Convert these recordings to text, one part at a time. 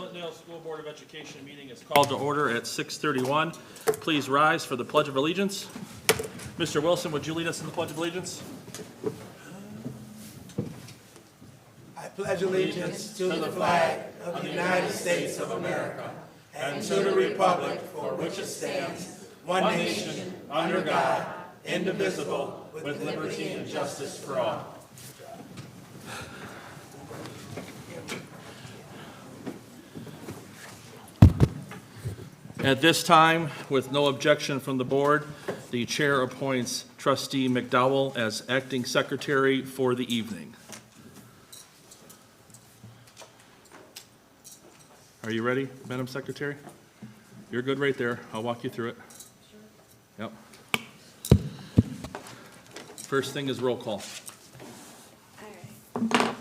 Clintondale School Board of Education meeting is called to order at 6:31. Please rise for the Pledge of Allegiance. Mr. Wilson, would you lead us in the Pledge of Allegiance? I pledge allegiance to the flag of the United States of America and to the republic for which it stands, one nation, under God, indivisible, with liberty and justice for all. At this time, with no objection from the board, the chair appoints Trustee McDowell as acting secretary for the evening. Are you ready, Madam Secretary? You're good right there. I'll walk you through it. Yep. First thing is roll call. All right.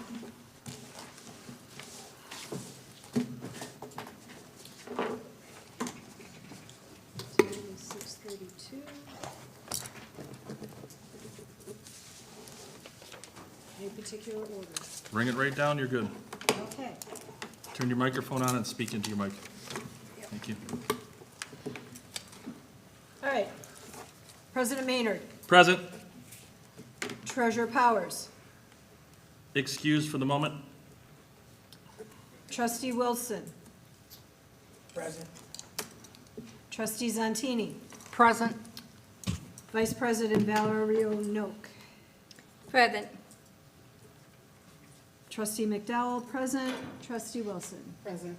6:32. Any particular order? Bring it right down, you're good. Okay. Turn your microphone on and speak into your mic. Thank you. All right. President Maynard. Present. Treasurer Powers. Excused for the moment. Trustee Wilson. Present. Trustee Zantini. Present. Vice President Valerio Noak. Present. Trustee McDowell, present. Trustee Wilson. Present.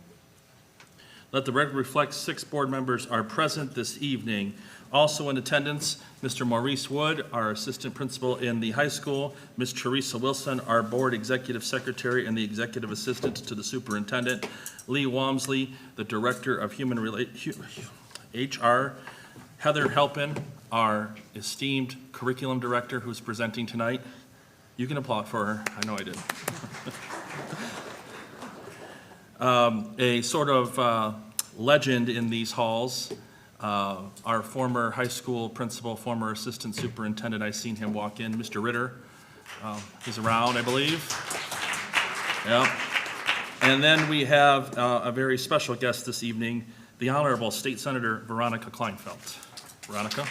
Let the record reflect 6 board members are present this evening. Also in attendance, Mr. Maurice Wood, our assistant principal in the high school, Ms. Teresa Wilson, our board executive secretary and the executive assistant to the superintendent, Lee Walmsley, the director of HR, Heather Halpin, our esteemed curriculum director who's presenting tonight. You can applaud for her. I know I did. A sort of legend in these halls, our former high school principal, former assistant superintendent, I seen him walk in, Mr. Ritter. He's around, I believe. Yep. And then we have a very special guest this evening, the Honorable State Senator Veronica Kleinfeld. Veronica?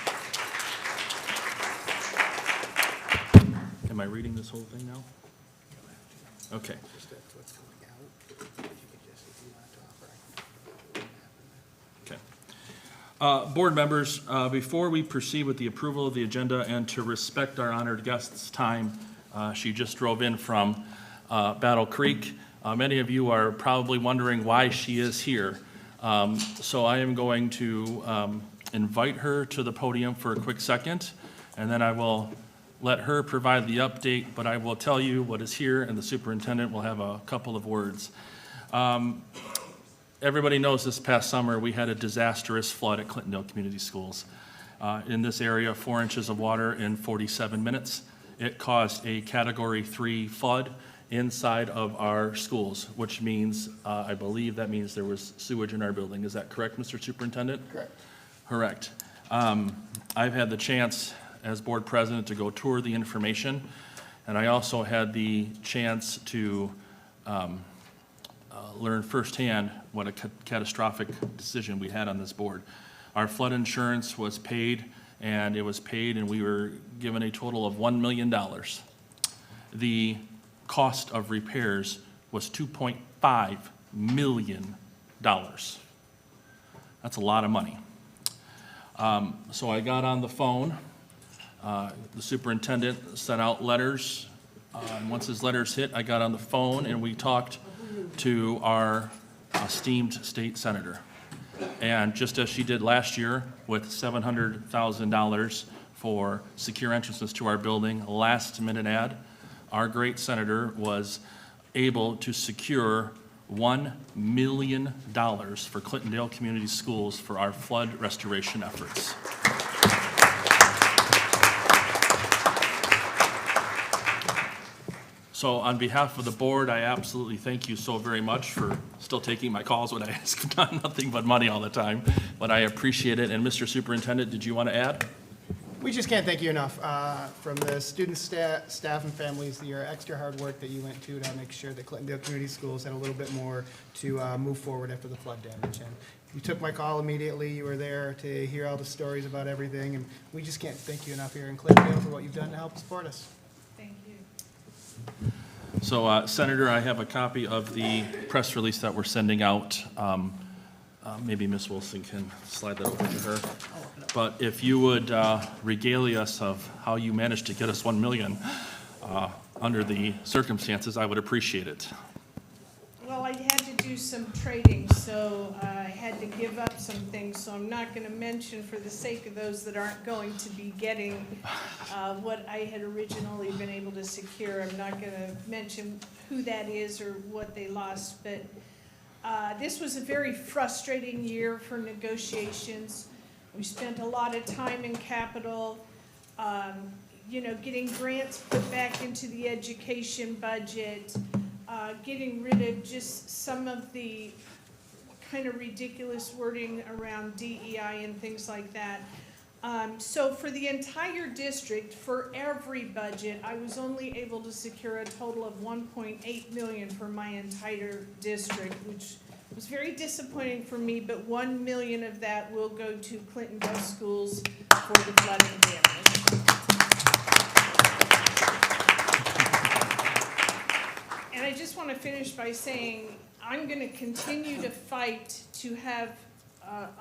Am I reading this whole thing now? Okay. Board members, before we proceed with the approval of the agenda and to respect our honored guest's time, she just drove in from Battle Creek. Many of you are probably wondering why she is here. So I am going to invite her to the podium for a quick second, and then I will let her provide the update, but I will tell you what is here, and the superintendent will have a couple of words. Everybody knows this past summer we had a disastrous flood at Clintondale Community Schools. In this area, 4 inches of water in 47 minutes. It caused a Category 3 flood inside of our schools, which means, I believe that means there was sewage in our building. Is that correct, Mr. Superintendent? Correct. I've had the chance as board president to go tour the information, and I also had the chance to learn firsthand what a catastrophic decision we had on this board. Our flood insurance was paid, and it was paid, and we were given a total of $1 million. The cost of repairs was $2.5 million. That's a lot of money. So I got on the phone. The superintendent sent out letters. And once his letters hit, I got on the phone and we talked to our esteemed state senator. And just as she did last year with $700,000 for secure entrances to our building, a last-minute ad, our great senator was able to secure $1 million for Clintondale Community Schools for our flood restoration efforts. So on behalf of the board, I absolutely thank you so very much for still taking my calls when I ask nothing but money all the time, but I appreciate it. And Mr. Superintendent, did you want to add? We just can't thank you enough. From the students, staff, and families, your extra hard work that you went to make sure that Clintondale Community Schools had a little bit more to move forward after the flood damage. And you took my call immediately. You were there to hear all the stories about everything, and we just can't thank you enough here in Clintondale for what you've done to help support us. Thank you. So, Senator, I have a copy of the press release that we're sending out. Maybe Ms. Wilson can slide that over to her. But if you would regale us of how you managed to get us $1 million under the circumstances, I would appreciate it. Well, I had to do some trading, so I had to give up some things, so I'm not going to mention, for the sake of those that aren't going to be getting what I had originally been able to secure. I'm not going to mention who that is or what they lost, but this was a very frustrating year for negotiations. We spent a lot of time in capital, getting grants put back into the education budget, getting rid of just some of the kind of ridiculous wording around DEI and things like that. So for the entire district, for every budget, I was only able to secure a total of $1.8 million for my entire district, which was very disappointing for me, but $1 million of that will go to Clintondale schools for the flooding damage. And I just want to finish by saying I'm going to continue to fight to have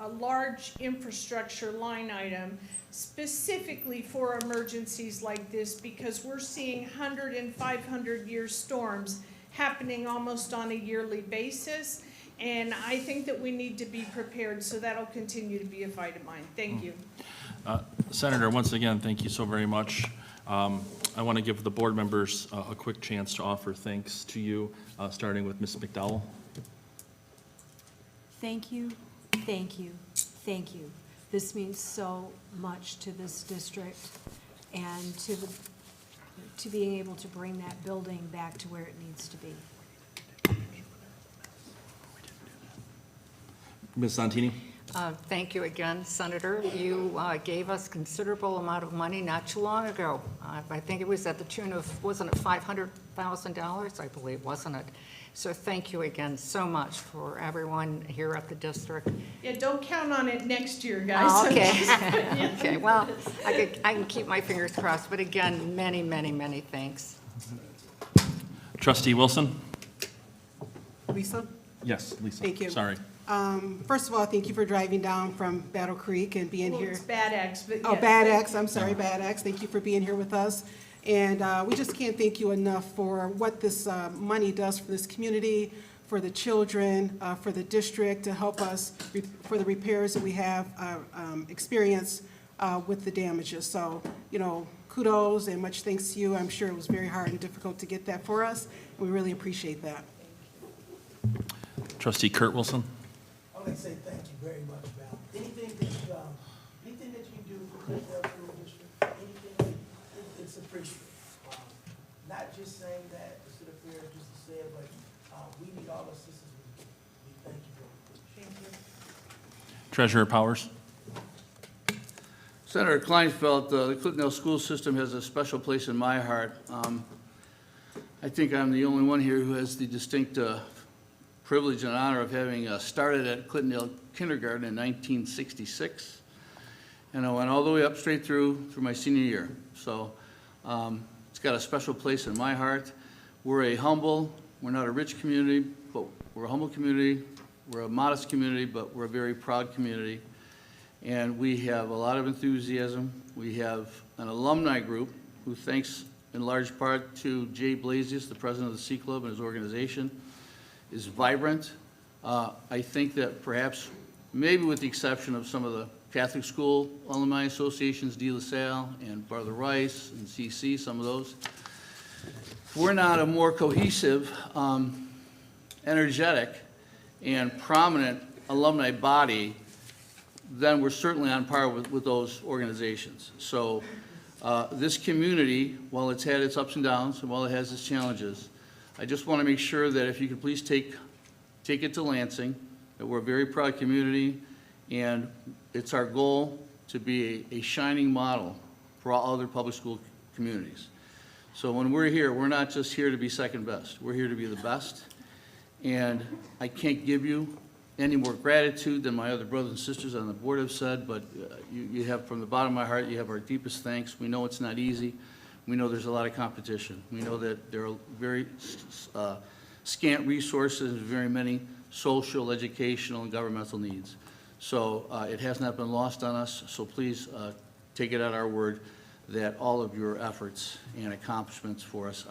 a large infrastructure line item specifically for emergencies like this, because we're seeing 100 and 500-year storms happening almost on a yearly basis. And I think that we need to be prepared, so that'll continue to be a fight of mine. Thank you. Senator, once again, thank you so very much. I want to give the board members a quick chance to offer thanks to you, starting with Ms. McDowell. Thank you, thank you, thank you. This means so much to this district and to being able to bring that building back to where it needs to be. Ms. Santini? Thank you again, Senator. You gave us considerable amount of money not too long ago. I think it was at the tune of, wasn't it $500,000, I believe, wasn't it? So thank you again so much for everyone here at the district. Yeah, don't count on it next year, guys. Oh, okay. Okay, well, I can keep my fingers crossed, but again, many, many, many thanks. Trustee Wilson? Lisa? Yes, Lisa. Thank you. Sorry. First of all, thank you for driving down from Battle Creek and being Well, here. it's Bad X, but Oh, yes. Bad X, I'm sorry, Bad X. Thank you for being here with us. And we just can't thank you enough for what this money does for this community, for the children, for the district, to help us for the repairs that we have experienced with the damages. So, kudos and much thanks to you. I'm sure it was very hard and difficult to get that for us, and we really appreciate that. Trustee Kurt Wilson? I'd like to say thank you very much, Val. Anything that you do for the School District, anything, it's appreciated. Not just saying that to sit up here just to say it, but we need all assistance we thank you very much. Thank you. Treasurer Powers? Senator Kleinfeld, the Clintondale school system has a special place in my heart. I think I'm the only one here who has the distinct privilege and honor of having started at Clintondale Kindergarten in 1966. And I went all the way up straight through my senior year. So it's got a special place in my heart. We're not a rich community, but we're a humble community. We're a modest community, but we're a very proud community. And we have a lot of enthusiasm. We have an alumni group who, thanks in large part to Jay Blasius, the president of the C Club and his organization, is vibrant. I think that perhaps, maybe with the exception of some of the Catholic school alumni associations, De La Salle and Brother Rice and CC, some of those, if we're not a more cohesive, energetic, and prominent alumni body, then we're certainly on par with those organizations. So this community, while it's had its ups and downs and while it has its challenges, I just want to make sure that if you could please take it to Lansing, that we're a very proud community, and it's our goal to be a shining model for all other public school communities. So when we're here, we're not just here to be second best. We're here to be the best. And I can't give you any more gratitude than my other brothers and sisters on the board have said, but you have, from the bottom of my heart, you have our deepest thanks. We know it's not easy. We know there's a lot of competition. We know that there are very scant resources, very many social, educational, and governmental needs. So it has not been lost on us, so please take it at our word that all of your efforts and accomplishments for us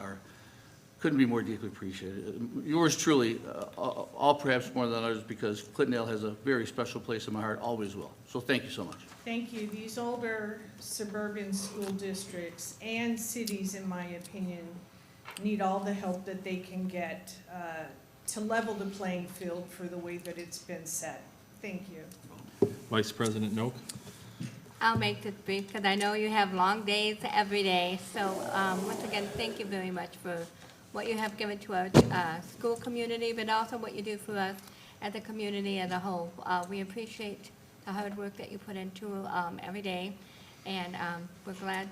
couldn't be more deeply appreciated. Yours truly, all perhaps more than others, because Clintondale has a very special place in my heart, always will. So thank you so much. Thank you. These older suburban school districts and cities, in my opinion, need all the help that they can get to level the playing field for the way that it's been set. Thank you. Vice President Noak? I'll make this brief because I know you have long days every day. So once again, thank you very much for what you have given to our school community, but also what you do for us as a community as a whole. We appreciate the hard work that you put into every day, and we're glad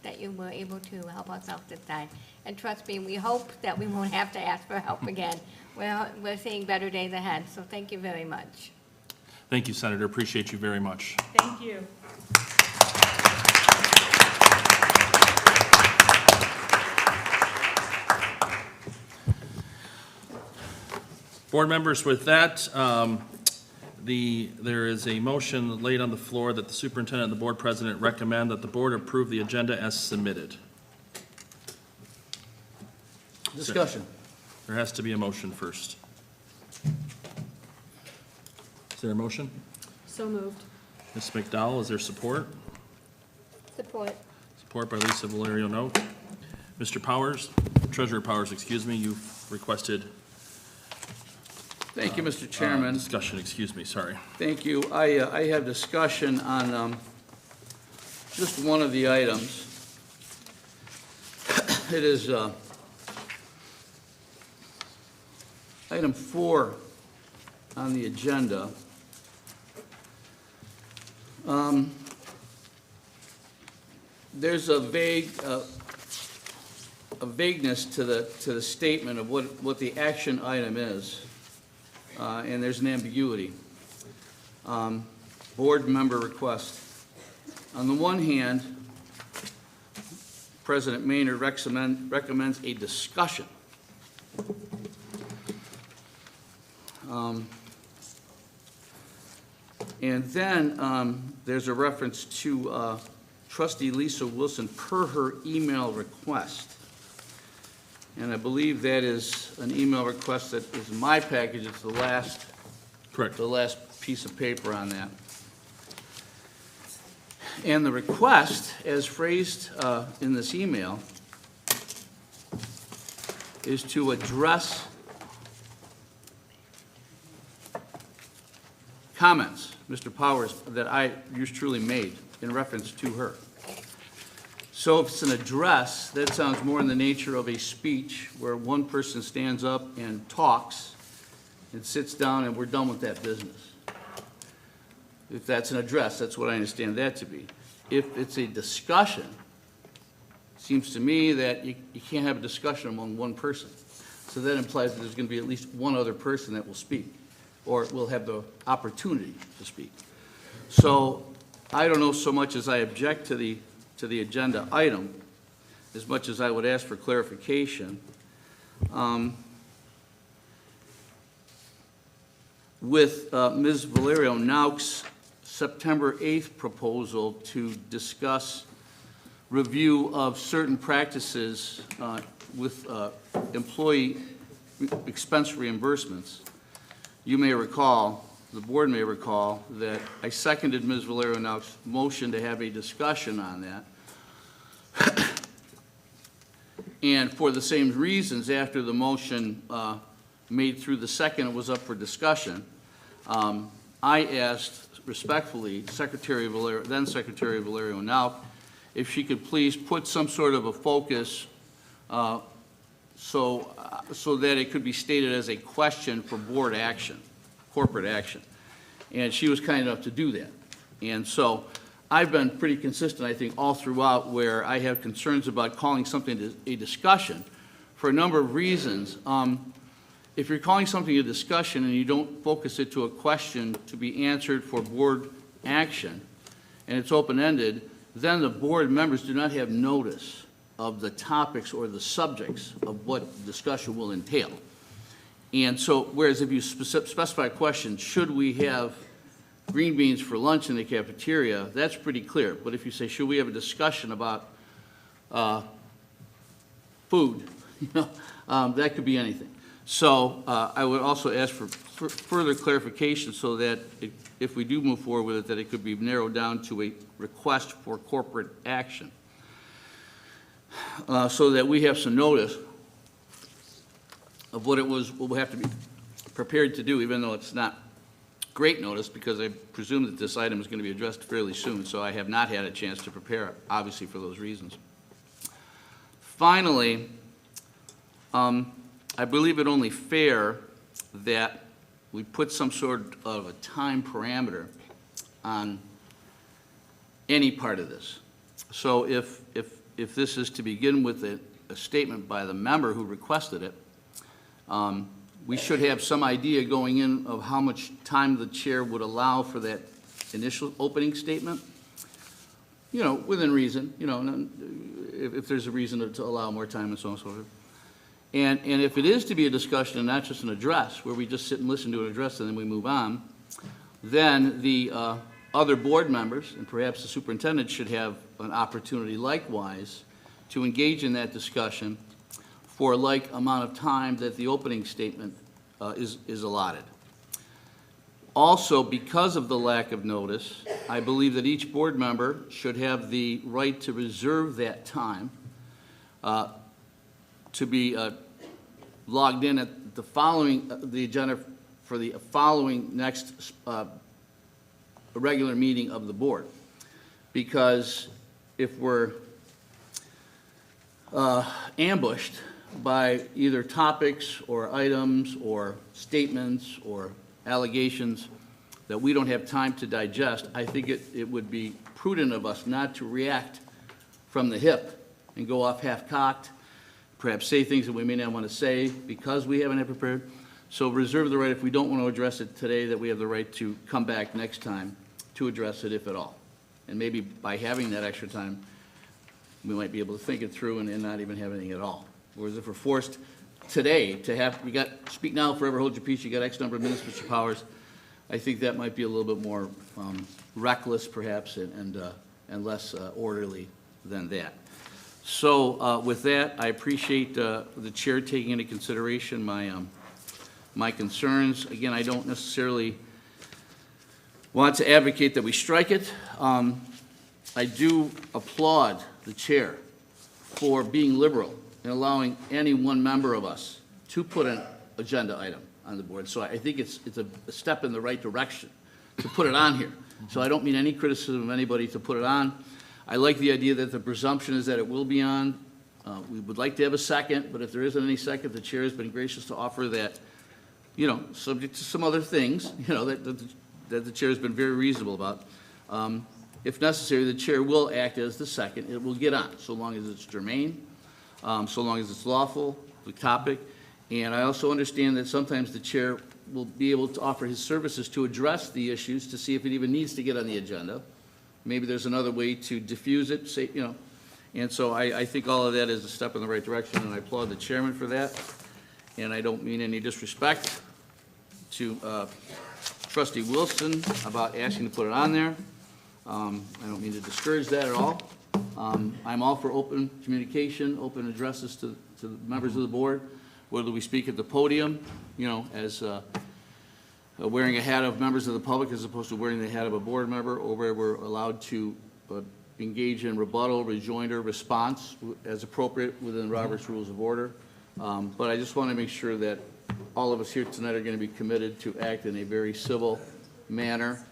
that you were able to help us out this time. And trust me, we hope that we won't have to ask for help again. We're seeing better days ahead, so thank you very much. Thank you, Senator. Appreciate you very much. Thank you. Board members, with that, there is a motion laid on the floor that the superintendent and the board president recommend that the board approve the agenda as submitted. Discussion. There has to be a motion first. Is there a motion? So moved. Ms. McDowell, is there support? Support. Support by Lisa Valerio Noak. Mr. Powers, Treasurer Powers, excuse me, you've requested Thank you, Mr. Chairman. discussion, excuse me, sorry. Thank you. I have discussion on just one of the items. It is item 4 on the agenda. There's a vagueness to the statement of what the action item is. And there's an ambiguity. Board member request. On the one hand, President Maynard recommends a discussion. And then there's a reference to Trustee Lisa Wilson per her email request. And I believe that is an email request that is in my package. It's the last, Correct. the last piece of paper on that. And the request, as phrased in this email, is to address comments, Mr. Powers, that yours truly made in reference to her. So if it's an address, that sounds more in the nature of a speech where one person stands up and talks and sits down and we're done with that business. If that's an address, that's what I understand that to be. If it's a discussion, it seems to me that you can't have a discussion among one person. So that implies that there's going to be at least one other person that will speak or will have the opportunity to speak. So I don't know so much as I object to the agenda item, as much as I would ask for clarification. With Ms. Valerio Nauk's September 8th proposal to discuss review of certain practices with employee expense reimbursements, you may recall, the board may recall, that I seconded Ms. Valerio Nauk's motion to have a discussion on that. And for the same reasons, after the motion made through the second, it was up for discussion, I asked respectfully then Secretary Valerio Nauk if she could please put some sort of a focus so that it could be stated as a question for board action, corporate action. And she was kind enough to do that. And so I've been pretty consistent, I think, all throughout, where I have concerns about calling something a discussion for a number of reasons. If you're calling something a discussion and you don't focus it to a question to be answered for board action, and it's open-ended, then the board members do not have notice of the topics or the subjects of what the discussion will entail. And so, whereas if you specify a question, should we have green beans for lunch in the cafeteria, that's pretty clear. But if you say, should we have a discussion about food, that could be anything. So I would also ask for further clarification so that if we do move forward with it, that it could be narrowed down to a request for corporate action, so that we have some notice of what we'll have to be prepared to do, even though it's not great notice, because I presume that this item is going to be addressed fairly soon, so I have not had a chance to prepare, obviously, for those reasons. Finally, I believe it only fair that we put some sort of a time parameter on any part of this. So if this is to begin with a statement by the member who requested it, we should have some idea going in of how much time the chair would allow for that initial opening statement. Within reason, if there's a reason to allow more time and so on and so forth. And if it is to be a discussion and not just an address, where we just sit and listen to an address and then we move on, then the other board members, and perhaps the superintendent, should have an opportunity likewise to engage in that discussion for a like amount of time that the opening statement is allotted. Also, because of the lack of notice, I believe that each board member should have the right to reserve that time to be logged in at the agenda for the following next regular meeting of the board. Because if we're ambushed by either topics or items or statements or allegations that we don't have time to digest, I think it would be prudent of us not to react from the hip and go off half-cocked, perhaps say things that we may not want to say because we haven't had prepared. So reserve the right, if we don't want to address it today, that we have the right to come back next time to address it, if at all. And maybe by having that extra time, we might be able to think it through and not even have anything at all. Whereas if we're forced today to have, speak now, forever hold your peace, you got X number of minutes, Mr. Powers, I think that might be a little bit more reckless, perhaps, and less orderly than that. So with that, I appreciate the chair taking into consideration my concerns. Again, I don't necessarily want to advocate that we strike it. I do applaud the chair for being liberal and allowing any one member of us to put an agenda item on the board. So I think it's a step in the right direction to put it on here. So I don't mean any criticism of anybody to put it on. I like the idea that the presumption is that it will be on. We would like to have a second, but if there isn't any second, the chair has been gracious to offer that, subject to some other things, that the chair has been very reasonable about. If necessary, the chair will act as the second. It will get on, so long as it's germane, so long as it's lawful, the topic. And I also understand that sometimes the chair will be able to offer his services to address the issues to see if it even needs to get on the agenda. Maybe there's another way to diffuse it, And so I think all of that is a step in the right direction, and I applaud the chairman for that. And I don't mean any disrespect to Trustee Wilson about asking to put it on there. I don't mean to discourage that at all. I'm all for open communication, open addresses to members of the board, whether we speak at the podium, as wearing a hat of members of the public as opposed to wearing the hat of a board member, or where we're allowed to engage in rebuttal, rejoinder, response as appropriate within Robert's Rules of Order. But I just want to make sure that all of us here tonight are going to be committed to act in a very civil manner,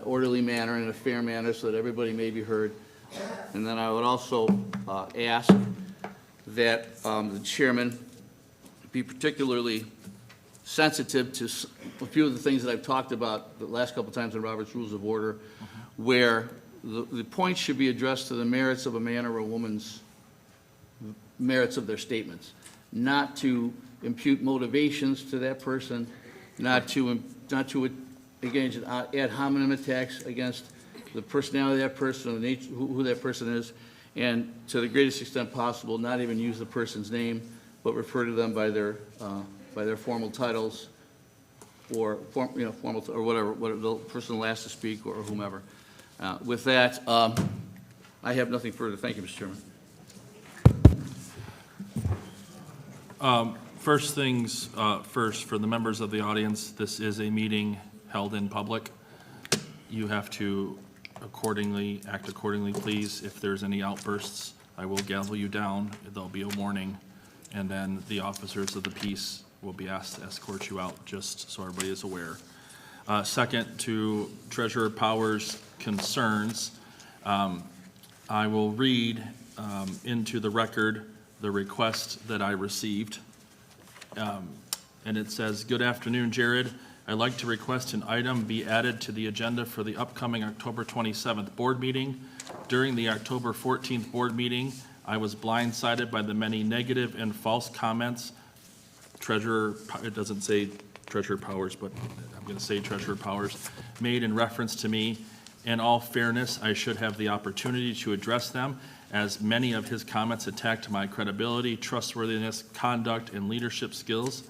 orderly manner, and a fair manner, so that everybody may be heard. And then I would also ask that the chairman be particularly sensitive to a few of the things that I've talked about the last couple times in Robert's Rules of Order, where the point should be addressed to the merits of a man or a woman's merits of their statements, not to impute motivations to that person, not to engage in ad hominem attacks against the personality of that person, or the nature, who that person is, and to the greatest extent possible, not even use the person's name, but refer to them by their formal titles, or formal, or whatever the person last to speak, or whomever. With that, I have nothing further. Thank you, Mr. Chairman. First things first, for the members of the audience, this is a meeting held in public. You have to act accordingly, please. If there's any outbursts, I will gavel you down. There'll be a warning, and then the officers of the peace will be asked to escort you out, just so everybody is aware. Second, to Treasurer Powers' concerns, I will read into the record the request that I received. And it says, "Good afternoon, Jared. I'd like to request an item be added to the agenda for the upcoming October 27th board meeting. During the October 14th board meeting, I was blindsided by the many negative and false comments it doesn't say Treasurer Powers, but I'm going to say Treasurer Powers, made in reference to me. In all fairness, I should have the opportunity to address them, as many of his comments attacked my credibility, trustworthiness, conduct, and leadership skills.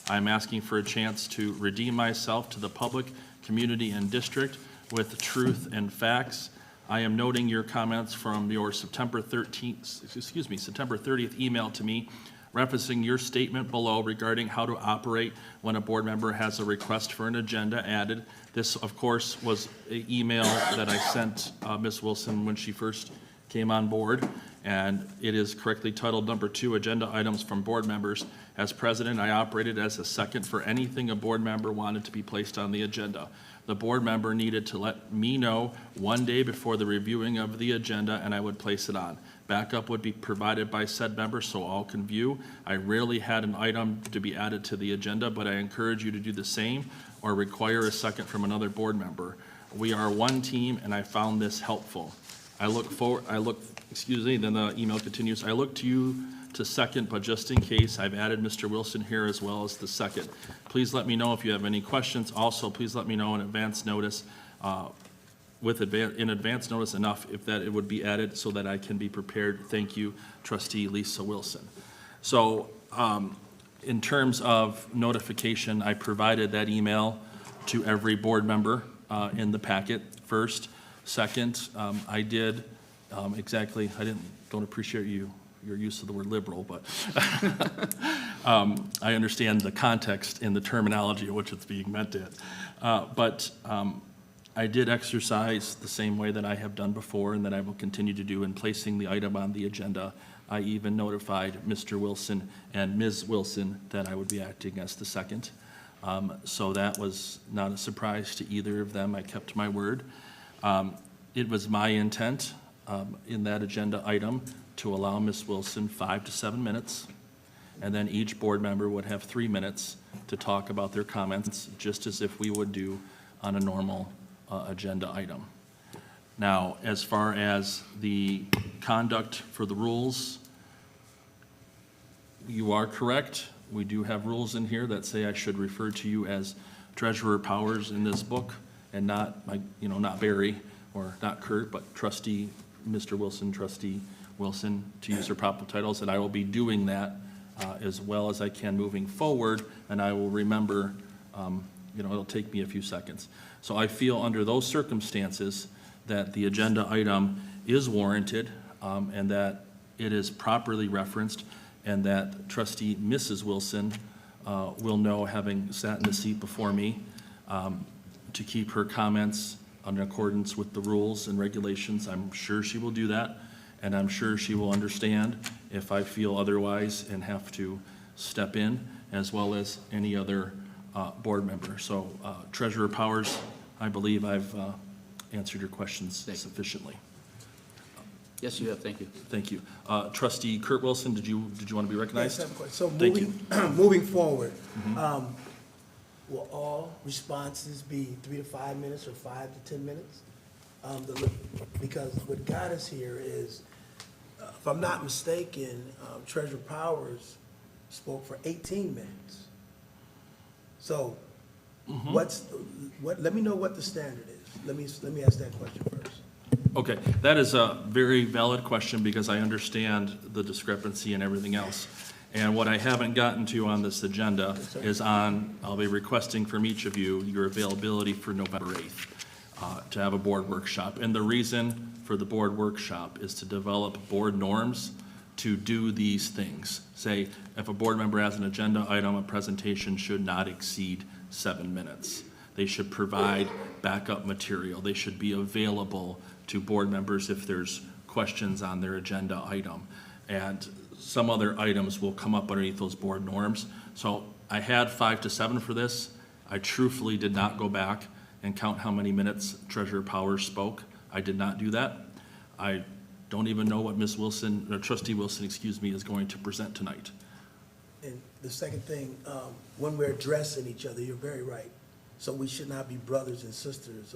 I'm asking for a chance to redeem myself to the public, community, and district with truth and facts. I am noting your comments from your September 30th email to me, referencing your statement below regarding how to operate when a board member has a request for an agenda added. This, of course, was an email that I sent Ms. Wilson when she first came on board, and it is correctly titled number 2, agenda items from board members. As president, I operated as a second for anything a board member wanted to be placed on the agenda. The board member needed to let me know one day before the reviewing of the agenda, and I would place it on. Backup would be provided by said member so all can view. I rarely had an item to be added to the agenda, but I encourage you to do the same or require a second from another board member. We are one team, and I found this helpful. Then the email continues, I look to you to second, but just in case, I've added Mr. Wilson here as well as the second. Please let me know if you have any questions. Also, please let me know in advance notice, in advance notice enough if that it would be added so that I can be prepared. Thank you, Trustee Lisa Wilson." So in terms of notification, I provided that email to every board member in the packet first. Second, I did exactly, don't appreciate your use of the word liberal, but I understand the context and the terminology of which it's being meant in. But I did exercise the same way that I have done before and that I will continue to do in placing the item on the agenda. I even notified Mr. Wilson and Ms. Wilson that I would be acting as the second. So that was not a surprise to either of them. I kept my word. It was my intent in that agenda item to allow Ms. Wilson 5 to 7 minutes, and then each board member would have 3 minutes to talk about their comments, just as if we would do on a normal agenda item. Now, as far as the conduct for the rules, you are correct. We do have rules in here that say I should refer to you as Treasurer Powers in this book, and not not Barry or not Kurt, but Trustee Mr. Wilson, Trustee Wilson, to use their proper titles, and I will be doing that as well as I can moving forward, and I will remember, it'll take me a few seconds. So I feel under those circumstances that the agenda item is warranted and that it is properly referenced, and that Trustee Mrs. Wilson will know, having sat in the seat before me, to keep her comments in accordance with the rules and regulations. I'm sure she will do that, and I'm sure she will understand if I feel otherwise and have to step in, as well as any other board member. So Treasurer Powers, I believe I've answered your questions sufficiently. Yes, you have. Thank you. Thank you. Trustee Kurt Wilson, did you want to be recognized? Yes, I have a question. So Thank you. moving forward, will all responses be 3 to 5 minutes or 5 to 10 minutes? Because what got us here is, if I'm not mistaken, Treasurer Powers spoke for 18 minutes. So let me know what the standard is. Let me ask that question first. Okay, that is a very valid question because I understand the discrepancy and everything else. And what I haven't gotten to on this agenda is I'll be requesting from each of you your availability for November 8th to have a board workshop. And the reason for the board workshop is to develop board norms to do these things. Say, if a board member has an agenda item, a presentation should not exceed 7 minutes. They should provide backup material. They should be available to board members if there's questions on their agenda item. And some other items will come up underneath those board norms. So I had 5 to 7 for this. I truthfully did not go back and count how many minutes Treasurer Powers spoke. I did not do that. I don't even know what Ms. Wilson, or Trustee Wilson, excuse me, is going to present tonight. And the second thing, when we're addressing each other, you're very right. So we should not be brothers and sisters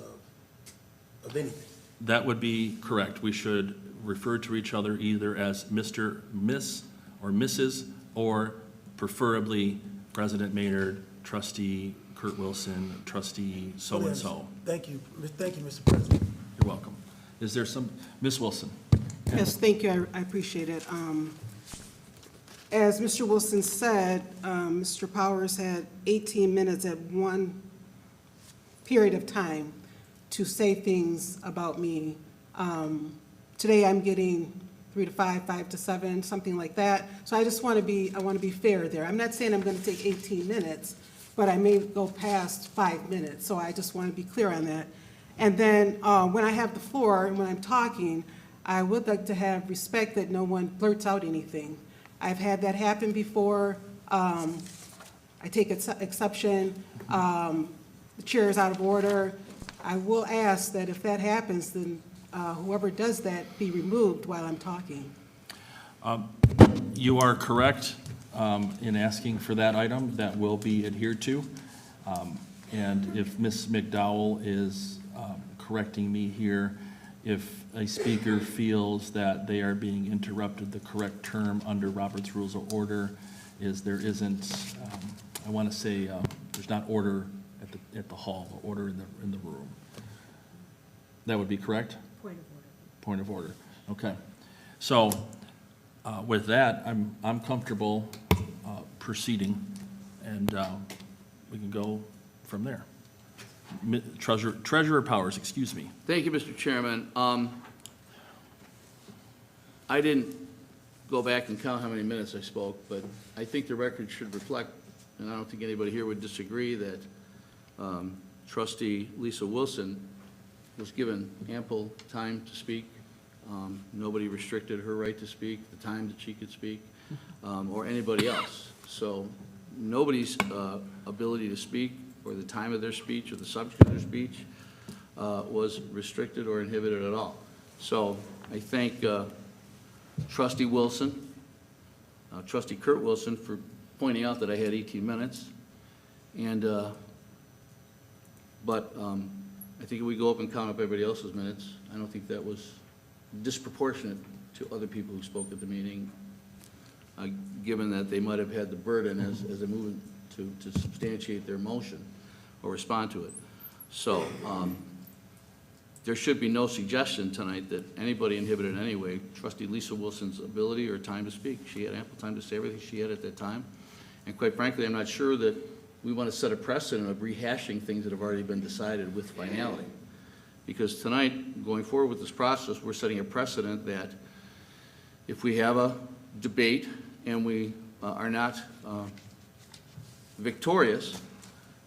of anything. That would be correct. We should refer to each other either as Mr., Miss, or Mrs., or preferably President Maynard, Trustee Kurt Wilson, Trustee so-and-so. Thank you, Mr. President. You're welcome. Is there some, Ms. Wilson? Yes, thank you, I appreciate it. As Mr. Wilson said, Mr. Powers had 18 minutes at one period of time to say things about me. Today, I'm getting 3 to 5, 5 to 7, something like that. So I just want to be fair there. I'm not saying I'm going to take 18 minutes, but I may go past 5 minutes. So I just want to be clear on that. And then when I have the floor and when I'm talking, I would like to have respect that no one blurts out anything. I've had that happen before. I take exception. The chair is out of order. I will ask that if that happens, then whoever does that be removed while I'm talking. You are correct in asking for that item. That will be adhered to. And if Ms. McDowell is correcting me here, if a speaker feels that they are being interrupted, the correct term under Robert's Rules of Order is there isn't, I want to say, there's not order at the hall, or order in the room. That would be correct? Point of order. Point of order. Okay. So with that, I'm comfortable proceeding, and we can go from there. Treasurer Powers, excuse me. Thank you, Mr. Chairman. I didn't go back and count how many minutes I spoke, but I think the record should reflect, and I don't think anybody here would disagree, that Trustee Lisa Wilson was given ample time to speak. Nobody restricted her right to speak, the time that she could speak, or anybody else. So nobody's ability to speak, or the time of their speech, or the subject of their speech was restricted or inhibited at all. So I thank Trustee Wilson, Trustee Kurt Wilson, for pointing out that I had 18 minutes. And, but I think if we go up and count up everybody else's minutes, I don't think that was disproportionate to other people who spoke at the meeting, given that they might have had the burden as a movement to substantiate their motion or respond to it. So there should be no suggestion tonight that anybody inhibited in any way Trustee Lisa Wilson's ability or time to speak. She had ample time to say everything she had at that time. And quite frankly, I'm not sure that we want to set a precedent of rehashing things that have already been decided with finality. Because tonight, going forward with this process, we're setting a precedent that if we have a debate and we are not victorious,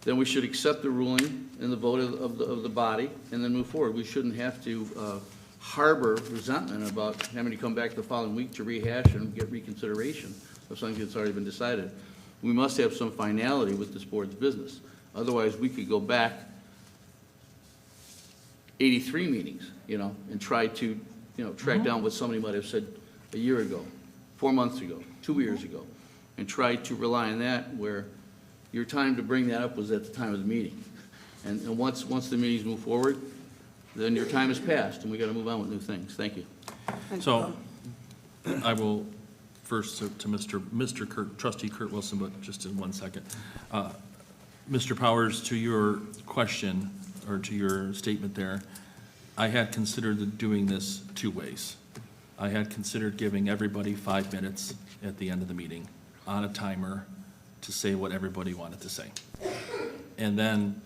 then we should accept the ruling and the vote of the body and then move forward. We shouldn't have to harbor resentment about having to come back the following week to rehash and get reconsideration of something that's already been decided. We must have some finality with this board's business. Otherwise, we could go back 83 meetings, and try to, track down what somebody might have said a year ago, 4 months ago, 2 years ago, and try to rely on that where your time to bring that up was at the time of the meeting. And once the meetings move forward, then your time has passed, and we got to move on with new things. Thank you. So I will first to Mr. Trustee Kurt Wilson, but just in 1 second. Mr. Powers, to your question, or to your statement there, I had considered doing this 2 ways. I had considered giving everybody 5 minutes at the end of the meeting on a timer to say what everybody wanted to say. And then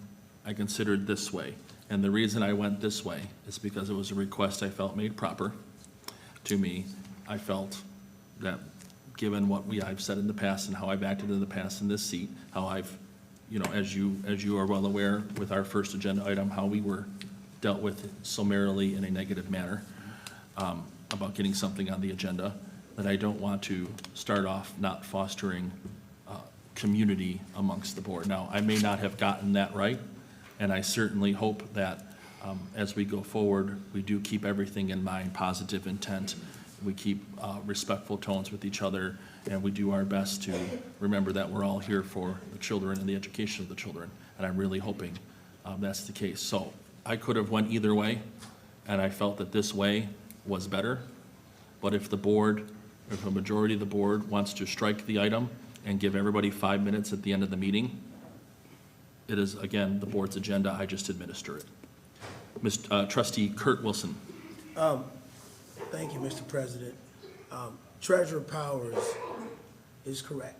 I considered this way. And the reason I went this way is because it was a request I felt made proper to me. I felt that, given what I've said in the past and how I've acted in the past in this seat, how I've, as you are well aware, with our first agenda item, how we were dealt with summarily in a negative manner about getting something on the agenda, that I don't want to start off not fostering community amongst the board. Now, I may not have gotten that right, and I certainly hope that as we go forward, we do keep everything in mind, positive intent. We keep respectful tones with each other, and we do our best to remember that we're all here for the children and the education of the children. And I'm really hoping that's the case. So I could have went either way, and I felt that this way was better. But if a majority of the board wants to strike the item and give everybody 5 minutes at the end of the meeting, it is, again, the board's agenda. I just administer it. Trustee Kurt Wilson. Thank you, Mr. President. Treasurer Powers is correct.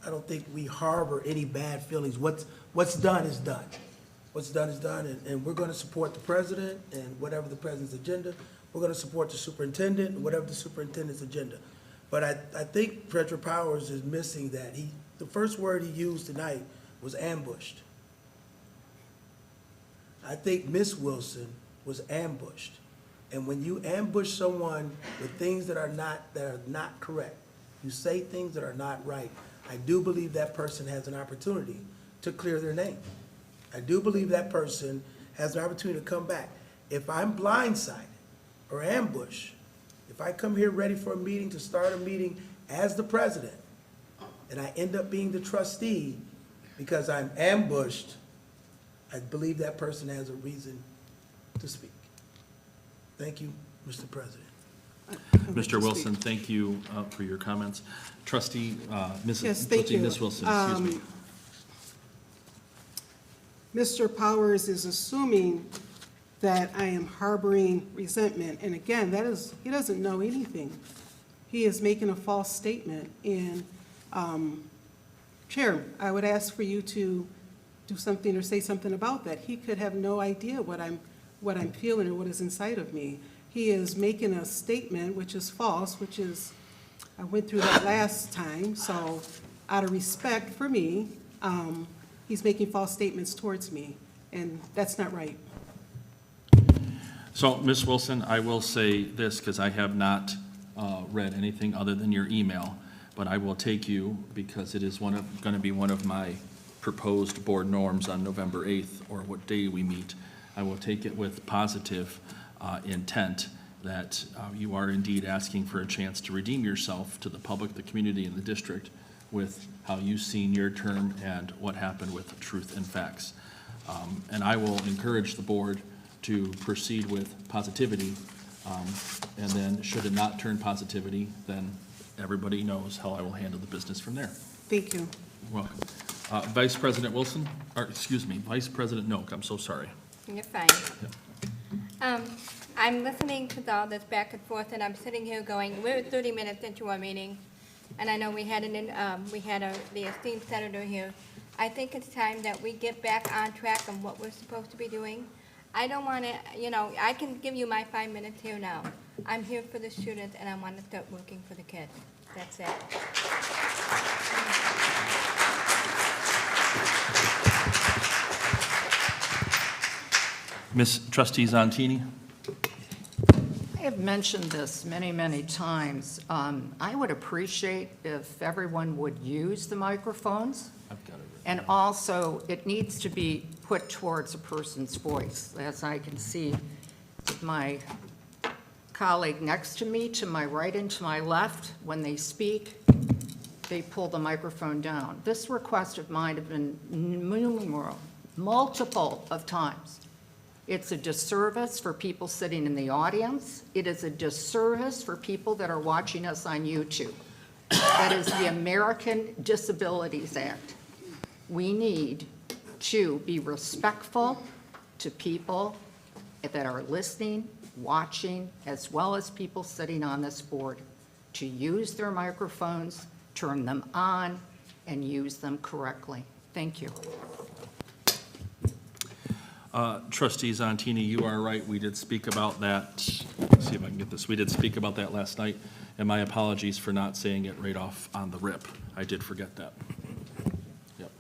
I don't think we harbor any bad feelings. What's done is done. What's done is done, and we're going to support the president and whatever the president's agenda. We're going to support the superintendent and whatever the superintendent's agenda. But I think Treasurer Powers is missing that. The first word he used tonight was ambushed. I think Ms. Wilson was ambushed. And when you ambush someone with things that are not correct, you say things that are not right, I do believe that person has an opportunity to clear their name. I do believe that person has an opportunity to come back. If I'm blindsided or ambushed, if I come here ready for a meeting, to start a meeting as the president, and I end up being the trustee because I'm ambushed, I believe that person has a reason to speak. Thank you, Mr. President. Mr. Wilson, thank you for your comments. Trustee, Yes, thank you. Ms. Wilson, excuse me. Mr. Powers is assuming that I am harboring resentment, and again, he doesn't know anything. He is making a false statement, and Chair, I would ask for you to do something or say something about that. He could have no idea what I'm feeling or what is inside of me. He is making a statement which is false, I went through that last time, so out of respect for me, he's making false statements towards me, and that's not right. So, Ms. Wilson, I will say this, because I have not read anything other than your email, but I will take you, because it is going to be one of my proposed board norms on November 8th, or what day we meet. I will take it with positive intent that you are indeed asking for a chance to redeem yourself to the public, the community, and the district with how you've seen your term and what happened with truth and facts. And I will encourage the board to proceed with positivity, and then should it not turn positivity, then everybody knows how I will handle the business from there. Thank you. You're welcome. Vice President Wilson, or excuse me, Vice President Noak, I'm so sorry. You're fine. I'm listening to all this back and forth, and I'm sitting here going, we're 30 minutes into our meeting, and I know we had the esteemed senator here. I think it's time that we get back on track on what we're supposed to be doing. I don't want to, I can give you my 5 minutes here now. I'm here for the students, and I want to start working for the kids. That's it. Ms. Trustee Zontini? I have mentioned this many, many times. I would appreciate if everyone would use the microphones. I've got it. And also, it needs to be put towards a person's voice. As I can see my colleague next to me, to my right and to my left, when they speak, they pull the microphone down. This request of mine has been multiple of times. It's a disservice for people sitting in the audience. It is a disservice for people that are watching us on YouTube. That is the American Disabilities Act. We need to be respectful to people that are listening, watching, as well as people sitting on this board, to use their microphones, turn them on, and use them correctly. Thank you. Trustee Zontini, you are right. We did speak about that. Let's see if I can get this. We did speak about that last night, and my apologies for not saying it right off on the rip. I did forget that. Yep.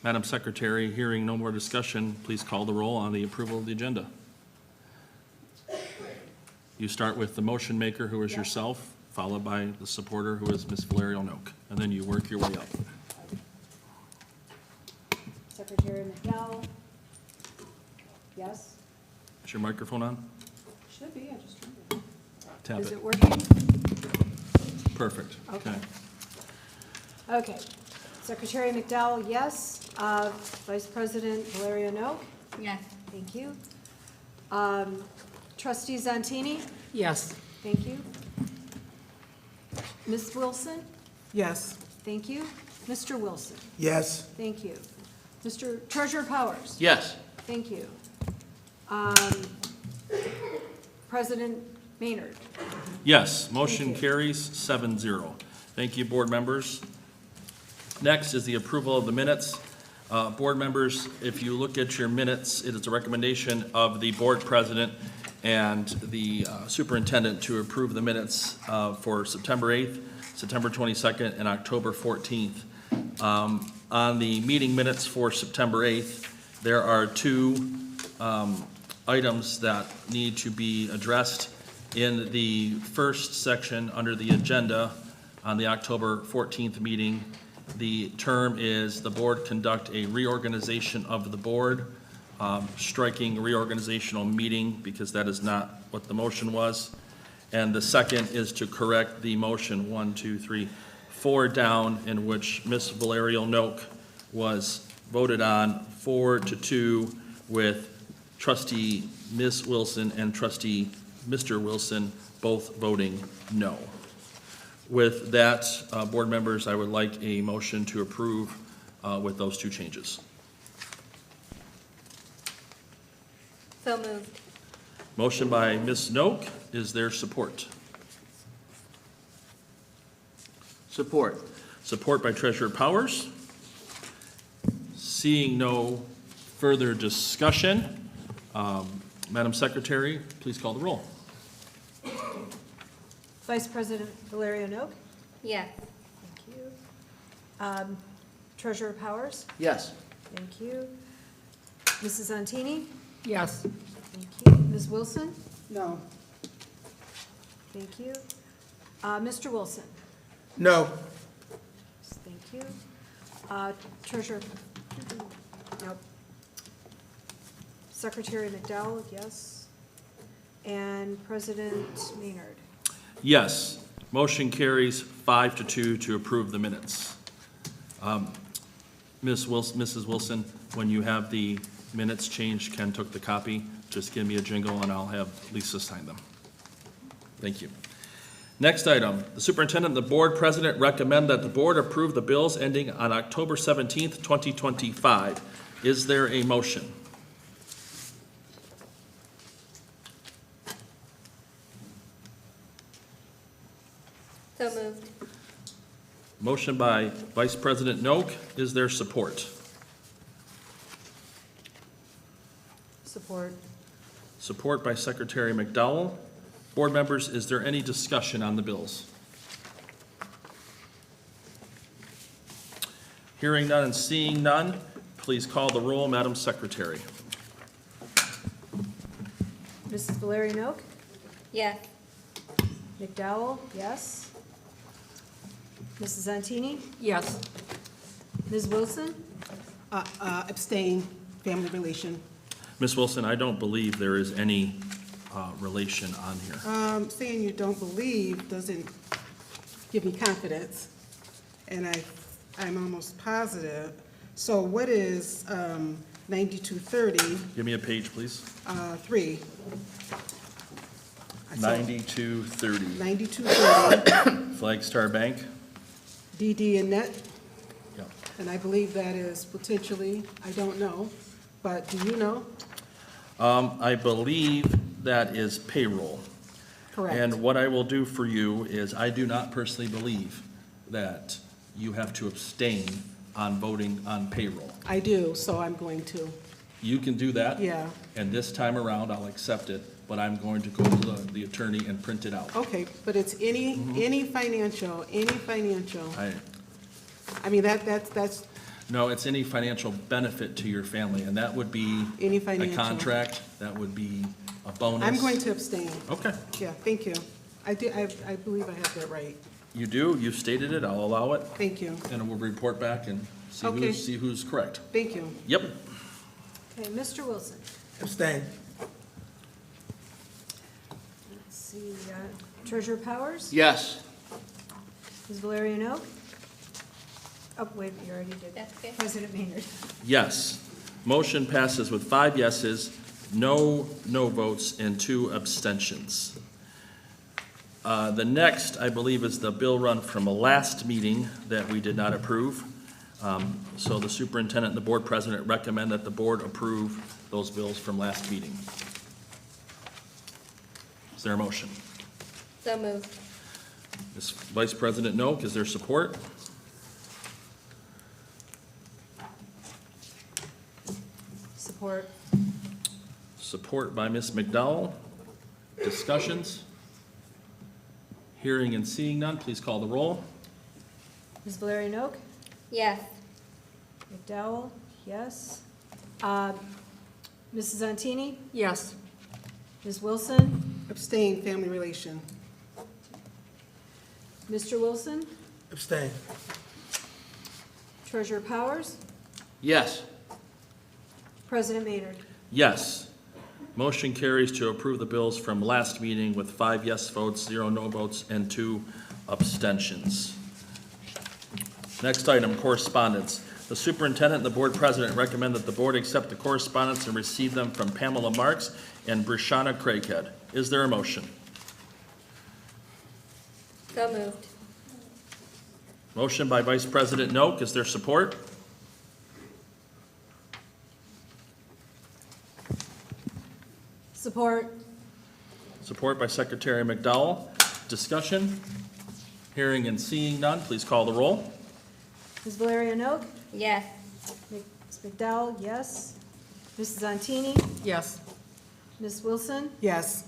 Madam Secretary, hearing no more discussion, please call the roll on the approval of the agenda. You start with the motion maker, who is yourself, followed by the supporter, who is Ms. Valerio Noak, and then you work your way up. Secretary McDowell? Yes? Is your microphone on? Should be, I just turned it. Tap Is it. it working? Perfect. Okay. Okay. Secretary McDowell, yes. Vice President Valeria Noak? Yes. Thank you. Trustee Zontini? Yes. Thank you. Ms. Wilson? Yes. Thank you. Mr. Wilson? Yes. Thank you. Mr. Treasurer Powers? Yes. Thank you. President Maynard? Yes, motion Thank you. carries 7-0. Thank you, board members. Next is the approval of the minutes. Board members, if you look at your minutes, it is a recommendation of the board president and the superintendent to approve the minutes for September 8th, September 22nd, and October 14th. On the meeting minutes for September 8th, there are two items that need to be addressed. In the first section under the agenda on the October 14th meeting, the term is the board conduct a reorganization of the board, striking reorganizational meeting because that is not what the motion was. And the second is to correct the motion 1, 2, 3, 4 down, in which Ms. Valerio Noak was voted on 4-2 with trustee Ms. Wilson and trustee Mr. Wilson both voting no. With that, board members, I would like a motion to approve with those two changes. So moved. Motion by Ms. Noak. Is there support? Support. Support by Treasurer Powers. Seeing no further discussion, Madam Secretary, please call the roll. Vice President Valeria Noak? Yes. Thank you. Treasurer Powers? Yes. Thank you. Mrs. Zontini? Yes. Thank you. Ms. Wilson? No. Thank you. Mr. Wilson? No. Thank you. Treasurer? Nope. Secretary McDowell, yes. And President Maynard? Yes. Motion carries 5-2 to approve the minutes. Mrs. Wilson, when you have the minutes changed, Ken took the copy, just give me a jingle and I'll have Lisa sign them. Thank you. Next item, the superintendent and the board president recommend that the board approve the bills ending on October 17th, 2025. Is there a motion? So moved. Motion by Vice President Noak. Is there support? Support. Support by Secretary McDowell. Board members, is there any discussion on the bills? Hearing none and seeing none, please call the roll, Madam Secretary. Mrs. Valeria Noak? Yes. McDowell, yes. Mrs. Zontini? Yes. Ms. Wilson? Abstain, family relation. Ms. Wilson, I don't believe there is any relation on here. Saying you don't believe doesn't give me confidence. And I'm almost positive So what is 9230, Give me a page, please. 3? 9230, 9230, Flagstar Bank. DD and net, Yep. and I believe that is potentially, I don't know, but do you know? I believe that is payroll. Correct. And what I will do for you is, I do not personally believe that you have to abstain on voting on payroll. I do, so I'm going to. You can do that. Yeah. And this time around, I'll accept it, but I'm going to go to the attorney and print it out. Okay, but it's any financial, I mean, that's, No, it's any financial benefit to your family, and that would be Any a financial. contract, that would be a bonus. I'm going to abstain. Okay, Yeah, thank you. I believe I have that right. you do, you stated it, I'll allow it, Thank you, and we'll report back and Okay. see who's correct. thank you. Yep. Okay, Mr. Wilson. Abstain. Let's see, Treasurer Powers? Yes. Ms. Valerian Oak? Oh, wait, you already did. That's good. President Maynard? Yes. Motion passes with 5 yeses, no votes, and 2 abstentions. The next, I believe, is the bill run from a last meeting that we did not approve. So the superintendent and the board president recommend that the board approve those bills from last meeting. Is there a motion? So moved. Ms. Vice President Noak, is there support? Support. Support by Ms. McDowell. Discussions? Hearing and seeing none, please call the roll. Ms. Valerian Oak? Yes. McDowell? Yes. Mrs. Antini? Yes. Ms. Wilson? Abstain, family relation. Mr. Wilson? Abstain. Treasurer Powers? Yes. President Maynard? Yes. Motion carries to approve the bills from last meeting with 5 yes votes, 0 no votes, and 2 abstentions. Next item, correspondence. The superintendent and the board president recommend that the board accept the correspondence and receive them from Pamela Marks and Brishana Craighead. Is there a motion? So moved. Motion by Vice President Noak. Is there support? Support. Support by Secretary McDowell. Discussion? Hearing and seeing none, please call the roll. Ms. Valerian Oak? Yes. Ms. McDowell, yes. Mrs. Antini? Yes. Ms. Wilson? Yes,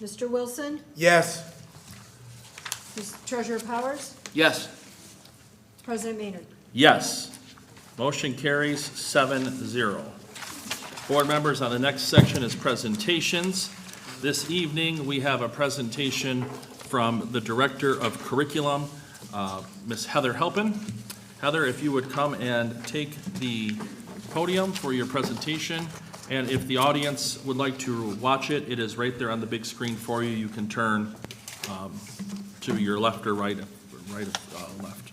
Mr. Wilson? Yes. Ms. Treasurer Powers? Yes. President Maynard? Yes. Motion carries 7-0. Board members, on the next section is presentations. This evening, we have a presentation from the Director of Curriculum, Ms. Heather Halpin. Heather, if you would come and take the podium for your presentation. And if the audience would like to watch it, it is right there on the big screen for you. You can turn to your left or right, left.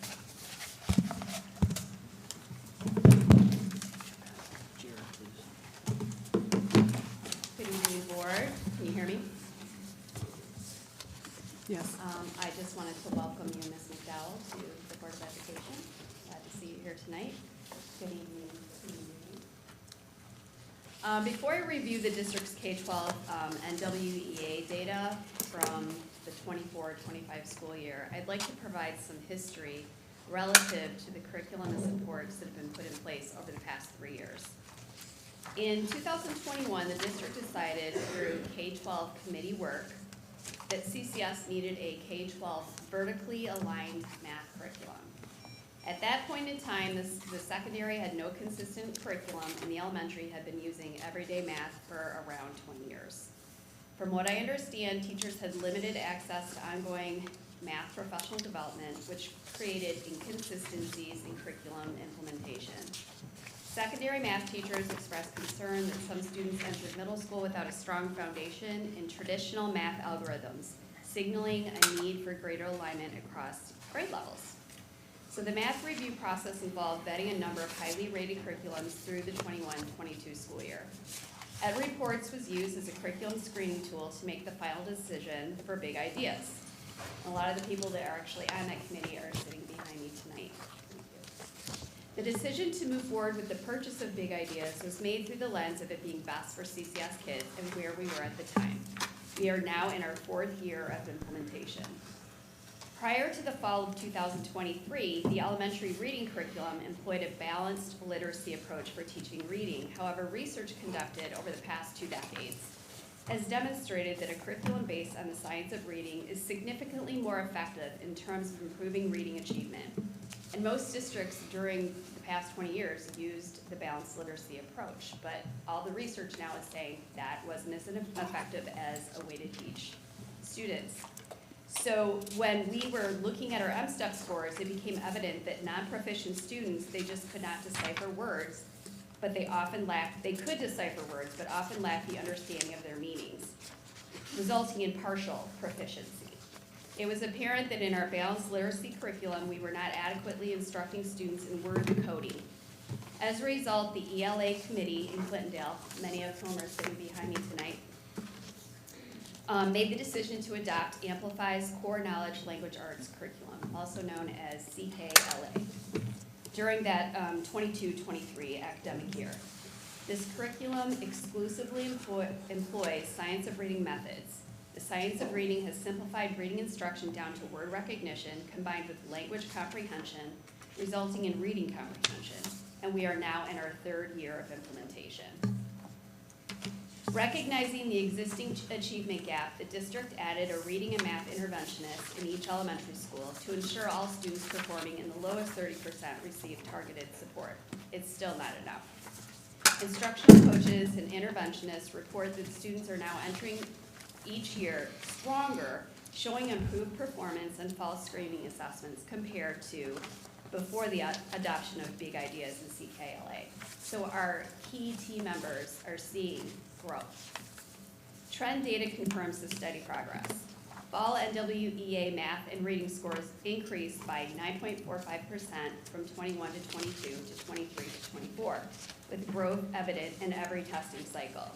Good evening, board. Can you hear me? yes. I just wanted to welcome you, Ms. McDowell, to the Board of Education. Glad to see you here tonight. Good evening. Before I review the district's K-12 and WEA data from the 24-25 school year, I'd like to provide some history relative to the curriculum and supports that have been put in place over the past 3 years. In 2021, the district decided through K-12 committee work that CCS needed a K-12 vertically aligned math curriculum. At that point in time, the secondary had no consistent curriculum, and the elementary had been using everyday math for around 20 years. From what I understand, teachers had limited access to ongoing math professional development, which created inconsistencies in curriculum implementation. Secondary math teachers expressed concern that some students entered middle school without a strong foundation in traditional math algorithms, signaling a need for greater alignment across grade levels. So the math review process involved vetting a number of highly rated curriculums through the 21-22 school year. Ed Reports was used as a curriculum screening tool to make the final decision for big ideas. A lot of the people that are actually on that committee are sitting behind me tonight. The decision to move forward with the purchase of Big Ideas was made through the lens of it being best for CCS kids and where we were at the time. We are now in our 4th year of implementation. Prior to the fall of 2023, the elementary reading curriculum employed a balanced literacy approach for teaching reading. However, research conducted over the past 2 decades has demonstrated that a curriculum based on the science of reading is significantly more effective in terms of improving reading achievement. And most districts during the past 20 years have used the balanced literacy approach, but all the research now is saying that wasn't as effective as a way to teach students. So when we were looking at our M-STEP scores, it became evident that non-proficient students, they just could not decipher words, but they could decipher words, but often lacked the understanding of their meanings, resulting in partial proficiency. It was apparent that in our balanced literacy curriculum, we were not adequately instructing students in word coding. As a result, the ELA committee in Clintondale, many of whom are sitting behind me tonight, made the decision to adopt Amplify's Core Knowledge Language Arts curriculum, also known as CKLA, during that 22-23 academic year. This curriculum exclusively employs science of reading methods. The science of reading has simplified reading instruction down to word recognition combined with language comprehension, resulting in reading comprehension, and we are now in our 3rd year of implementation. Recognizing the existing achievement gap, the district added a reading and math interventionist in each elementary school to ensure all students performing in the lowest 30% receive targeted support. It's still not enough. Instructional coaches and interventionists report that students are now entering each year stronger, showing improved performance and fall screening assessments compared to before the adoption of Big Ideas in CKLA. So our key team members are seeing growth. Trend data confirms the steady progress. Fall NWEA math and reading scores increased by 9.45% from 21 to 22 to 23 to 24, with growth evident in every testing cycle.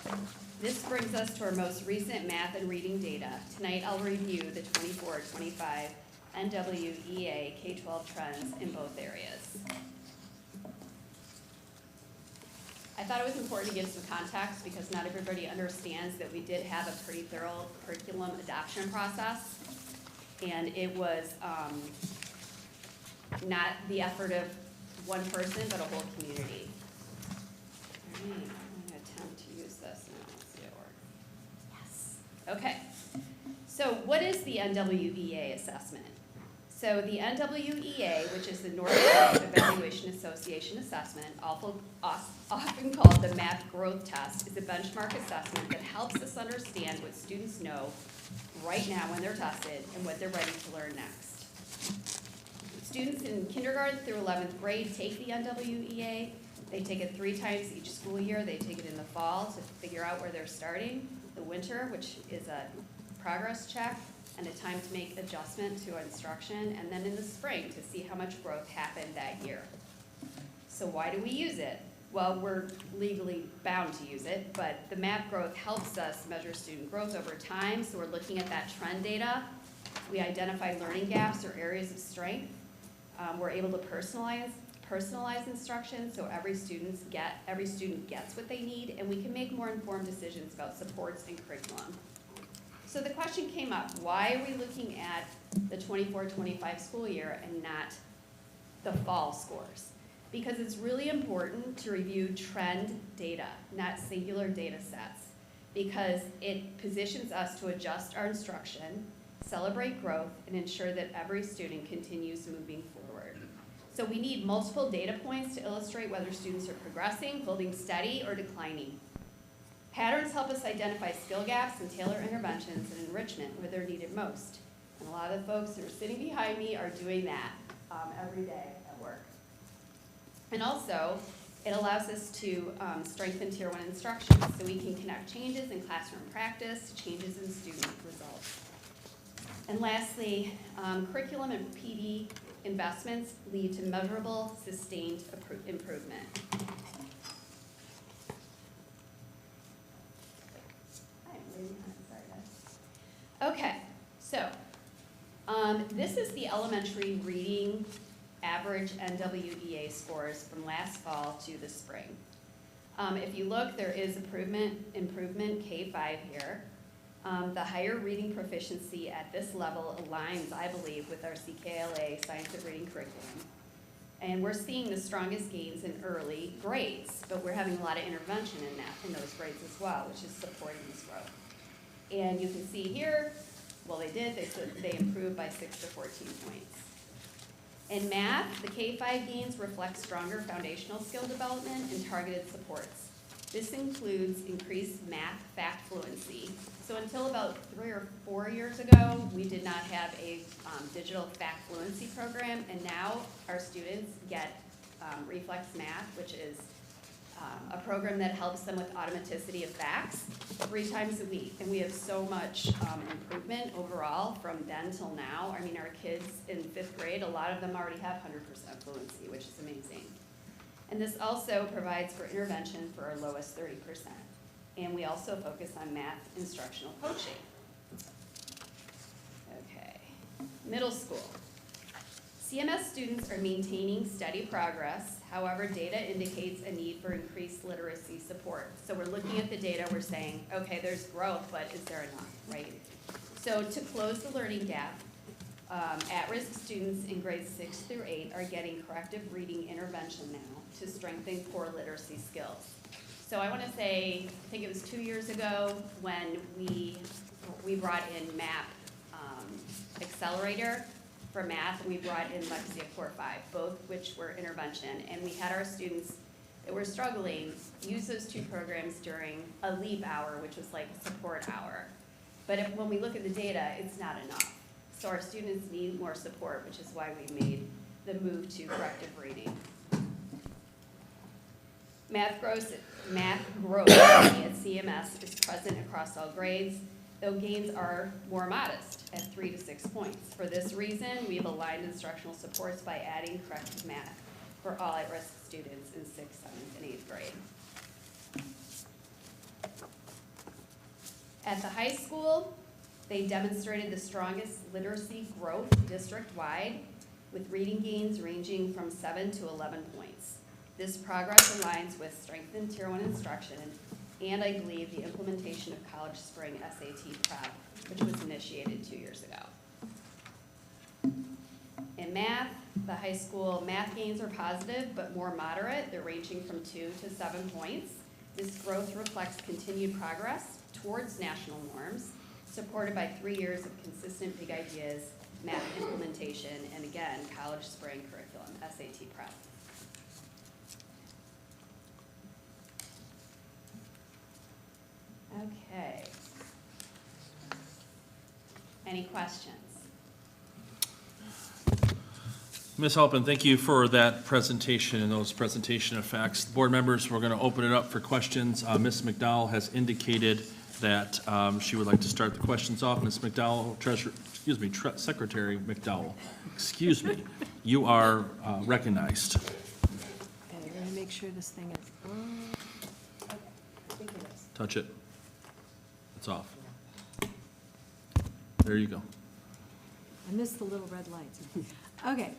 This brings us to our most recent math and reading data. Tonight I'll review the 24-25 NWEA K-12 trends in both areas. I thought it was important to give some context because not everybody understands that we did have a pretty thorough curriculum adoption process, and it was not the effort of one person, but a whole community. All right, I'm going to attempt to use this now. Let's see it work. Yes. Okay. So what is the NWEA assessment? So the NWEA, which is the North American Evaluation Association assessment, often called the MAP growth test, is a benchmark assessment that helps us understand what students know right now when they're tested and what they're ready to learn next. Students in kindergarten through 11th grade take the NWEA. They take it 3 times each school year. They take it in the fall to figure out where they're starting, the winter, which is a progress check, and a time to make adjustment to instruction, and then in the spring to see how much growth happened that year. So why do we use it? Well, we're legally bound to use it, but the MAP growth helps us measure student growth over time, so we're looking at that trend data. We identify learning gaps or areas of strength. We're able to personalize instruction so every student gets what they need, and we can make more informed decisions about supports and curriculum. So the question came up, why are we looking at the 24-25 school year and not the fall scores? Because it's really important to review trend data, not singular data sets, because it positions us to adjust our instruction, celebrate growth, and ensure that every student continues moving forward. So we need multiple data points to illustrate whether students are progressing, holding steady, or declining. Patterns help us identify skill gaps and tailor interventions and enrichment where they're needed most. And a lot of the folks who are sitting behind me are doing that every day at work. And also, it allows us to strengthen Tier 1 instruction so we can connect changes in classroom practice to changes in student results. And lastly, curriculum and PD investments lead to measurable, sustained improvement. I'm way behind, sorry guys. Okay, so this is the elementary reading average NWEA scores from last fall to the spring. If you look, there is improvement K-5 here. The higher reading proficiency at this level aligns, I believe, with our CKLA Science of Reading curriculum. And we're seeing the strongest gains in early grades, but we're having a lot of intervention in those grades as well, which is supporting this growth. And you can see here, well, they improved by 6 to 14 points. In math, the K-5 gains reflect stronger foundational skill development and targeted supports. This includes increased math fact fluency. So until about 3 or 4 years ago, we did not have a digital fact fluency program, and now our students get Reflex Math, which is a program that helps them with automaticity of facts 3 times a week. And we have so much improvement overall from then till now. I mean, our kids in 5th grade, a lot of them already have 100% fluency, which is amazing. And this also provides for intervention for our lowest 30%. And we also focus on math instructional coaching. Okay, middle school. CMS students are maintaining steady progress. However, data indicates a need for increased literacy support. So we're looking at the data, we're saying, okay, there's growth, but is there enough, right? So to close the learning gap, at-risk students in grades 6 through 8 are getting corrective reading intervention now to strengthen core literacy skills. So I want to say, I think it was 2 years ago when we brought in MAP Accelerator for math, and we brought in Lexia Core 5, both which were intervention. And we had our students that were struggling use those 2 programs during a leap hour, which was like a support hour. But when we look at the data, it's not enough. So our students need more support, which is why we made the move to corrective reading. Math growth at CMS is present across all grades, though gains are more modest at 3 to 6 points. For this reason, we have aligned instructional supports by adding corrective math for all at-risk students in 6th, 7th, and 8th grade. At the high school, they demonstrated the strongest literacy growth district-wide, with reading gains ranging from 7 to 11 points. This progress aligns with strengthened Tier 1 instruction and I believe the implementation of College Spring SAT Prep, which was initiated 2 years ago. In math, the high school math gains are positive but more moderate. They're ranging from 2 to 7 points. This growth reflects continued progress towards national norms, supported by 3 years of consistent big ideas, math implementation, and again, College Spring curriculum, SAT Prep. Okay. Any questions? Ms. Halpin, thank you for that presentation and those presentation of facts. Board members, we're going to open it up for questions. Ms. McDowell has indicated that she would like to start the questions off. Ms. McDowell, Secretary McDowell, excuse me, you are recognized. Okay, we're gonna make sure this thing is on. Okay, I think it is. Touch it. It's off. There you go. I missed the little red lights. Okay,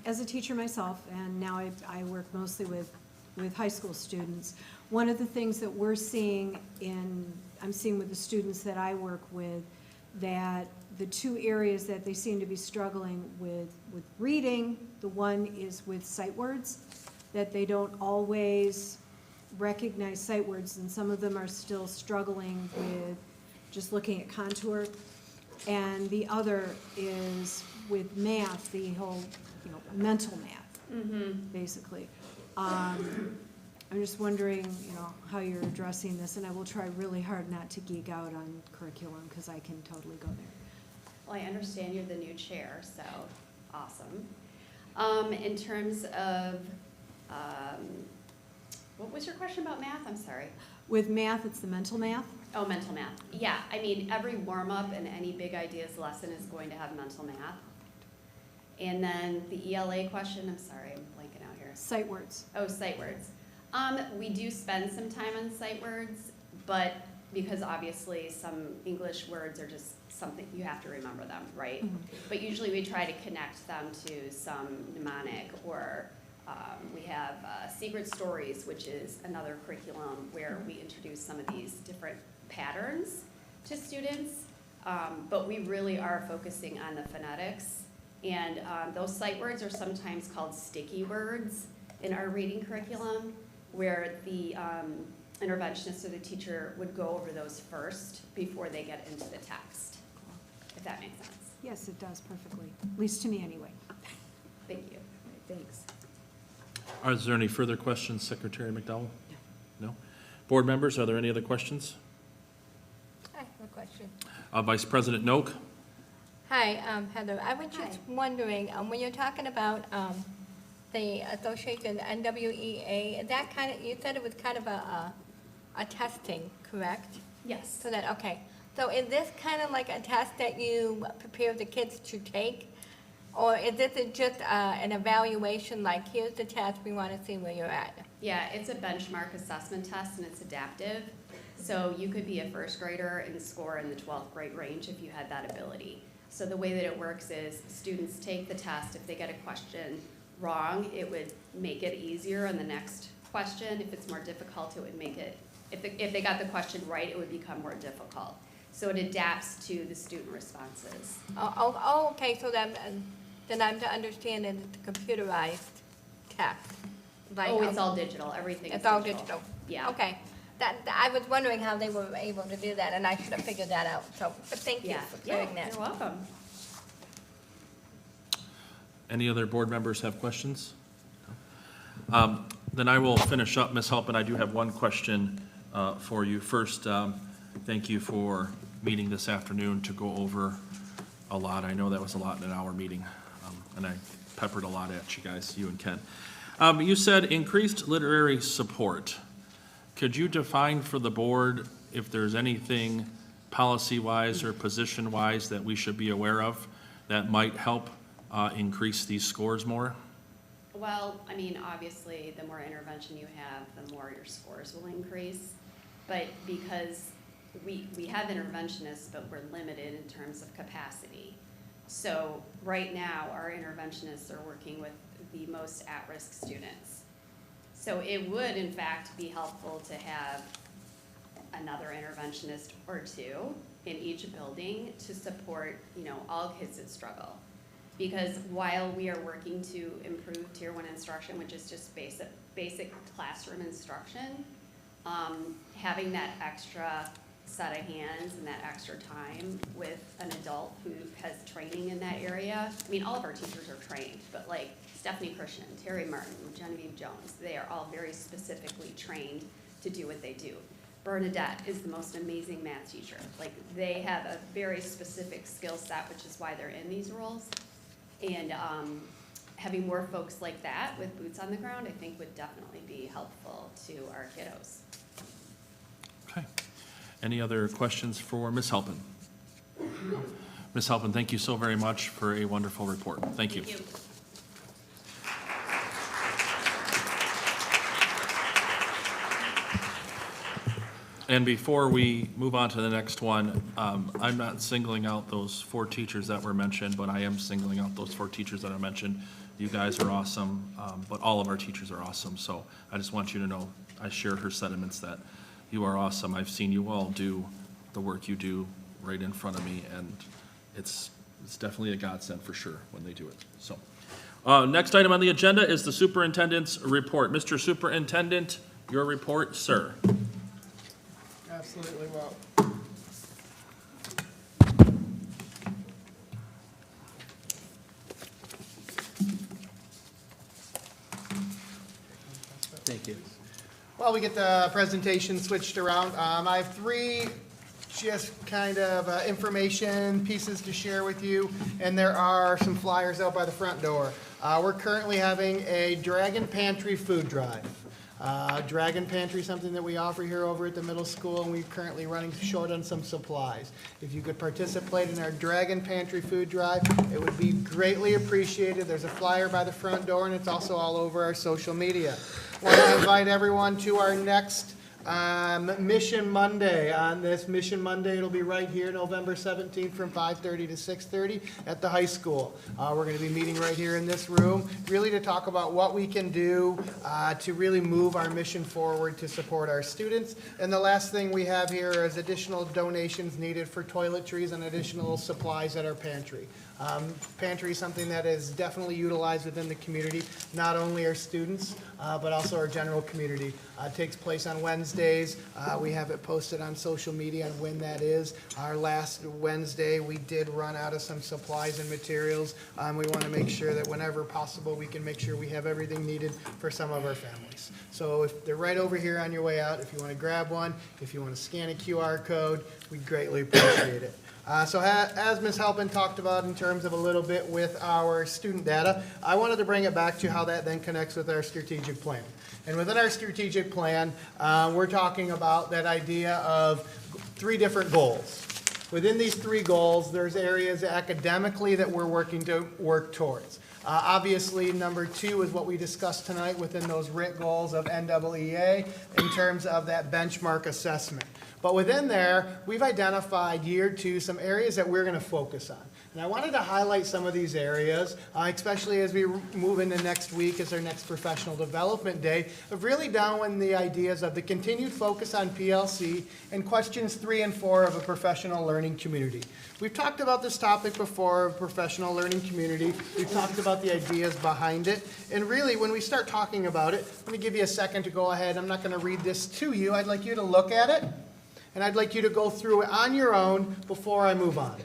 as a teacher myself, and now I work mostly with high school students, one of the things that we're seeing I'm seeing with the students that I work with, that the 2 areas that they seem to be struggling with reading, the one is with sight words, that they don't always recognize sight words, and some of them are still struggling with just looking at contour. And the other is with math, the whole, mental math, basically. I'm just wondering, how you're addressing this, and I will try really hard not to geek out on curriculum, because I can totally go there. Well, I understand you're the new chair, so awesome. In terms of, what was your question about math? I'm sorry. With math, it's the mental math. Oh, mental math. Yeah, I mean, every warm-up and any big ideas lesson is going to have mental math. And then the ELA question, I'm sorry, I'm blanking out here. Sight words. Oh, sight words. We do spend some time on sight words, but because obviously some English words are just something, you have to remember them, right? But usually we try to connect them to some mnemonic, or we have secret stories, which is another curriculum where we introduce some of these different patterns to students. But we really are focusing on the phonetics. And those sight words are sometimes called sticky words in our reading curriculum, where the interventionist or the teacher would go over those first before they get into the text, if that makes sense. Yes, it does perfectly, at least to me anyway. Thank you. Thanks. Is there any further questions, Secretary McDowell? No? Board members, are there any other questions? I have a question. Vice President Noak? Hi, Heather. I was just wondering, when you're talking about the association, NWEA, that kind of, you said it was kind of a testing, correct? Yes. So that, okay. So is this kind of like a test that you prepare the kids to take? Or is this just an evaluation, like here's the test, we want to see where you're at? Yeah, it's a benchmark assessment test and it's adaptive. So you could be a first grader and score in the 12th grade range if you had that ability. So the way that it works is students take the test. If they get a question wrong, it would make it easier on the next question. If it's more difficult, it would make it, if they got the question right, it would become more difficult. So it adapts to the student responses. Oh, okay, so then I'm to understand that it's a computerized test. Like, Oh, it's all digital, everything is It's all digital? Yeah. Okay. I was wondering how they were able to do that, and I should have figured that out, so, but thank you Yeah, for yeah, clearing that. you're welcome. Any other board members have questions? Then I will finish up, Ms. Halpin. I do have one question for you. First, thank you for meeting this afternoon to go over a lot. I know that was a lot in an hour meeting, and I peppered a lot at you guys, you and Ken. You said increased literary support. Could you define for the board if there's anything policy-wise or position-wise that we should be aware of that might help increase these scores more? Well, I mean, obviously, the more intervention you have, the more your scores will increase. But because we have interventionists, but we're limited in terms of capacity. So right now, our interventionists are working with the most at-risk students. So it would, in fact, be helpful to have another interventionist or two in each building to support, all kids that struggle. Because while we are working to improve Tier 1 instruction, which is just basic classroom instruction, having that extra set of hands and that extra time with an adult who has training in that area. I mean, all of our teachers are trained, but like Stephanie Christian, Terry Martin, Genevieve Jones, they are all very specifically trained to do what they do. Bernadette is the most amazing math teacher. Like, they have a very specific skill set, which is why they're in these roles. And having more folks like that with boots on the ground, I think would definitely be helpful to our kiddos. Okay. Any other questions for Ms. Halpin? Ms. Halpin, thank you so very much for a wonderful report. Thank you. Thank you. And before we move on to the next one, I'm not singling out those 4 teachers that were mentioned, but I am singling out those 4 teachers that I mentioned. You guys are awesome, but all of our teachers are awesome. So I just want you to know, I share her sentiments that you are awesome. I've seen you all do the work you do right in front of me, and it's definitely a godsend for sure when they do it. So, next item on the agenda is the superintendent's report. Mr. Superintendent, your report, sir. Absolutely well. Thank you. While we get the presentation switched around, I have 3 just kind of information pieces to share with you, and there are some flyers out by the front door. We're currently having a Dragon Pantry food drive. Dragon Pantry, something that we offer here over at the middle school, and we're currently running short on some supplies. If you could participate in our Dragon Pantry food drive, it would be greatly appreciated. There's a flyer by the front door, and it's also all over our social media. I want to invite everyone to our next Mission Monday. On this Mission Monday, it'll be right here, November 17th from 5:30 to 6:30 at the high school. We're going to be meeting right here in this room, really to talk about what we can do to really move our mission forward to support our students. And the last thing we have here is additional donations needed for toiletries and additional supplies at our pantry. Pantry is something that is definitely utilized within the community, not only our students, but also our general community. It takes place on Wednesdays. We have it posted on social media on when that is. Our last Wednesday, we did run out of some supplies and materials. We want to make sure that whenever possible, we can make sure we have everything needed for some of our families. So if they're right over here on your way out, if you want to grab one, if you want to scan a QR code, we'd greatly appreciate it. So as Ms. Halpin talked about in terms of a little bit with our student data, I wanted to bring it back to how that then connects with our strategic plan. And within our strategic plan, we're talking about that idea of 3 different goals. Within these 3 goals, there's areas academically that we're working to work towards. Obviously, number 2 is what we discussed tonight within those RIT goals of NEEA in terms of that benchmark assessment. But within there, we've identified year 2 some areas that we're going to focus on. And I wanted to highlight some of these areas, especially as we move into next week as our next professional development day, of really downloading the ideas of the continued focus on PLC and questions 3 and 4 of a professional learning community. We've talked about this topic before, of professional learning community. We've talked about the ideas behind it. And really, when we start talking about it, let me give you a second to go ahead. I'm not going to read this to you. I'd like you to look at it, and I'd like you to go through it on your own before I move on.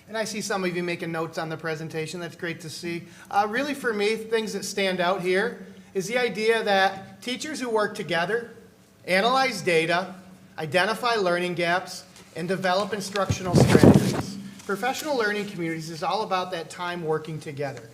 And I see some of you making notes on the presentation. That's great to see. Really, for me, things that stand out here is the idea that teachers who work together, analyze data, identify learning gaps, and develop instructional strategies. Professional learning communities is all about that time working together.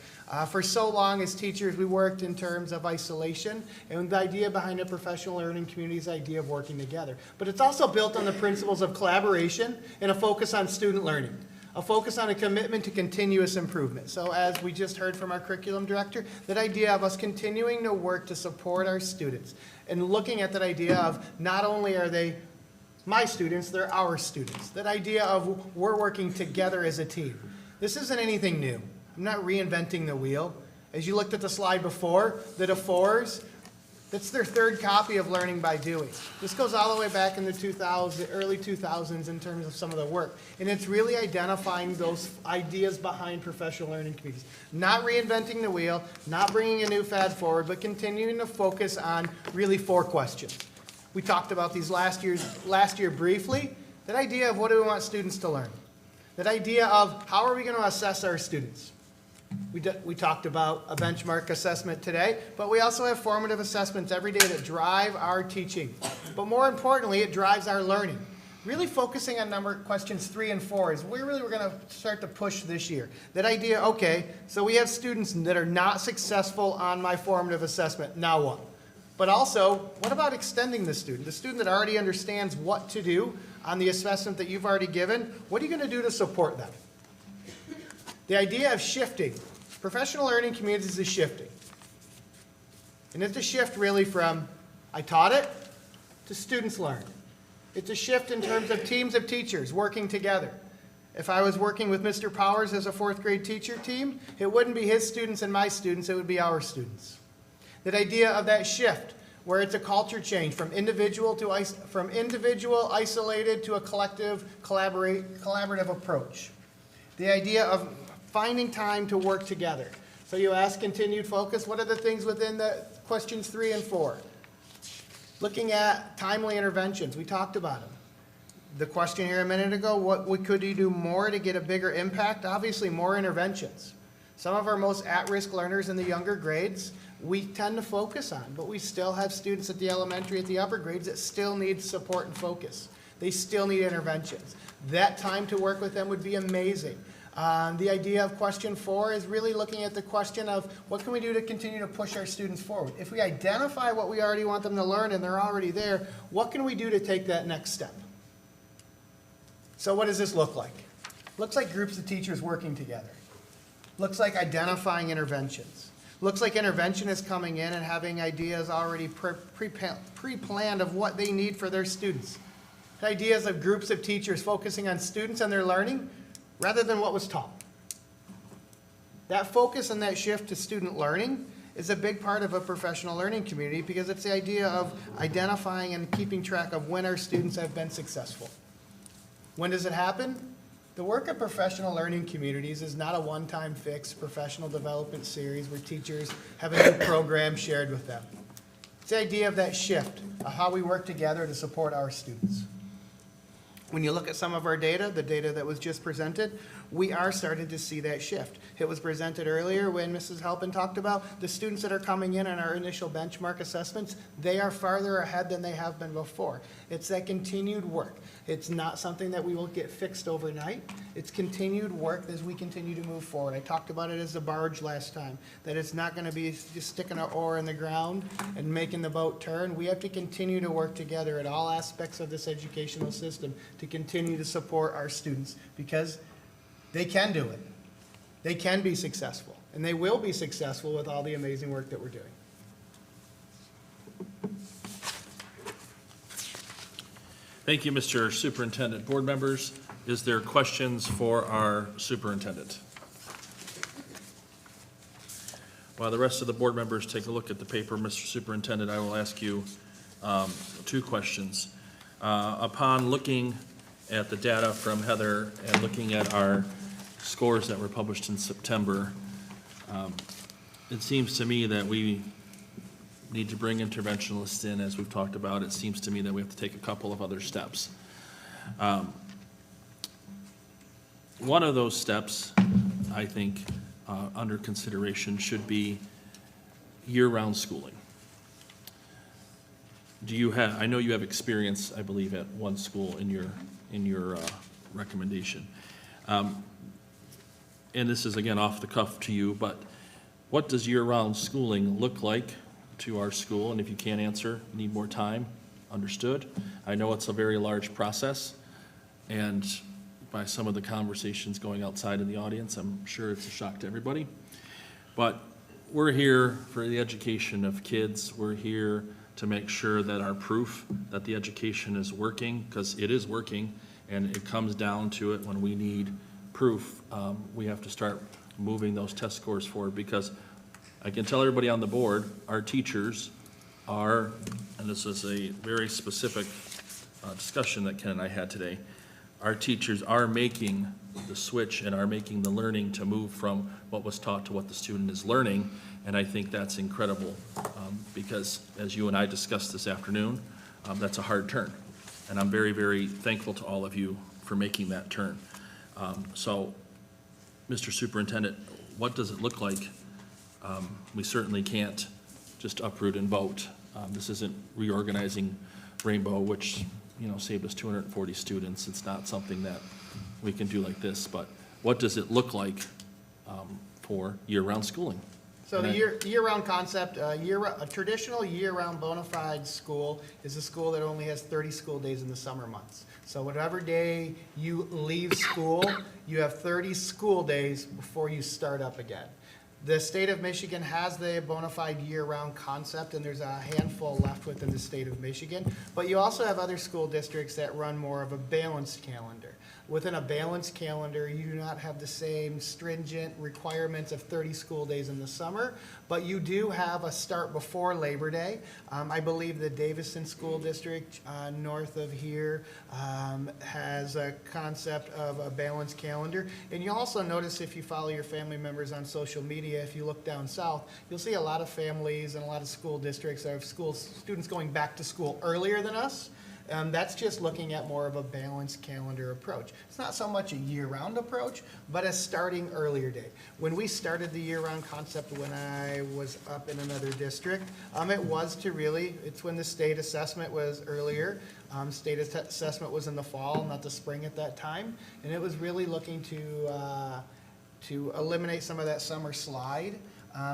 For so long as teachers, we worked in terms of isolation, and the idea behind a professional learning community is the idea of working together. But it's also built on the principles of collaboration and a focus on student learning. A focus on a commitment to continuous improvement. So as we just heard from our curriculum director, that idea of us continuing to work to support our students and looking at that idea of not only are they my students, they're our students. That idea of we're working together as a team. This isn't anything new. I'm not reinventing the wheel. As you looked at the slide before, the DeFores, that's their 3rd copy of Learning by Doing. This goes all the way back in the early 2000s in terms of some of the work. And it's really identifying those ideas behind professional learning communities. Not reinventing the wheel, not bringing a new fad forward, but continuing to focus on really 4 questions. We talked about these last year briefly. That idea of what do we want students to learn? That idea of how are we going to assess our students? We talked about a benchmark assessment today, but we also have formative assessments every day that drive our teaching. But more importantly, it drives our learning. Really focusing on questions 3 and 4 is where we're going to start to push this year. That idea, okay, so we have students that are not successful on my formative assessment, now what? But also, what about extending the student that already understands what to do on the assessment that you've already given? What are you going to do to support them? The idea of shifting. Professional learning communities is shifting. And it's a shift really from I taught it to students learn. It's a shift in terms of teams of teachers working together. If I was working with Mr. Powers as a 4th grade teacher team, it wouldn't be his students and my students, it would be our students. That idea of that shift where it's a culture change from individual isolated to a collective collaborative approach. The idea of finding time to work together. So you ask continued focus, what are the things within the questions 3 and 4? Looking at timely interventions, we talked about them. The question here a minute ago, could you do more to get a bigger impact? Obviously, more interventions. Some of our most at-risk learners in the younger grades, we tend to focus on, but we still have students at the elementary, at the upper grades that still need support and focus. They still need interventions. That time to work with them would be amazing. The idea of question 4 is really looking at the question of what can we do to continue to push our students forward? If we identify what we already want them to learn and they're already there, what can we do to take that next step? So what does this look like? Looks like groups of teachers working together. Looks like identifying interventions. Looks like interventionists coming in and having ideas already pre-planned of what they need for their students. Ideas of groups of teachers focusing on students and their learning rather than what was taught. That focus and that shift to student learning is a big part of a professional learning community because it's the idea of identifying and keeping track of when our students have been successful. When does it happen? The work of professional learning communities is not a one-time fix professional development series where teachers have a new program shared with them. It's the idea of that shift of how we work together to support our students. When you look at some of our data, the data that was just presented, we are starting to see that shift. It was presented earlier when Mrs. Halpin talked about the students that are coming in on our initial benchmark assessments, they are farther ahead than they have been before. It's that continued work. It's not something that we will get fixed overnight. It's continued work as we continue to move forward. I talked about it as the barge last time, that it's not going to be just sticking an oar in the ground and making the boat turn. We have to continue to work together at all aspects of this educational system to continue to support our students because they can do it. They can be successful, and they will be successful with all the amazing work that we're doing. Thank you, Mr. Superintendent. Board members, is there questions for our superintendent? While the rest of the board members take a look at the paper, Mr. Superintendent, I will ask you 2 questions. Upon looking at the data from Heather and looking at our scores that were published in September, it seems to me that we need to bring interventionalists in, as we've talked about. It seems to me that we have to take a couple of other steps. One of those steps, I think, under consideration should be year-round schooling. Do you have, I know you have experience, I believe, at one school in your recommendation. And this is, again, off the cuff to you, but what does year-round schooling look like to our school? And if you can't answer, need more time, understood. I know it's a very large process, and by some of the conversations going outside in the audience, I'm sure it's a shock to everybody. But we're here for the education of kids. We're here to make sure that our proof that the education is working, because it is working, and it comes down to it when we need proof, we have to start moving those test scores forward, because I can tell everybody on the board, our teachers are, and this is a very specific discussion that Ken and I had today, our teachers are making the switch and are making the learning to move from what was taught to what the student is learning, and I think that's incredible, because as you and I discussed this afternoon, that's a hard turn, and I'm very, very thankful to all of you for making that turn. So, Mr. Superintendent, what does it look like? We certainly can't just uproot and vote. This isn't reorganizing Rainbow, which, you know, saved us 240 students. It's not something that we can do like this, but what does it look like for year-round schooling? So the year-round concept, a traditional year-round bona fide school is a school that only has 30 school days in the summer months. So whatever day you leave school, you have 30 school days before you start up again. The state of Michigan has the bona fide year-round concept, and there's a handful left within the state of Michigan. But you also have other school districts that run more of a balanced calendar. Within a balanced calendar, you do not have the same stringent requirements of 30 school days in the summer, but you do have a start before Labor Day. I believe the Davison School District north of here has a concept of a balanced calendar. And you also notice, if you follow your family members on social media, if you look down south, you'll see a lot of families and a lot of school districts that have students going back to school earlier than us. That's just looking at more of a balanced calendar approach. It's not so much a year-round approach, but a starting earlier day. When we started the year-round concept when I was up in another district, it was to really, it's when the state assessment was earlier. State assessment was in the fall, not the spring at that time, and it was really looking to eliminate some of that summer slide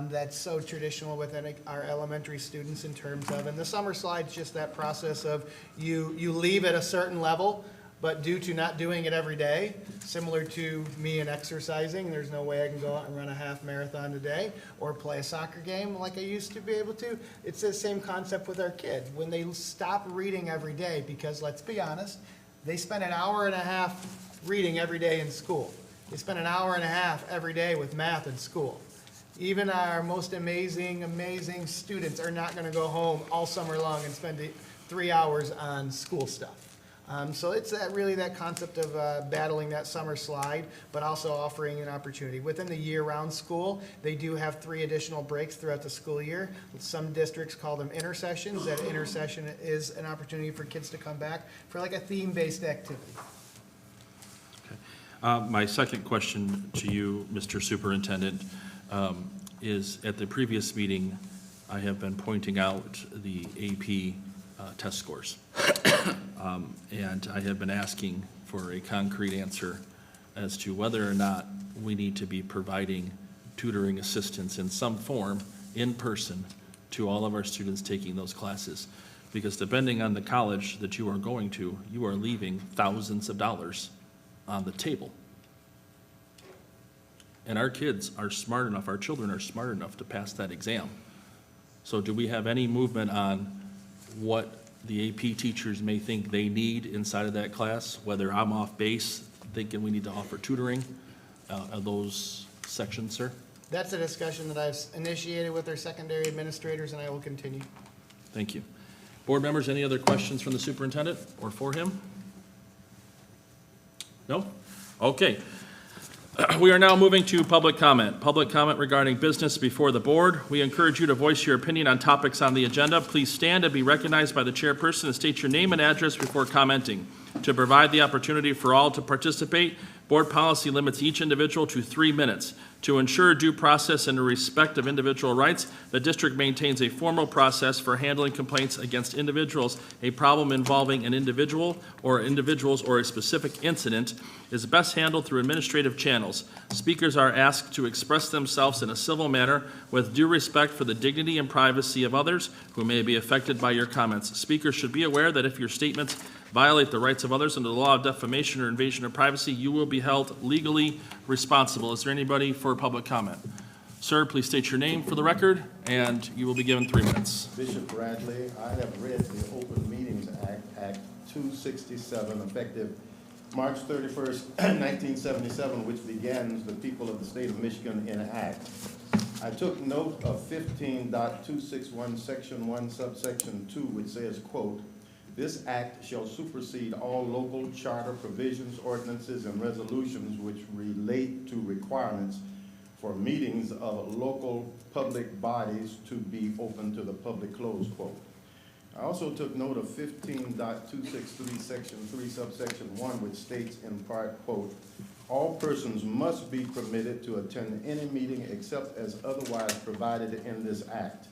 that's so traditional within our elementary students in terms of, and the summer slide's just that process of you leave at a certain level, but due to not doing it every day, similar to me and exercising, there's no way I can go out and run a half marathon today or play a soccer game like I used to be able to. It's the same concept with our kids. When they stop reading every day, because let's be honest, they spend an hour and a half reading every day in school. They spend an hour and a half every day with math in school. Even our most amazing students are not going to go home all summer long and spend 3 hours on school stuff. So it's really that concept of battling that summer slide, but also offering an opportunity. Within the year-round school, they do have 3 additional breaks throughout the school year. Some districts call them intersessions. That intersession is an opportunity for kids to come back for like a theme-based activity. My second question to you, Mr. Superintendent, is at the previous meeting, I have been pointing out the AP test scores. And I have been asking for a concrete answer as to whether or not we need to be providing tutoring assistance in some form, in person, to all of our students taking those classes. Because depending on the college that you are going to, you are leaving thousands of dollars on the table. And our kids are smart enough, our children are smart enough to pass that exam. So do we have any movement on what the AP teachers may think they need inside of that class, whether I'm off base thinking we need to offer tutoring of those sections, sir? That's a discussion that I've initiated with our secondary administrators, and I will continue. Thank you. Board members, any other questions from the superintendent or for him? No? Okay. We are now moving to public comment. Public comment regarding business before the board. We encourage you to voice your opinion on topics on the agenda. Please stand and be recognized by the chairperson and state your name and address before commenting. To provide the opportunity for all to participate, board policy limits each individual to 3 minutes. To ensure due process and the respect of individual rights, the district maintains a formal process for handling complaints against individuals. A problem involving an individual or individuals or a specific incident is best handled through administrative channels. Speakers are asked to express themselves in a civil manner with due respect for the dignity and privacy of others who may be affected by your comments. Speakers should be aware that if your statements violate the rights of others under the law of defamation or invasion of privacy, you will be held legally responsible. Is there anybody for public comment? Sir, please state your name for the record, and you will be given 3 minutes. Bishop Bradley, I have read the Open Meetings Act, Act 267, effective March 31st, 1977, which begins the people of the state of Michigan enact. I took note of 15.261, section 1, subsection 2, which says, quote, "This act shall supersede all local charter provisions, ordinances, and resolutions which relate to requirements for meetings of local public bodies to be open to the public," close quote. I also took note of 15.263, section 3, subsection 1, which states in part, quote, "All persons must be permitted to attend any meeting except as otherwise provided in this act.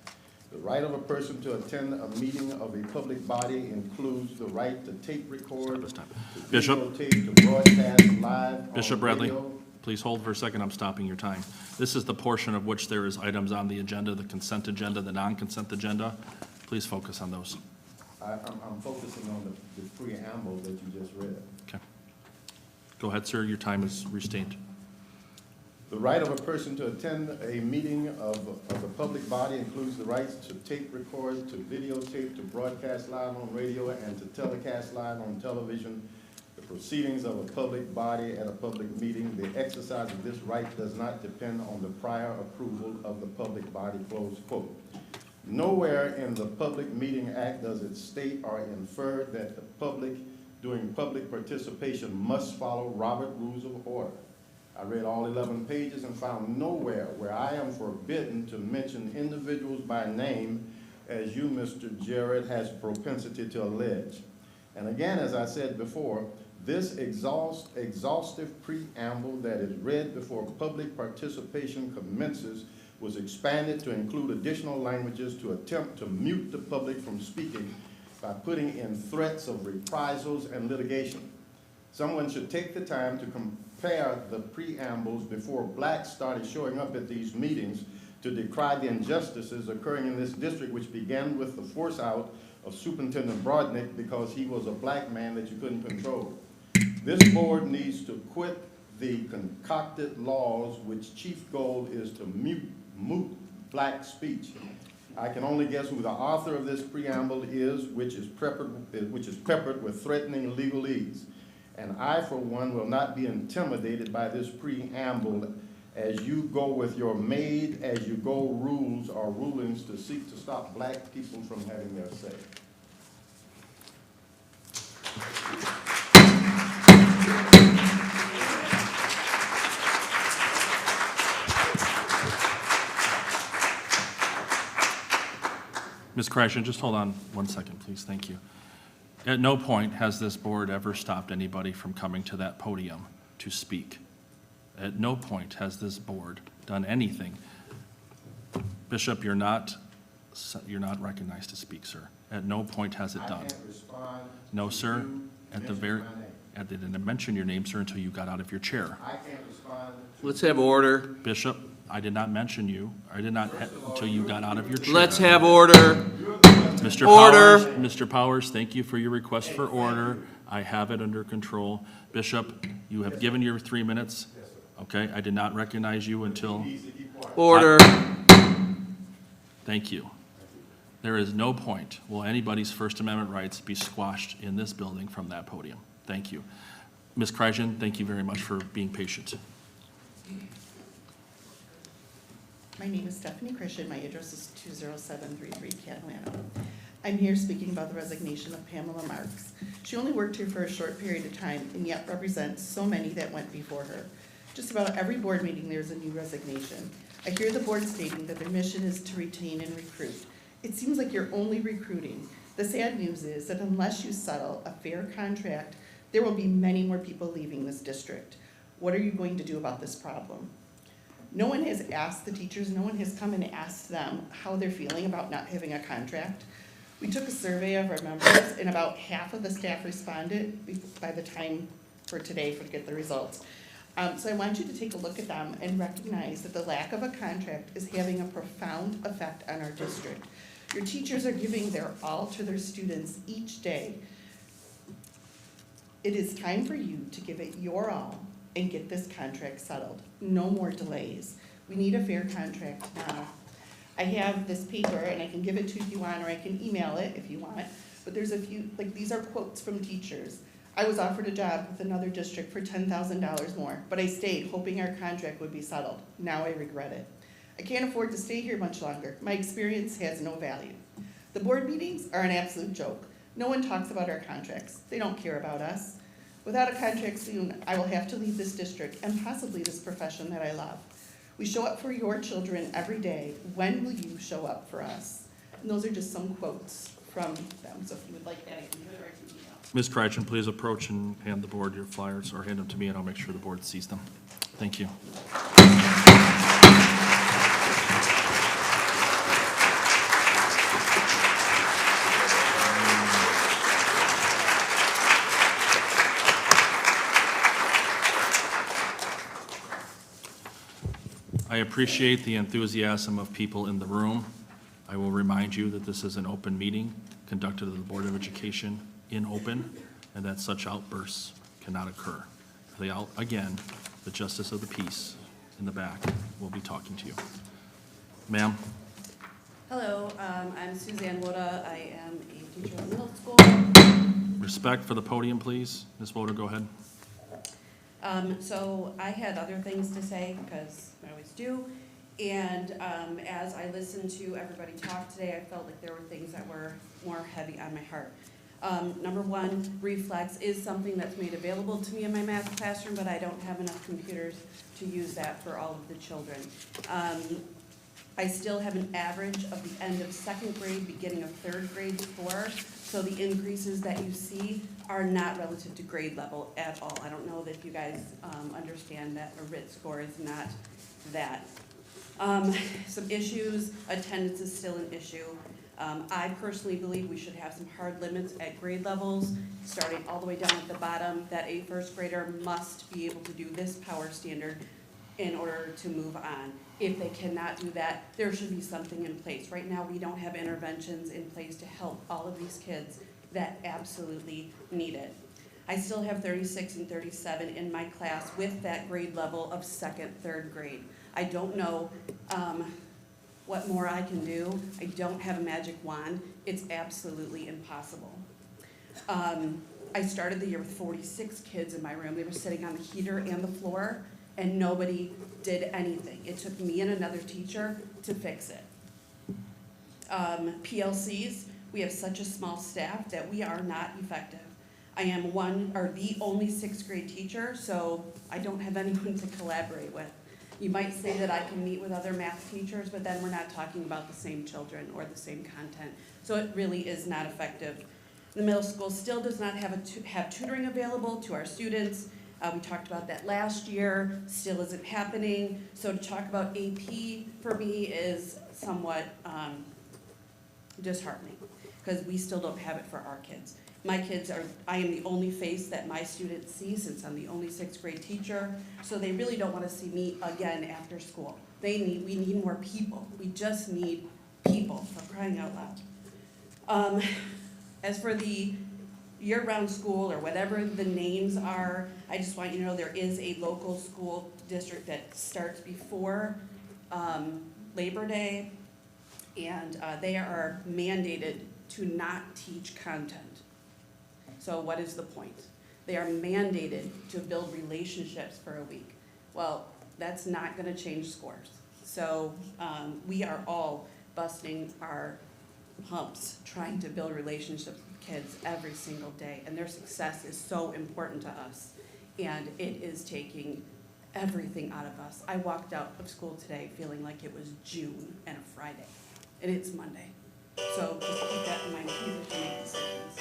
The right of a person to attend a meeting of a public body includes the right to tape record, to Bishop. videotape, to broadcast live Bishop on Bradley, radio." please hold for a second. I'm stopping your time. This is the portion of which there is items on the agenda, the consent agenda, the non-consent agenda. Please focus on those. I'm focusing on the preamble that you just read. Okay. Go ahead, sir. Your time is restated. The right of a person to attend a meeting of a public body includes the rights to tape record, to videotape, to broadcast live on radio, and to telecast live on television the proceedings of a public body at a public meeting. The exercise of this right does not depend on the prior approval of the public body, close quote. Nowhere in the Public Meeting Act does it state or infer that the public, during public participation, must follow Robert Rules of Order. I read all 11 pages and found nowhere where I am forbidden to mention individuals by name, as you, Mr. Jarrett, has propensity to allege. And again, as I said before, this exhaustive preamble that is read before public participation commences was expanded to include additional languages to attempt to mute the public from speaking by putting in threats of reprisals and litigation. Someone should take the time to compare the preambles before blacks started showing up at these meetings to decry the injustices occurring in this district, which began with the force out of Superintendent Brodnick because he was a black man that you couldn't control. This board needs to quit the concocted laws which chief goal is to moot black speech. I can only guess who the author of this preamble is, which is peppered with threatening legalese. And I, for one, will not be intimidated by this preamble as you go with your made-as-you-go rules or rulings to seek to stop black people from having their say. Ms. Kreischer, just hold on 1 second, please. Thank you. At no point has this board ever stopped anybody from coming to that podium to speak. At no point has this board done anything. Bishop, you're not recognized to speak, sir. At no point has it done. I can't respond. No, sir. At the very, I didn't mention your name, sir, until you got out of your chair. I can't respond. Let's have order. Bishop, I did not mention you. I did not until you got out of your chair. Let's have order. Mr. Order. Powers, Mr. Powers, thank you for your request for order. I have it under control. Bishop, you have given your 3 minutes. Okay, I did not recognize you until. Order. Thank you. There is no point will anybody's First Amendment rights be squashed in this building from that podium. Thank you. Ms. Kreischer, thank you very much for being patient. My name is Stephanie Christian. My address is 20733 Catalano. I'm here speaking about the resignation of Pamela Marks. She only worked here for a short period of time and yet represents so many that went before her. Just about every board meeting, there's a new resignation. I hear the board stating that their mission is to retain and recruit. It seems like you're only recruiting. The sad news is that unless you settle a fair contract, there will be many more people leaving this district. What are you going to do about this problem? No one has asked the teachers, no one has come and asked them how they're feeling about not having a contract. We took a survey of our members and about half of the staff responded by the time for today to get the results. So I want you to take a look at them and recognize that the lack of a contract is having a profound effect on our district. Your teachers are giving their all to their students each day. It is time for you to give it your all and get this contract settled. No more delays. We need a fair contract now. I have this paper and I can give it to you if you want, or I can email it if you want, but there's a few, like these are quotes from teachers. I was offered a job with another district for $10,000 more, but I stayed hoping our contract would be settled. Now I regret it. I can't afford to stay here much longer. My experience has no value. The board meetings are an absolute joke. No one talks about our contracts. They don't care about us. Without a contract soon, I will have to leave this district and possibly this profession that I love. We show up for your children every day. When will you show up for us? And those are just some quotes from them. So if you would like that, I can give it right to you now. Ms. Kreischer, please approach and hand the board your flyers, or hand them to me and I'll make sure the board sees them. Thank you. I appreciate the enthusiasm of people in the room. I will remind you that this is an open meeting conducted at the Board of Education in open, and that such outbursts cannot occur. Again, the Justice of the Peace in the back will be talking to you. Ma'am? Hello, I'm Suzanne Woda. I am a teacher in middle school. Respect for the podium, please. Ms. Woder, go ahead. So I had other things to say, because I always do, and as I listened to everybody talk today, I felt like there were things that were more heavy on my heart. Number one, Reflex is something that's made available to me in my math classroom, but I don't have enough computers to use that for all of the children. I still have an average of the end of second grade, beginning of third grade score So the increases that you see are not relative to grade level at all. I don't know if you guys understand that a RIT score is not that. Some issues, attendance is still an issue. I personally believe we should have some hard limits at grade levels, starting all the way down at the bottom, that a first grader must be able to do this power standard in order to move on. If they cannot do that, there should be something in place. Right now, we don't have interventions in place to help all of these kids that absolutely need it. I still have 36 and 37 in my class with that grade level of second, third grade. I don't know what more I can do. I don't have a magic wand. It's absolutely impossible. I started the year with 46 kids in my room. They were sitting on the heater and the floor, and nobody did anything. It took me and another teacher to fix it. PLCs, we have such a small staff that we are not effective. I am the only sixth grade teacher, so I don't have anyone to collaborate with. You might say that I can meet with other math teachers, but then we're not talking about the same children or the same content. So it really is not effective. The middle school still does not have tutoring available to our students. We talked about that last year, still isn't happening. So to talk about AP for me is somewhat disheartening, because we still don't have it for our kids. I am the only face that my students see, since I'm the only sixth grade teacher, so they really don't want to see me again after school. We need more people. We just need people, for crying out loud. As for the year-round school, or whatever the names are, I just want you to know there is a local school district that starts before Labor Day, and they are mandated to not teach content. So what is the point? They are mandated to build relationships for a week. Well, that's not gonna change scores. So we are all busting our humps trying to build relationships with kids every single day, and their success is so important to us, and it is taking everything out of us. I walked out of school today feeling like it was June and a Friday, and it's Monday. So just keep that in mind, please, if you make decisions.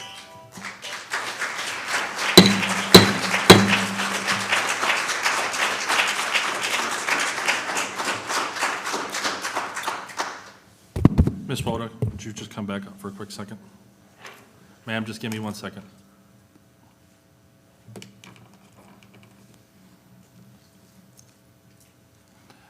Ms. Wodak, would you just come back up for a quick second? Ma'am, just give me 1 second.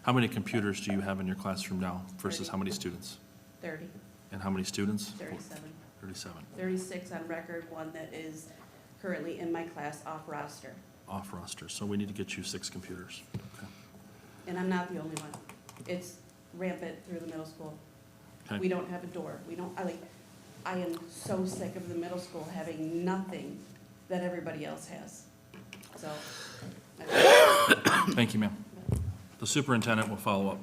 How many computers do you have in your classroom now versus 30. how many students? 30, And how many students? 37, 37. 36 on record, one that is currently in my class off roster. Off roster, so we need to get you 6 computers. Okay. And I'm not the only one. It's rampant through the middle school. Okay. We don't have a door. I am so sick of the middle school having nothing that everybody else has. So, Thank you, ma'am. The superintendent will follow up.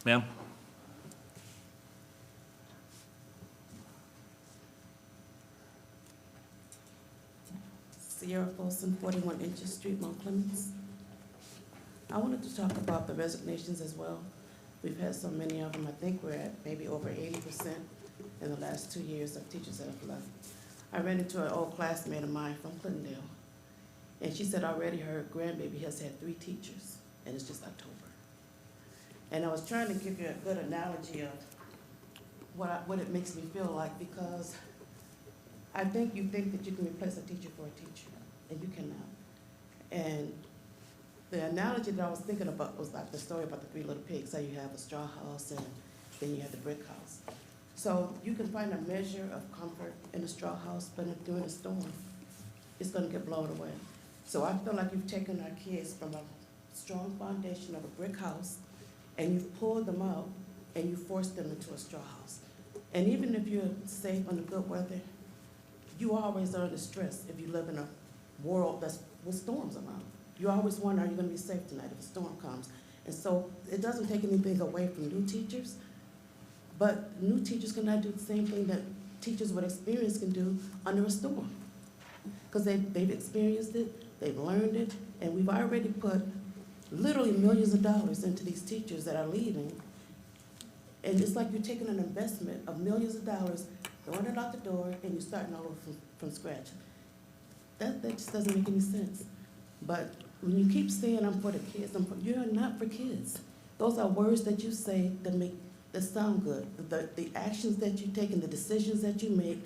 Ma'am? Sierra Folsom, 41 Inches Street, Mount Clemens. I wanted to talk about the resignations as well. We've had so many of them. I think we're at maybe over 80% in the last 2 years of teachers that have left. I ran into an old classmate of mine from Clintondale, and she said already her grandbaby has had 3 teachers, and it's just October. And I was trying to give you a good analogy of what it makes me feel like, because I think you think that you can replace a teacher for a teacher, and you cannot. And the analogy that I was thinking about was like the story about the 3 little pigs. How you have a straw house and then you have the brick house. So you can find a measure of comfort in a straw house, but if during a storm, it's gonna get blown away. So I feel like you've taken our kids from a strong foundation of a brick house, and you've pulled them out, and you forced them into a straw house. And even if you're safe under good weather, you always are under stress if you live in a world that's with storms around. You always wonder, are you gonna be safe tonight if a storm comes? And so it doesn't take anything away from new teachers, but new teachers cannot do the same thing that teachers with experience can do under a storm. Because they've experienced it, they've learned it, and we've already put literally millions of dollars into these teachers that are leaving. And it's like you're taking an investment of millions of dollars, throwing it out the door, and you're starting all over from scratch. That just doesn't make any sense. But when you keep saying I'm for the kids, you're not for kids. Those are words that you say that sound good. The actions that you take and the decisions that you make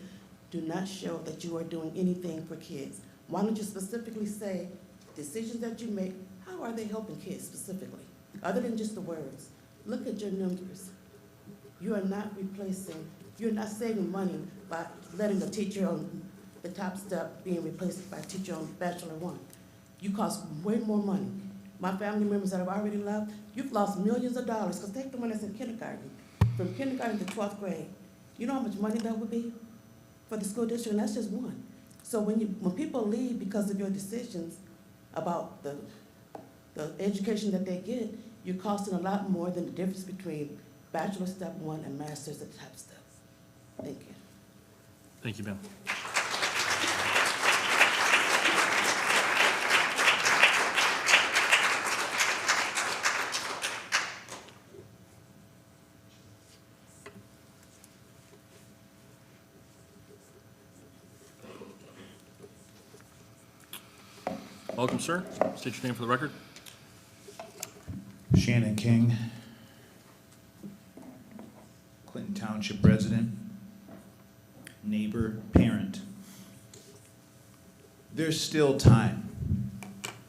do not show that you are doing anything for kids. Why don't you specifically say decisions that you make, how are they helping kids specifically? Other than just the words. Look at your numbers. You are not you're not saving money by letting a teacher on the top step being replaced by a teacher on Bachelor 1. You cost way more money. My family members that have already left, you've lost millions of dollars, because take the one that's in kindergarten. From kindergarten to 12th grade, you know how much money that would be for the school district, and that's just one. So when people leave because of your decisions about the education that they get, you're costing a lot more than the difference between Bachelor Step 1 and Master's at top steps. Thank you. Thank you, ma'am. Welcome, sir. State your name for the record. Shannon King, Clinton Township resident, neighbor, parent. There's still time.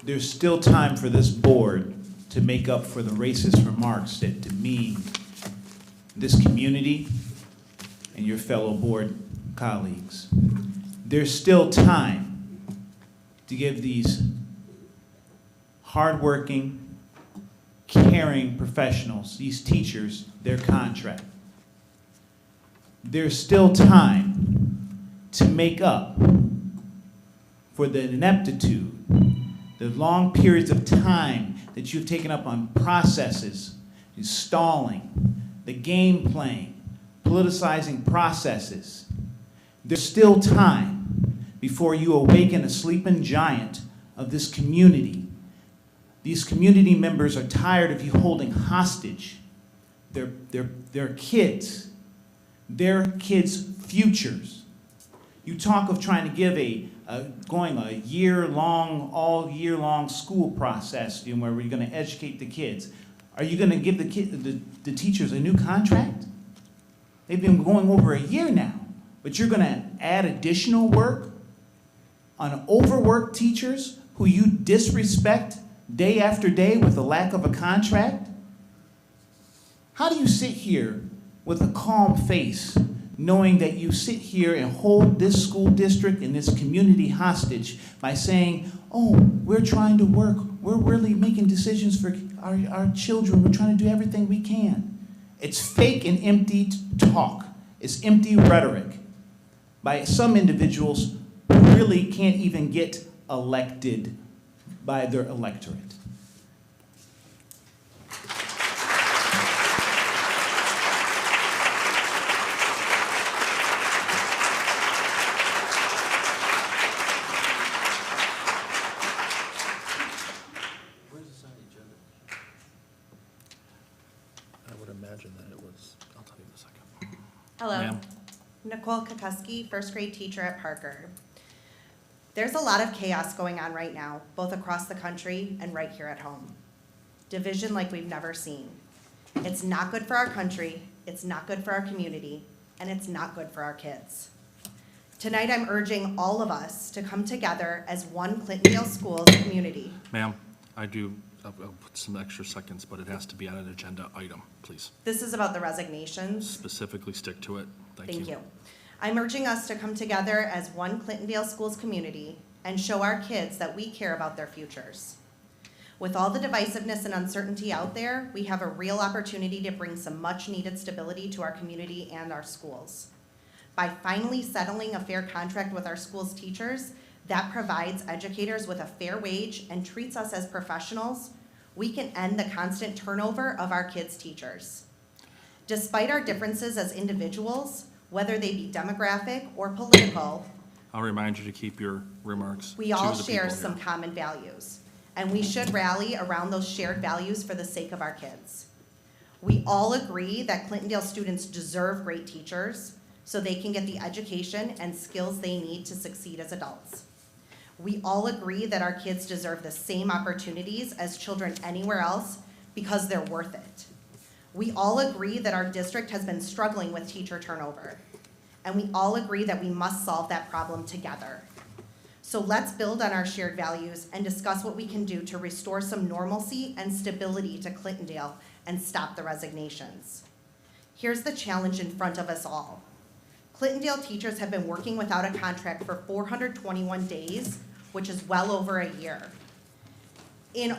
There's still time for this board to make up for the racist remarks that demean this community and your fellow board colleagues. There's still time to give these hardworking, caring professionals, these teachers, their contract. There's still time to make up for the ineptitude, the long periods of time that you've taken up on processes, stalling, the game playing, politicizing processes. There's still time before you awaken a sleeping giant of this community. These community members are tired of you holding hostage their kids, their kids' futures. You talk of trying to give going a year-long, all year-long school process where we're going to educate the kids. Are you going to give the teachers a new contract? They've been going over a year now, but you're going to add additional work on overworked teachers who you disrespect day after day with the lack of a contract? How do you sit here with a calm face, knowing that you sit here and hold this school district and this community hostage by saying, oh, we're trying to work, we're really making decisions for our children, we're trying to do everything we can? It's fake and empty talk. It's empty rhetoric by some individuals who really can't even get elected by their electorate. Where's this on the agenda? I would imagine that it was, I'll tell you in a second. Hello, Ma'am. Nicole Kukuski, first grade teacher at Parker. There's a lot of chaos going on right now, both across the country and right here at home. Division like we've never seen. It's not good for our country, it's not good for our community, and it's not good for our kids. Tonight, I'm urging all of us to come together as one Clintondale Schools community. Ma'am, I'll put some extra seconds, but it has to be on an agenda item, please. This is about the resignations. Specifically stick to it. Thank you. I'm urging us to come together as one Clintondale Schools community and show our kids that we care about their futures. With all the divisiveness and uncertainty out there, we have a real opportunity to bring some much-needed stability to our community and our schools. By finally settling a fair contract with our school's teachers that provides educators with a fair wage and treats us as professionals, we can end the constant turnover of our kids' teachers. Despite our differences as individuals, whether they be demographic or political, I'll remind you to keep your remarks we to all the share people some here. common values, and we should rally around those shared values for the sake of our kids. We all agree that Clintondale students deserve great teachers so they can get the education and skills they need to succeed as adults. We all agree that our kids deserve the same opportunities as children anywhere else because they're worth it. We all agree that our district has been struggling with teacher turnover, and we all agree that we must solve that problem together. So let's build on our shared values and discuss what we can do to restore some normalcy and stability to Clintondale and stop the resignations. Here's the challenge in front of us all. Clintondale teachers have been working without a contract for 421 days, which is well over a year. In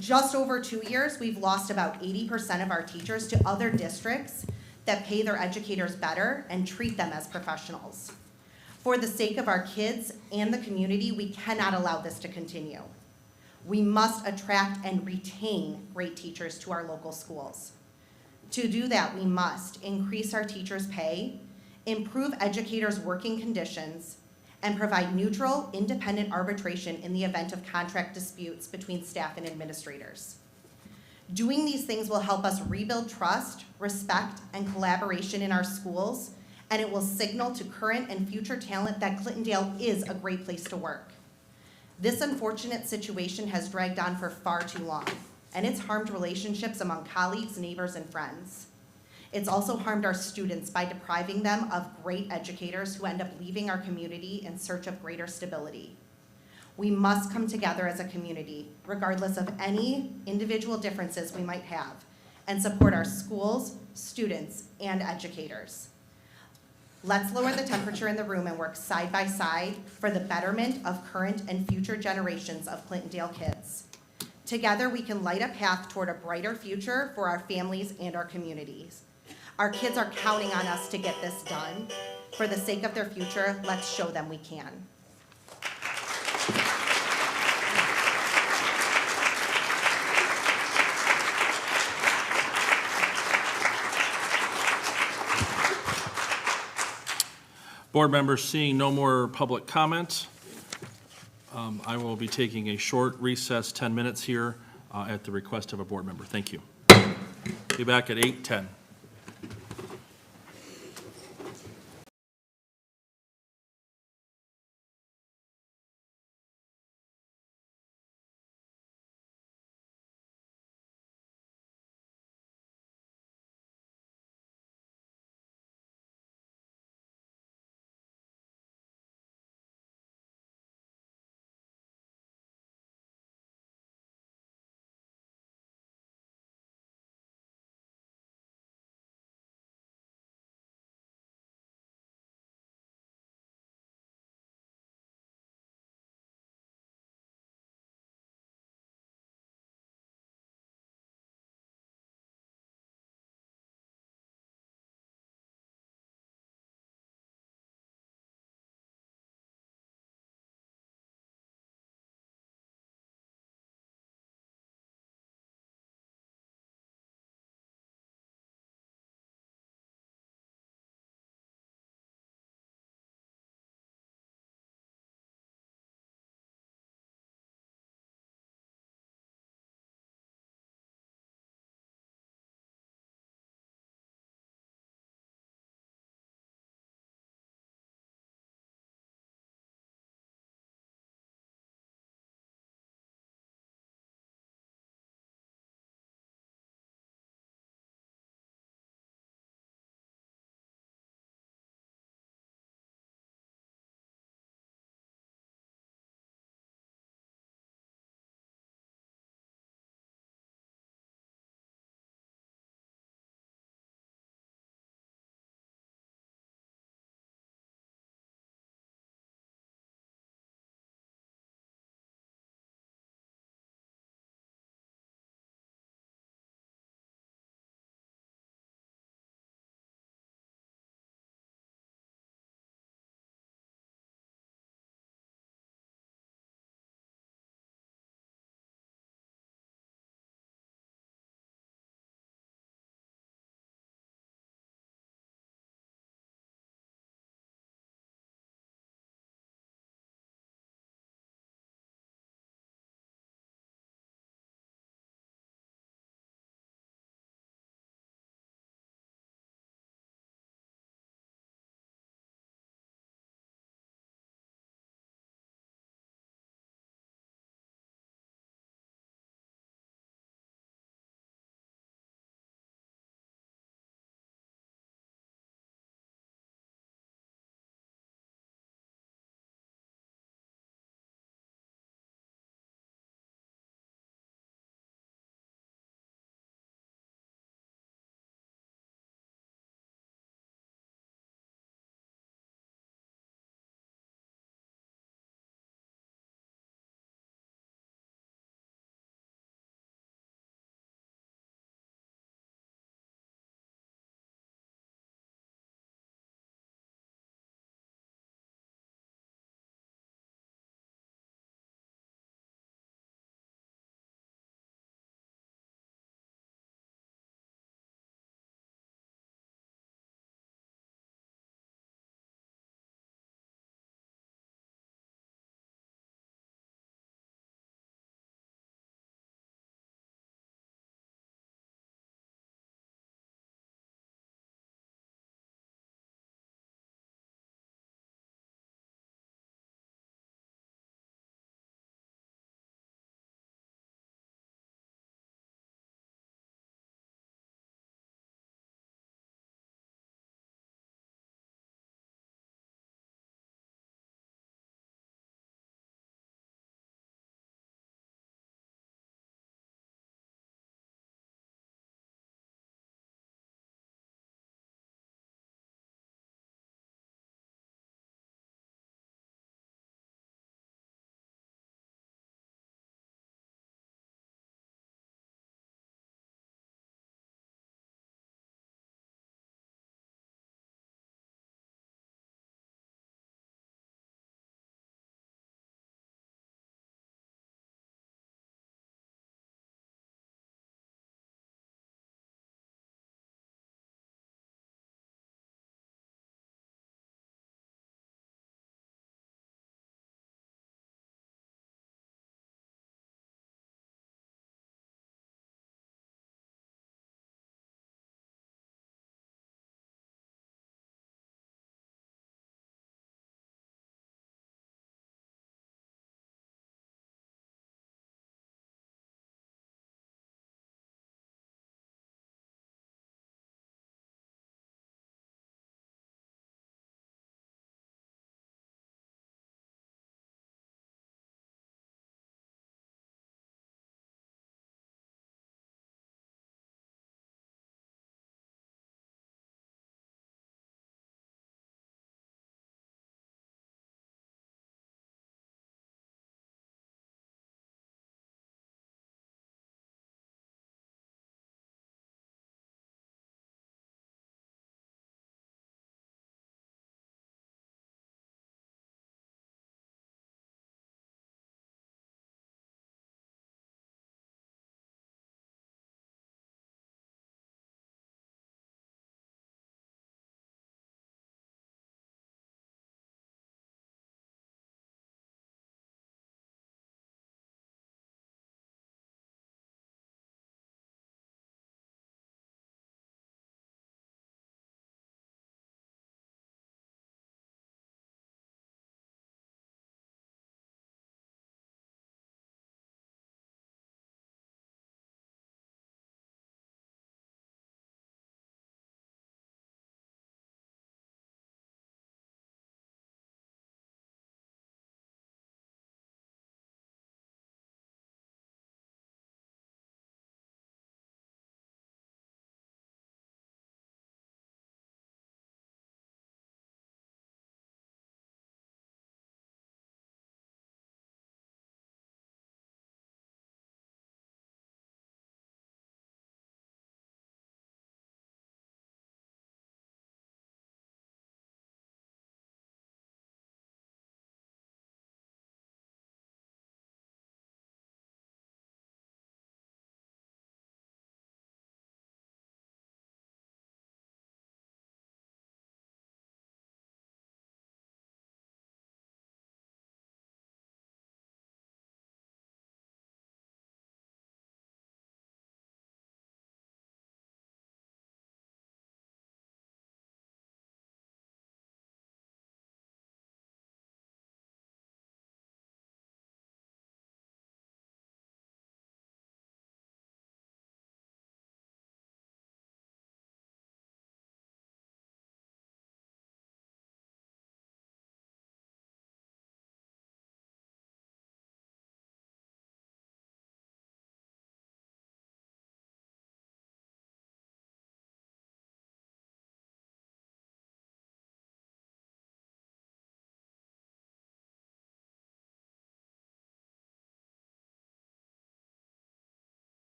just over 2 years, we've lost about 80% of our teachers to other districts that pay their educators better and treat them as professionals. For the sake of our kids and the community, we cannot allow this to continue. We must attract and retain great teachers to our local schools. To do that, we must increase our teachers' pay, improve educators' working conditions, and provide neutral, independent arbitration in the event of contract disputes between staff and administrators. Doing these things will help us rebuild trust, respect, and collaboration in our schools, and it will signal to current and future talent that Clintondale is a great place to work. This unfortunate situation has dragged on for far too long, and it's harmed relationships among colleagues, neighbors, and friends. It's also harmed our students by depriving them of great educators who end up leaving our community in search of greater stability. We must come together as a community, regardless of any individual differences we might have, and support our schools, students, and educators. Let's lower the temperature in the room and work side by side for the betterment of current and future generations of Clintondale kids. Together, we can light a path toward a brighter future for our families and our communities. Our kids are counting on us to get this done. For the sake of their future, let's show them we can. Board members, seeing no more public comments, I will be taking a short recess, 10 minutes here at the request of a board member. Thank you. Be back at 8:10.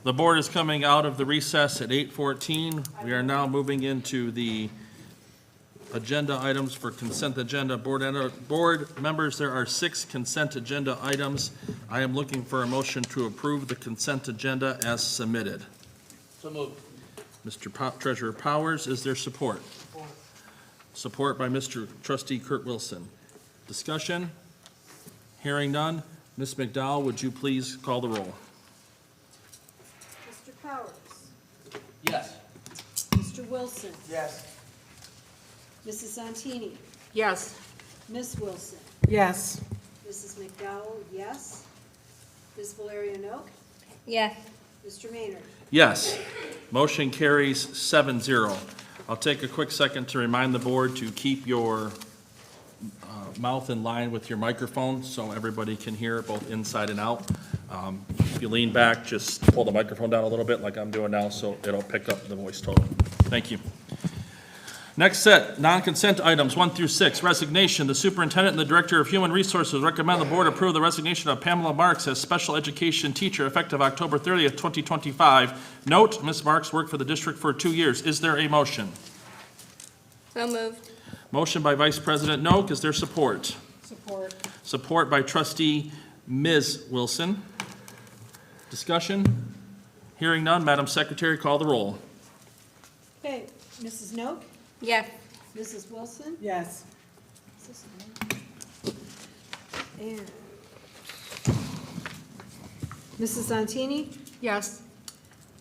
The board is coming out of the recess at 8:14. We are now moving into the agenda items for consent agenda. Board members, there are 6 consent agenda items. I am looking for a motion to approve the consent agenda as submitted. So moved. Mr. Treasurer Powers, is there support? Support by Mr. Trustee Kurt Wilson. Discussion? Hearing none. Ms. McDowell, would you please call the roll? Mr. Powers? Yes. Mr. Wilson? Yes. Mrs. Santini? Yes. Ms. Wilson? Yes. Mrs. McDowell, yes. Ms. Valeria Noak? Yes. Mr. Maynard? Yes. Motion carries 7-0. I'll take a quick second to remind the board to keep your mouth in line with your microphone so everybody can hear it both inside and out. If you lean back, just pull the microphone down a little bit like I'm doing now so it'll pick up the voice total. Thank you. Next set, non-consent items 1 through 6. Resignation. The superintendent and the director of human resources recommend the board approve the resignation of Pamela Marks as special education teacher effective October 30th, 2025. Note, Ms. Marks worked for the district for 2 years. Is there a motion? So moved. Motion by Vice President Noak. Is there support? Support. Support by trustee Ms. Wilson. Discussion? Hearing none. Madam Secretary, call the roll. Okay, Mrs. Noak? Yes. Mrs. Wilson? Yes. And Mrs. Santini? Yes.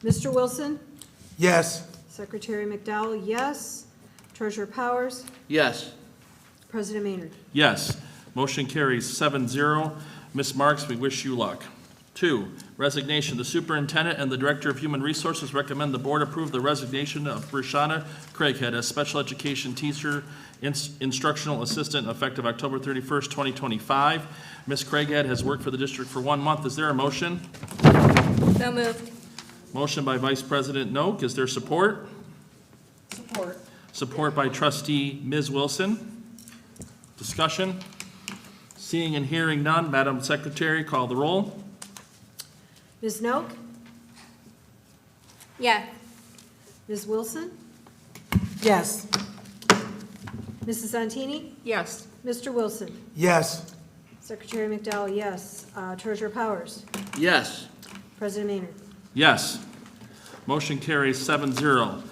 Mr. Wilson? Yes. Secretary McDowell, yes. Treasurer Powers? Yes. President Maynard? Yes. Motion carries 7-0. Ms. Marks, we wish you luck. 2, resignation. The superintendent and the director of human resources recommend the board approve the resignation of Brianna Craighead as special education teacher, instructional assistant, effective October 31st, 2025. Ms. Craighead has worked for the district for 1 month. Is there a motion? So moved. Motion by Vice President Noak. Is there support? Support. Support by trustee Ms. Wilson. Discussion? Seeing and hearing none, Madam Secretary, call the roll. Ms. Noak? Yes. Ms. Wilson? Yes. Mrs. Santini? Yes. Mr. Wilson? Yes. Secretary McDowell, yes. Treasurer Powers? Yes. President Maynard? Yes. Motion carries 7-0.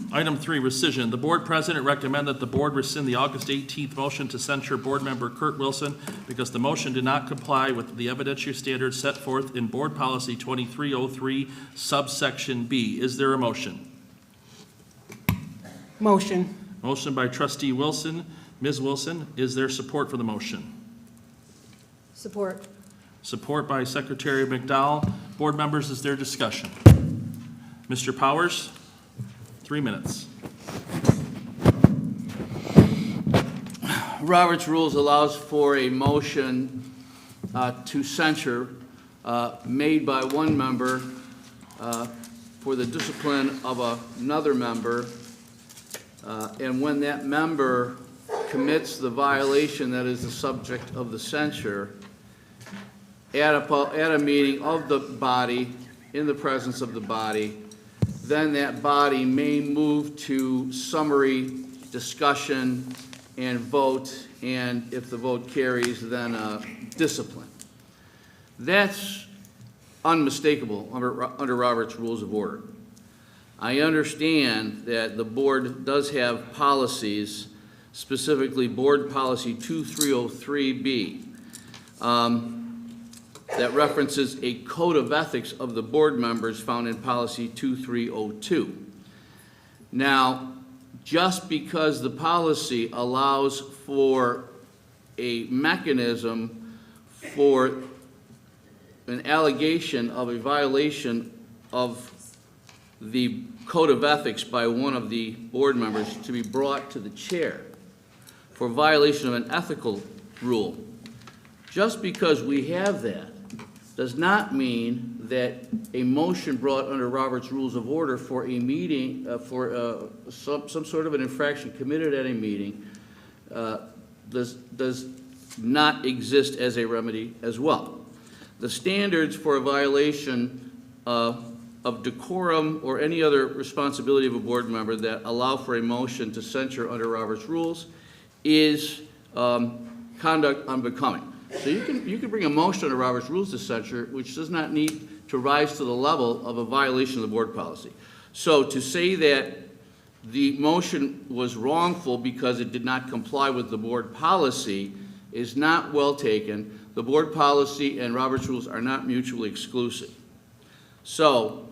Item 3, rescission. The board president recommend that the board rescind the August 18th motion to censure board member Kurt Wilson because the motion did not comply with the evidentiary standards set forth in Board Policy 2303, subsection B. Is there a motion? Motion. Motion by trustee Wilson. Ms. Wilson, is there support for the motion? Support. Support by Secretary McDowell. Board members, is there discussion? Mr. Powers? 3 minutes. Robert's Rules allows for a motion to censure made by one member for the discipline of another member, and when that member commits the violation that is the subject of the censure at a meeting of the body, in the presence of the body, then that body may move to summary discussion and vote, and if the vote carries, then discipline. That's unmistakable under Robert's Rules of Order. I understand that the board does have policies, specifically Board Policy 2303B, that references a code of ethics of the board members found in Policy 2302. Now, just because the policy allows for a mechanism for an allegation of a violation of the code of ethics by one of the board members to be brought to the chair for violation of an ethical rule, just because we have that does not mean that a motion brought under Robert's Rules of Order for a meeting, for some sort of an infraction committed at a meeting, does not exist as a remedy as well. The standards for a violation of decorum or any other responsibility of a board member that allow for a motion to censure under Robert's rules is conduct unbecoming. So you can bring a motion under Robert's rules to censure, which does not need to rise to the level of a violation of the board policy. So to say that the motion was wrongful because it did not comply with the board policy is not well taken. The board policy and Robert's rules are not mutually exclusive. So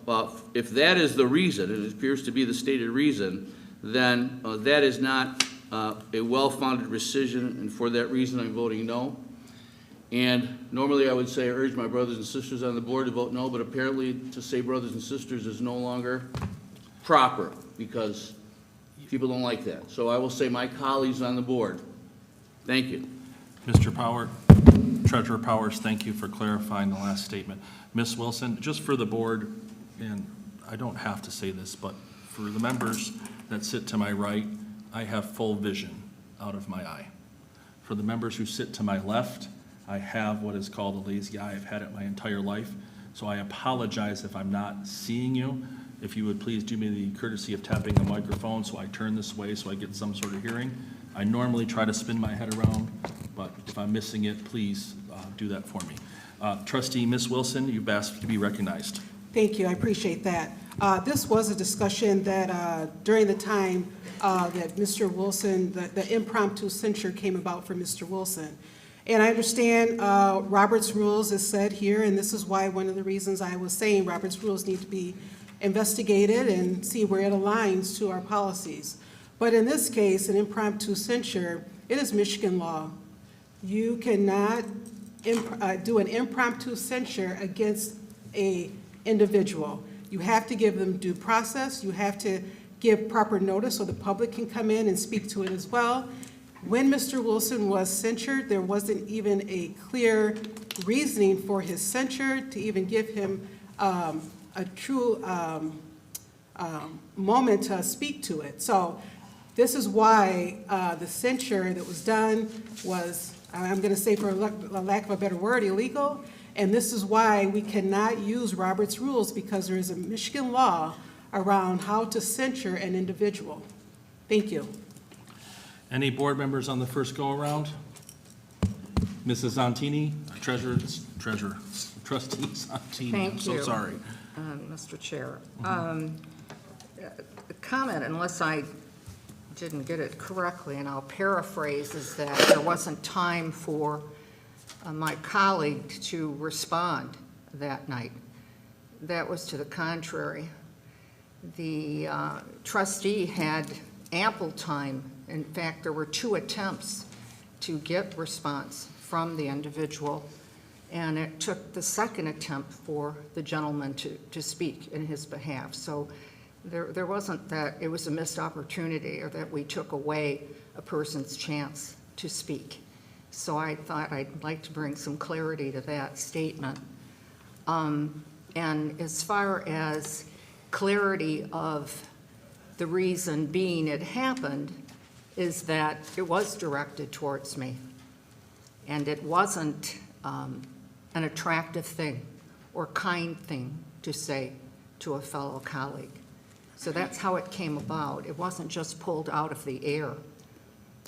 if that is the reason, and it appears to be the stated reason, then that is not a well-founded rescission, and for that reason I'm voting no. And normally I would say I urge my brothers and sisters on the board to vote no, but apparently to say brothers and sisters is no longer proper because people don't like that. So I will say my colleagues on the board. Thank you. Mr. Power, Treasurer Powers, thank you for clarifying the last statement. Ms. Wilson, just for the board, and I don't have to say this, but for the members that sit to my right, I have full vision out of my eye. For the members who sit to my left, I have what is called a lazy eye. I've had it my entire life. So I apologize if I'm not seeing you. If you would please do me the courtesy of tapping the microphone so I turn this way so I get some sort of hearing. I normally try to spin my head around, but if I'm missing it, please do that for me. Trustee Ms. Wilson, you've asked to be recognized. Thank you, I appreciate that. This was a discussion that during the time that Mr. Wilson, the impromptu censure came about for Mr. Wilson. And I understand Robert's rules is said here, and this is why one of the reasons I was saying Robert's rules need to be investigated and see where it aligns to our policies. But in this case, an impromptu censure, it is Michigan law. You cannot do an impromptu censure against an individual. You have to give them due process. You have to give proper notice so the public can come in and speak to it as well. When Mr. Wilson was censured, there wasn't even a clear reasoning for his censure to even give him a true moment to speak to it. So this is why the censure that was done was, I'm going to say for lack of a better word, illegal. And this is why we cannot use Robert's rules, because there is a Michigan law around how to censure an individual. Thank you. Any board members on the first go-around? Mrs. Zontini, Trustee Zontini, Thank I'm so you. sorry. Mr. Chair. The comment, unless I didn't get it correctly, and I'll paraphrase, is that there wasn't time for my colleague to respond that night. That was to the contrary. The trustee had ample time. In fact, there were 2 attempts to get response from the individual, and it took the second attempt for the gentleman to speak in his behalf. So there wasn't that it was a missed opportunity or that we took away a person's chance to speak. So I thought I'd like to bring some clarity to that statement. And as far as clarity of the reason being it happened, is that it was directed towards me, and it wasn't an attractive thing or kind thing to say to a fellow colleague. So that's how it came about. It wasn't just pulled out of the air.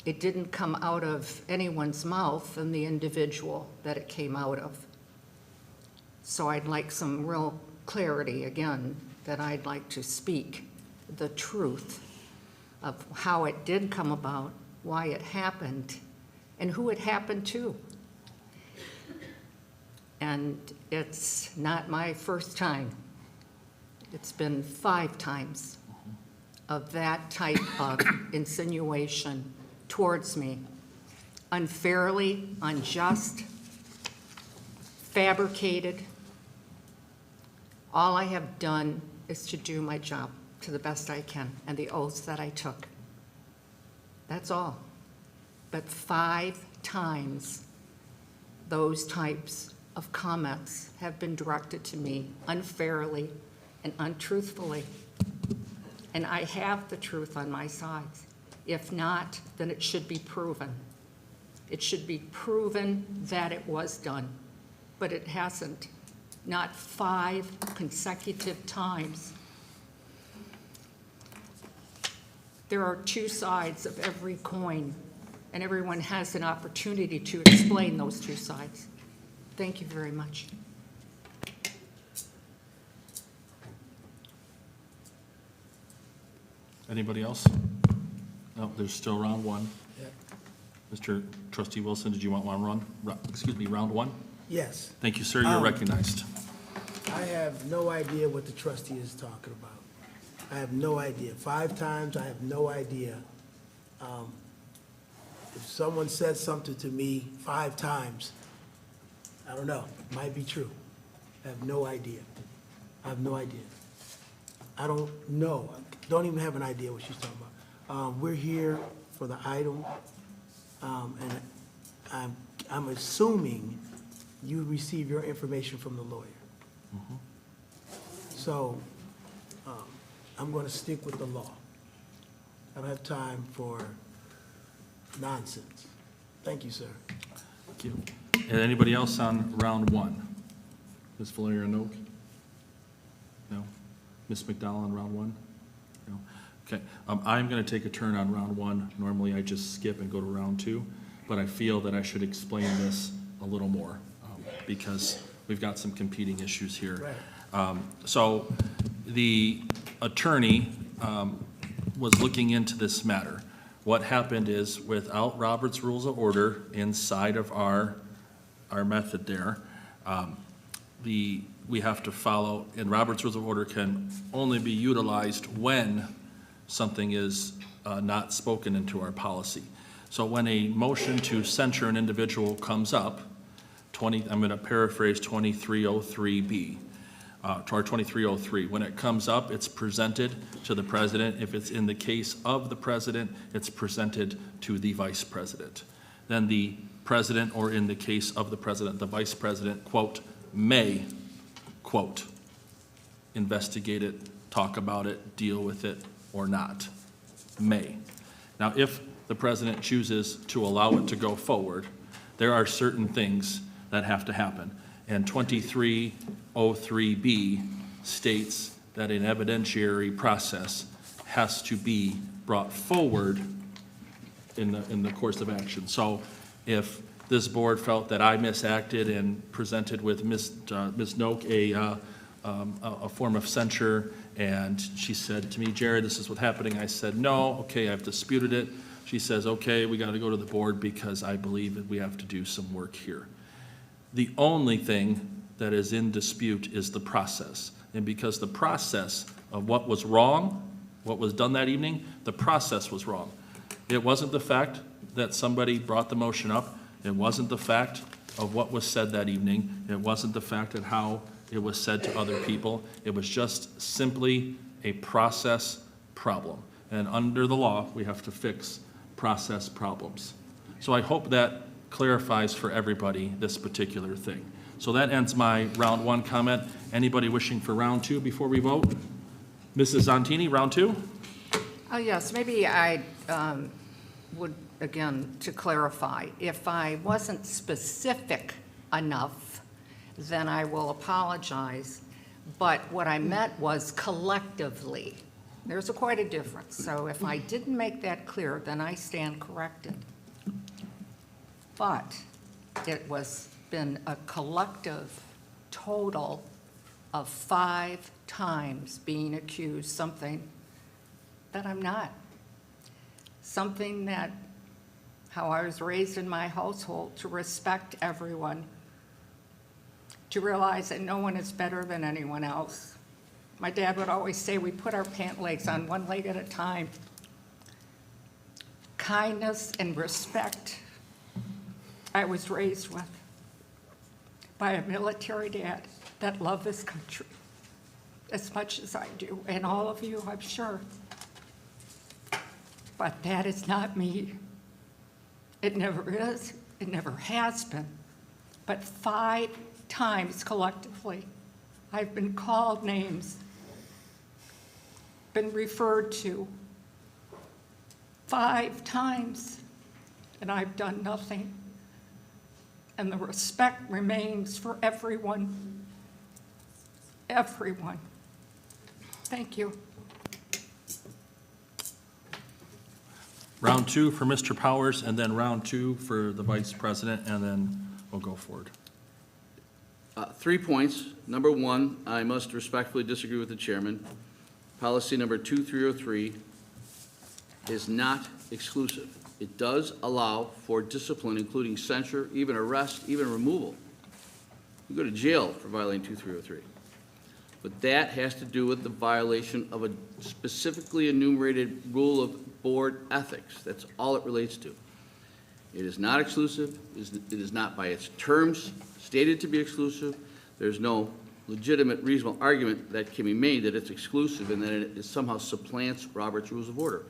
It didn't come out of anyone's mouth and the individual that it came out of. So I'd like some real clarity, again, that I'd like to speak the truth of how it did come about, why it happened, and who it happened to. And it's not my first time. It's been 5 times of that type of insinuation towards me. Unfairly, unjust, fabricated. All I have done is to do my job to the best I can, and the oaths that I took. That's all. But 5 times those types of comments have been directed to me unfairly and untruthfully. And I have the truth on my side. If not, then it should be proven. It should be proven that it was done. but it hasn't, not 5 consecutive times. There are 2 sides of every coin, and everyone has an opportunity to explain those 2 sides. Thank you very much. Anybody else? No, there's still round one. Mr. Trustee Wilson, did you want round one? Yes. Thank you, sir. You're recognized. I have no idea what the trustee is talking about. I have no idea. 5 times, I have no idea. If someone said something to me 5 times, I don't know, it might be true. I have no idea. I have no idea. I don't know. Don't even have an idea what she's talking about. We're here for the item, and I'm assuming you receive your information from the lawyer. So, I'm gonna stick with the law. I don't have time for nonsense. Thank you, sir. Thank you. And anybody else on round one? Ms. Valeria Noak? No? Ms. McDowell on round one? No? Okay, I'm gonna take a turn on round one. Normally I just skip and go to round two, but I feel that I should explain this a little more, because we've got some competing issues here. Right. So the attorney was looking into this matter. What happened is, without Robert's Rules of Order inside of our method there, we have to follow, and Robert's Rules of Order can only be utilized when something is not spoken into our policy. So when a motion to censure an individual comes up, I'm going to paraphrase 2303B, or 2303. When it comes up, it's presented to the president. If it's in the case of the president, it's presented to the vice president. Then the president, or in the case of the president, the vice president, quote, may, quote, investigate it, talk about it, deal with it, or not. May. Now, if the president chooses to allow it to go forward, there are certain things that have to happen. And 2303B states that an evidentiary process has to be brought forward in the course of action. So if this board felt that I misacted and presented with Ms. Noak a form of censure, and she said to me, Jared, this is what's happening. I said, no, okay, I've disputed it. She says, okay, we got to go to the board because I believe that we have to do some work here. The only thing that is in dispute is the process. And because the process of what was wrong, what was done that evening, the process was wrong. It wasn't the fact that somebody brought the motion up. It wasn't the fact of what was said that evening. It wasn't the fact of how it was said to other people. It was just simply a process problem. And under the law, we have to fix process problems. So I hope that clarifies for everybody this particular thing. So that ends my round one comment. Anybody wishing for round two before we vote? Mrs. Zontini, round two? Oh, yes, maybe I would, again, to clarify, if I wasn't specific enough, then I will apologize. But what I meant was collectively. There's quite a difference. So if I didn't make that clear, then I stand corrected. But it was been a collective total of 5 times being accused something that I'm not. Something that, how I was raised in my household, to respect everyone, to realize that no one is better than anyone else. My dad would always say we put our pant legs on one leg at a time. Kindness and respect I was raised with by a military dad that loved this country as much as I do, and all of you, I'm sure. But that is not me. It never is. It never has been. But 5 times collectively, I've been called names, been referred to 5 times, and I've done nothing. and the respect remains for everyone. Everyone. Thank you. Round two for Mr. Powers, and then round two for the vice president, and then we'll go forward. 3 points. Number one, I must respectfully disagree with the chairman. Policy number 2303 is not exclusive. It does allow for discipline, including censure, even arrest, even removal. You go to jail for violating 2303. But that has to do with the violation of a specifically enumerated rule of board ethics. That's all it relates to. It is not exclusive. It is not by its terms stated to be exclusive. There's no legitimate, reasonable argument that can be made that it's exclusive and that it somehow supplants Robert's Rules of Order.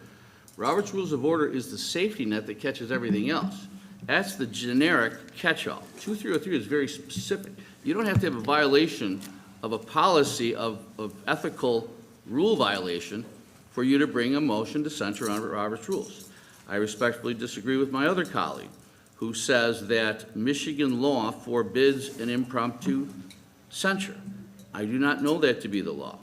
Robert's Rules of Order is the safety net that catches everything else. That's the generic catch-all. 2303 is very specific. You don't have to have a violation of a policy of ethical rule violation for you to bring a motion to censure under Robert's Rules. I respectfully disagree with my other colleague who says that Michigan law forbids an impromptu censure. I do not know that to be the law.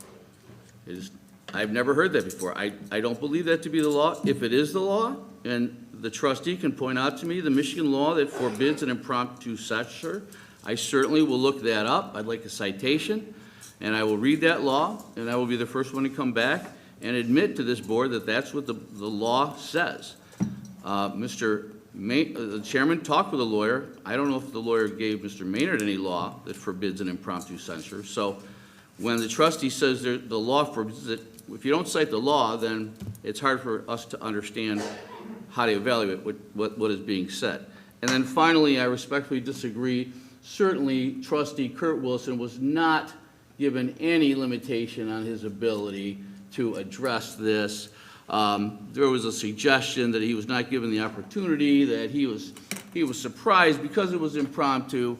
I've never heard that before. I don't believe that to be the law. If it is the law, and the trustee can point out to me the Michigan law that forbids an impromptu censure, I certainly will look that up. I'd like a citation, and I will read that law, and I will be the first one to come back and admit to this board that that's what the law says. The chairman talked with a lawyer. I don't know if the lawyer gave Mr. Maynard any law that forbids an impromptu censure. So when the trustee says the law forbids it, if you don't cite the law, then it's hard for us to understand how to evaluate what is being said. And then finally, I respectfully disagree. Certainly, Trustee Kurt Wilson was not given any limitation on his ability to address this. There was a suggestion that he was not given the opportunity, that he was surprised because it was impromptu.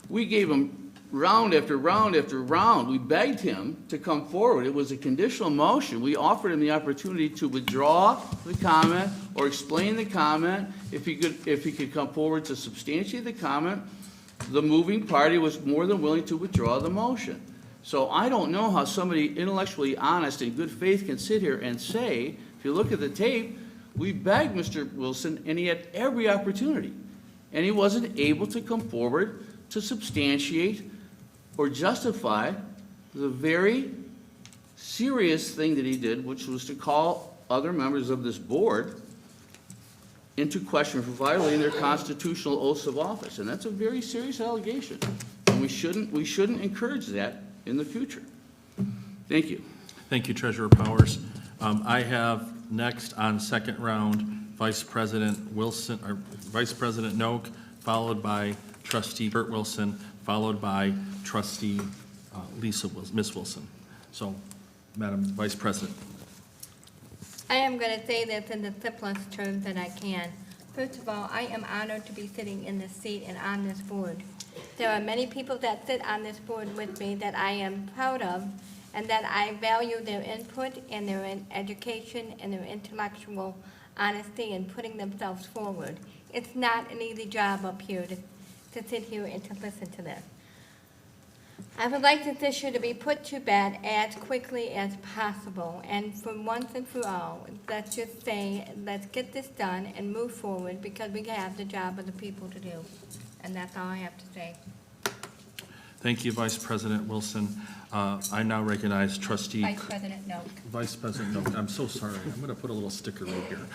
We gave him round after round after round. We begged him to come forward. It was a conditional motion. We offered him the opportunity to withdraw the comment or explain the comment. If he could come forward to substantiate the comment, the moving party was more than willing to withdraw the motion. So I don't know how somebody intellectually honest and good faith can sit here and say, if you look at the tape, we begged Mr. Wilson and he had every opportunity. And he wasn't able to come forward to substantiate or justify the very serious thing that he did, which was to call other members of this board into question for violating their constitutional oaths of office. And that's a very serious allegation. And we shouldn't encourage that in the future. Thank you. Thank you, Treasurer Powers. I have next on second round Vice President Wilson, or Vice President Noak, followed by Trustee Kurt Wilson, followed by Trustee Miss Wilson. So, Madam Vice President. I am going to say this in the simplest terms that I can. First of all, I am honored to be sitting in this seat and on this board. There are many people that sit on this board with me that I am proud of and that I value their input and their education and their intellectual honesty in putting themselves forward. It's not an easy job up here to sit here and to listen to this. I would like this issue to be put to bed as quickly as possible, and for once and for all, let's just say, let's get this done and move forward, because we have the job of the people to do, and that's all I have to say. Thank you, Vice President Wilson. I now recognize Trustee... Vice President Noak. Vice President Noak, I'm so sorry. I'm going to put a little sticker right here.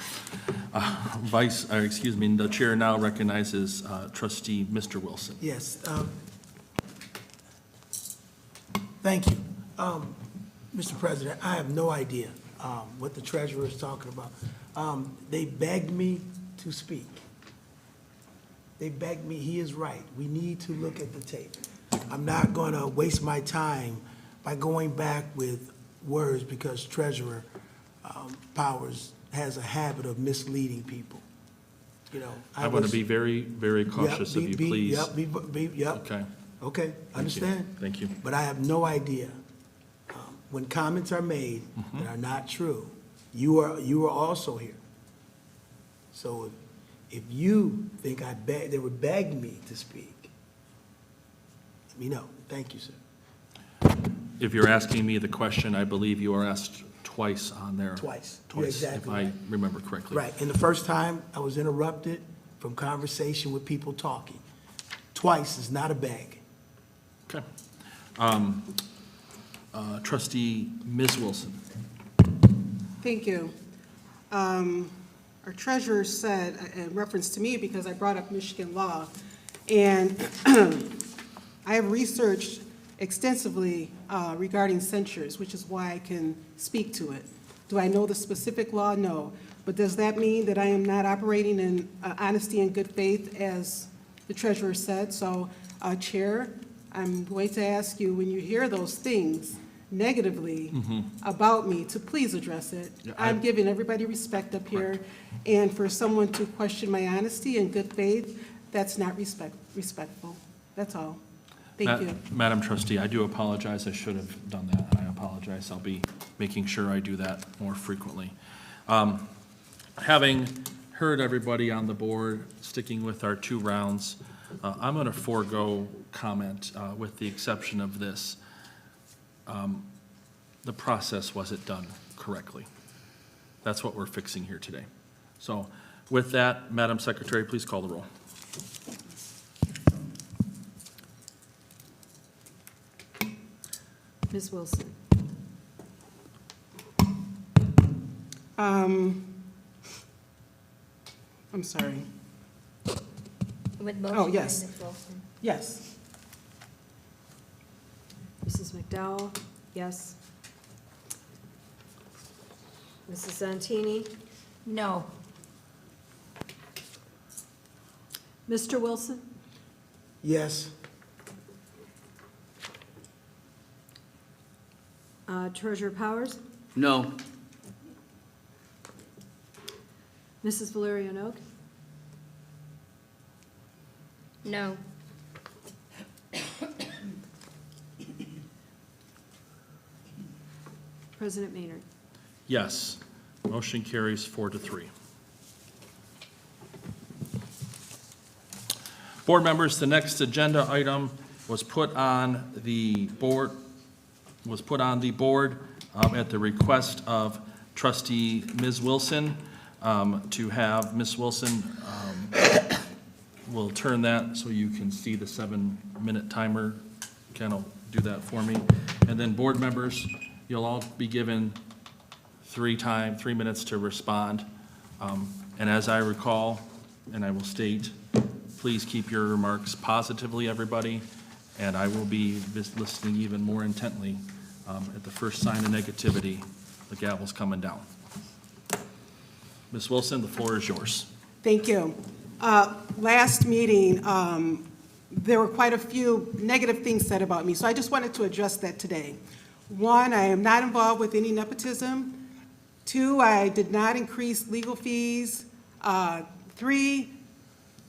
The chair now recognizes Trustee Mr. Wilson. Yes. Thank you. Mr. President, I have no idea what the treasurer is talking about. They begged me to speak. They begged me, he is right. We need to look at the tape. I'm not going to waste my time by going back with words because Treasurer Powers has a habit of misleading people. You know, I want to be very, very cautious of you, please. Okay. Okay, understand? Thank you. But I have no idea. When comments are made that are not true, you are also here. So If you think they would beg me to speak, let me know. Thank you, sir. If you're asking me the question, I believe you are asked twice on there. Twice. You're Twice, if exactly I right. remember correctly. Right, and the first time I was interrupted from conversation with people talking. Twice is not a beg. Okay. Trustee Ms. Wilson. Thank you. Our treasurer said, in reference to me, because I brought up Michigan law, and I have researched extensively regarding censures, which is why I can speak to it. Do I know the specific law? No. But does that mean that I am not operating in honesty and good faith, as the treasurer said? So, Chair, I'm going to ask you, when you hear those things negatively about me, to please address it. Yeah, I'm giving everybody respect up here, and for someone to question my honesty and good faith, that's not respectful. That's all. Thank you. Madam Trustee, I do apologize. I should have done that. I apologize. I'll be making sure I do that more frequently. Having heard everybody on the board, sticking with our 2 rounds, I'm going to forego comment with the exception of this. The process wasn't done correctly. That's what we're fixing here today. So with that, Madam Secretary, please call the roll. Ms. Wilson? I'm sorry. With Oh, motion by yes. Ms. Wilson. Yes. Mrs. McDowell? Yes. Mrs. Santini? No. Mr. Wilson? Yes. Treasurer Powers? No. Mrs. Valerian Oak? No. President Maynard? Yes. Motion carries 4-3. Board members, the next agenda item was put on the board at the request of trustee Ms. Wilson, to have Ms. Wilson, will turn that so you can see the 7-minute timer. Ken will do that for me. And then board members, you'll all be given 3 minutes to respond. And as I recall, and I will state, please keep your remarks positively, everybody, and I will be listening even more intently. At the first sign of negativity, the gavel's coming down. Ms. Wilson, the floor is yours. Thank you. Last meeting, there were quite a few negative things said about me, so I just wanted to address that today. 1, I am not involved with any nepotism. 2, I did not increase legal fees. 3,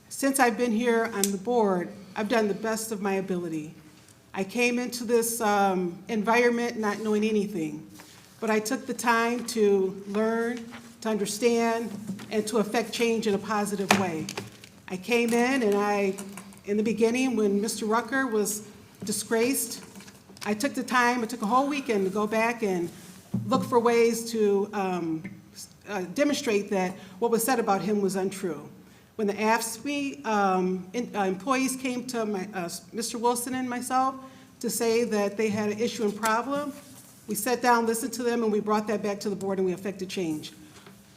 since I've been here on the board, I've done the best of my ability. I came into this environment not knowing anything, but I took the time to learn, to understand, and to affect change in a positive way. I came in and in the beginning, when Mr. Rucker was disgraced, I took the time, I took a whole weekend to go back and look for ways to demonstrate that what was said about him was untrue. When the AFSCME employees came to Mr. Wilson and myself to say that they had an issue and problem, we sat down, listened to them, and we brought that back to the board and we effected change.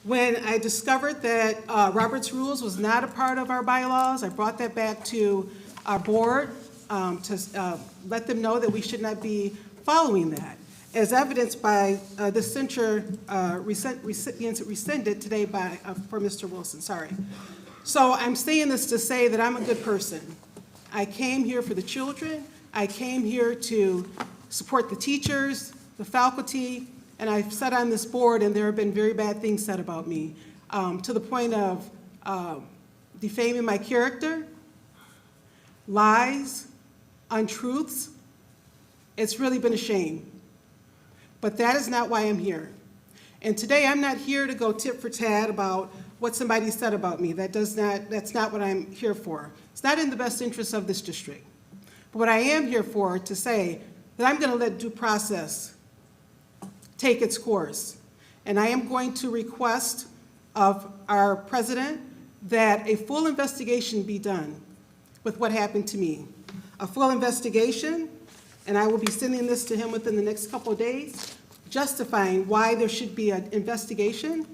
When I discovered that Robert's Rules was not a part of our bylaws, I brought that back to our board to let them know that we should not be following that, as evidenced by the censure recipients rescinded today for Mr. Wilson, sorry. So I'm saying this to say that I'm a good person. I came here for the children. I came here to support the teachers, the faculty, and I've sat on this board and there have been very bad things said about me, to the point of defaming my character, lies, untruths. It's really been a shame. But that is not why I'm here. And today I'm not here to go tit for tat about what somebody said about me. That's not what I'm here for. It's not in the best interest of this district. But what I am here for, to say that I'm going to let due process take its course. And I am going to request of our president that a full investigation be done with what happened to me. A full investigation, and I will be sending this to him within the next couple of days, justifying why there should be an investigation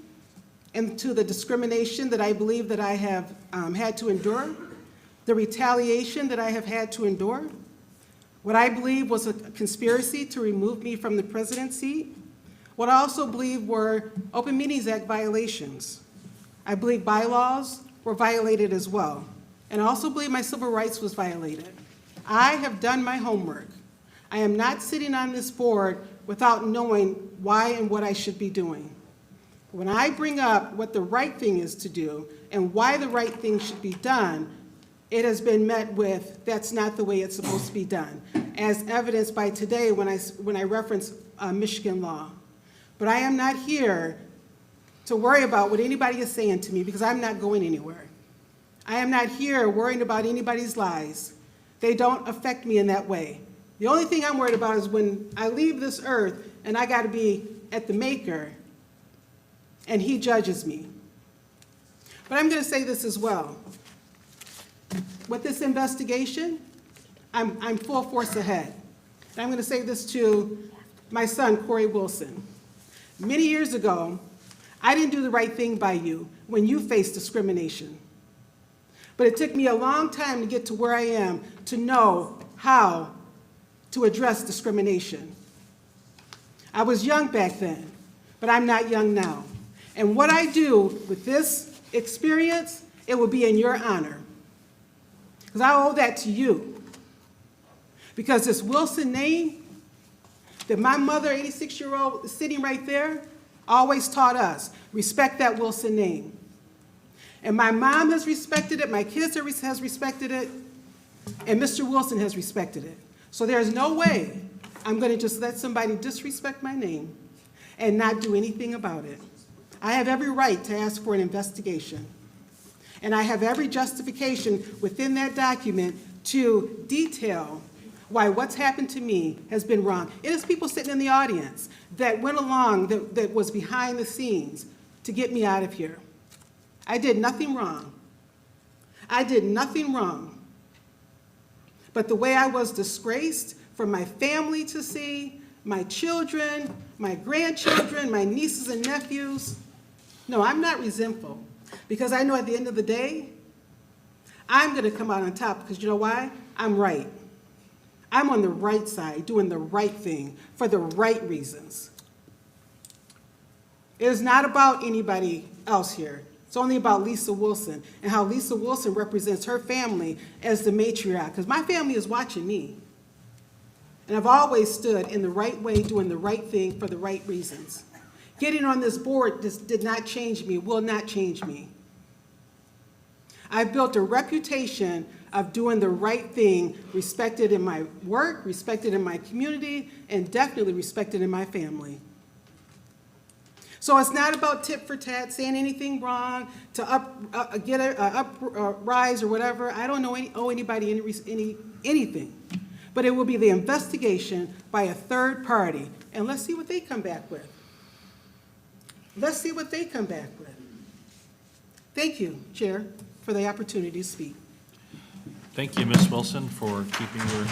into the discrimination that I believe that I have had to endure, the retaliation that I have had to endure, what I believe was a conspiracy to remove me from the presidency, what I also believe were Open Meetings Act violations. I believe bylaws were violated as well. And I also believe my civil rights was violated. I have done my homework. I am not sitting on this board without knowing why and what I should be doing. When I bring up what the right thing is to do and why the right thing should be done, it has been met with, that's not the way it's supposed to be done, as evidenced by today when I reference Michigan law. But I am not here to worry about what anybody is saying to me because I'm not going anywhere. I am not here worrying about anybody's lies. They don't affect me in that way. The only thing I'm worried about is when I leave this earth and I got to be at the Maker and he judges me. But I'm going to say this as well. With this investigation, I'm full force ahead. And I'm going to say this to my son, Corey Wilson. Many years ago, I didn't do the right thing by you when you faced discrimination. But it took me a long time to get to where I am to know how to address discrimination. I was young back then, but I'm not young now. And what I do with this experience, it will be in your honor. Because I owe that to you. Because this Wilson name that my mother, 86-year-old, is sitting right there, always taught us, respect that Wilson name. And my mom has respected it, my kids has respected it, and Mr. Wilson has respected it. So there's no way I'm going to just let somebody disrespect my name and not do anything about it. I have every right to ask for an investigation. And I have every justification within that document to detail why what's happened to me has been wrong. It is people sitting in the audience that went along, that was behind the scenes to get me out of here. I did nothing wrong. I did nothing wrong. But the way I was disgraced for my family to see, my children, my grandchildren, my nieces and nephews, no, I'm not resentful. Because I know at the end of the day, I'm going to come out on top because you know why? I'm right. I'm on the right side, doing the right thing for the right reasons. It is not about anybody else here. It's only about Lisa Wilson and how Lisa Wilson represents her family as the matriarch. Because my family is watching me. And I've always stood in the right way, doing the right thing for the right reasons. Getting on this board did not change me, will not change me. I've built a reputation of doing the right thing, respected in my work, respected in my community, and definitely respected in my family. So it's not about tit for tat, saying anything wrong, to get a uprise or whatever. I don't owe anybody anything. But it will be the investigation by a third party. And let's see what they come back with. Let's see what they come back with. Thank you, Chair, for the opportunity to speak. Thank you, Ms. Wilson, for keeping your...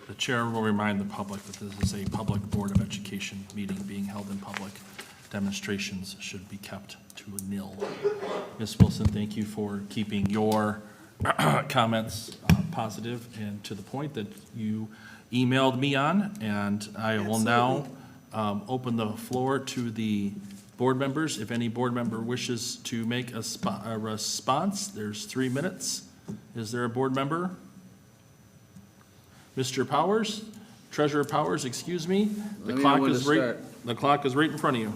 The chair will remind the public that this is a public Board of Education meeting being held in public. Demonstrations should be kept to a nil. Ms. Wilson, thank you for keeping your comments positive and to the point that you emailed me on, and I will now open the floor to the board members. If any board member wishes to make a response, there's 3 minutes. Is there a board member? Mr. Powers, Treasurer Powers, excuse me. The clock is right in front of you.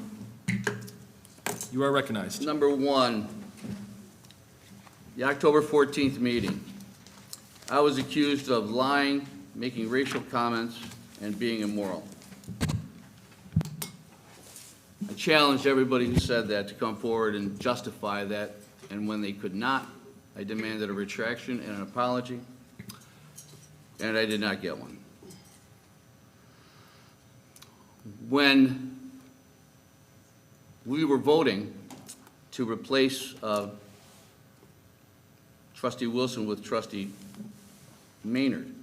You are recognized. Number one, the October 14th meeting. I was accused of lying, making racial comments, and being immoral. I challenged everybody who said that to come forward and justify that, and when they could not, I demanded a retraction and an apology, and I did not get one. When we were voting to replace Trustee Wilson with Trustee Maynard,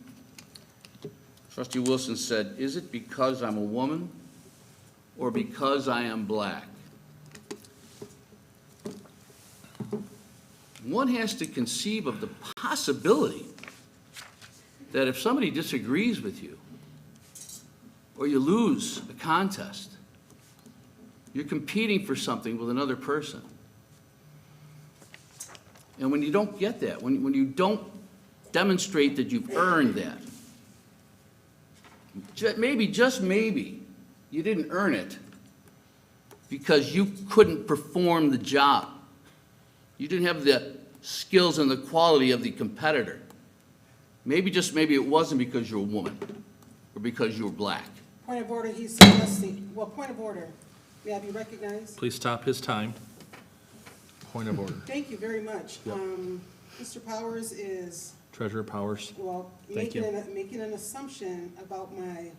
Trustee Wilson said, "Is it because I'm a woman or because I am black?" One has to conceive of the possibility that if somebody disagrees with you or you lose a contest, you're competing for something with another person. And when you don't get that, when you don't demonstrate that you've earned that, maybe, just maybe, you didn't earn it because you couldn't perform the job. You didn't have the skills and the quality of the competitor. Maybe, just maybe, it wasn't because you're a woman or because you were black. Point of order, he's suggesting, well, point of order, may I be recognized? Please stop his time. Point of order. Thank you very much. Yep. Mr. Powers is, Treasurer Powers. well, Thank making you. making an assumption about my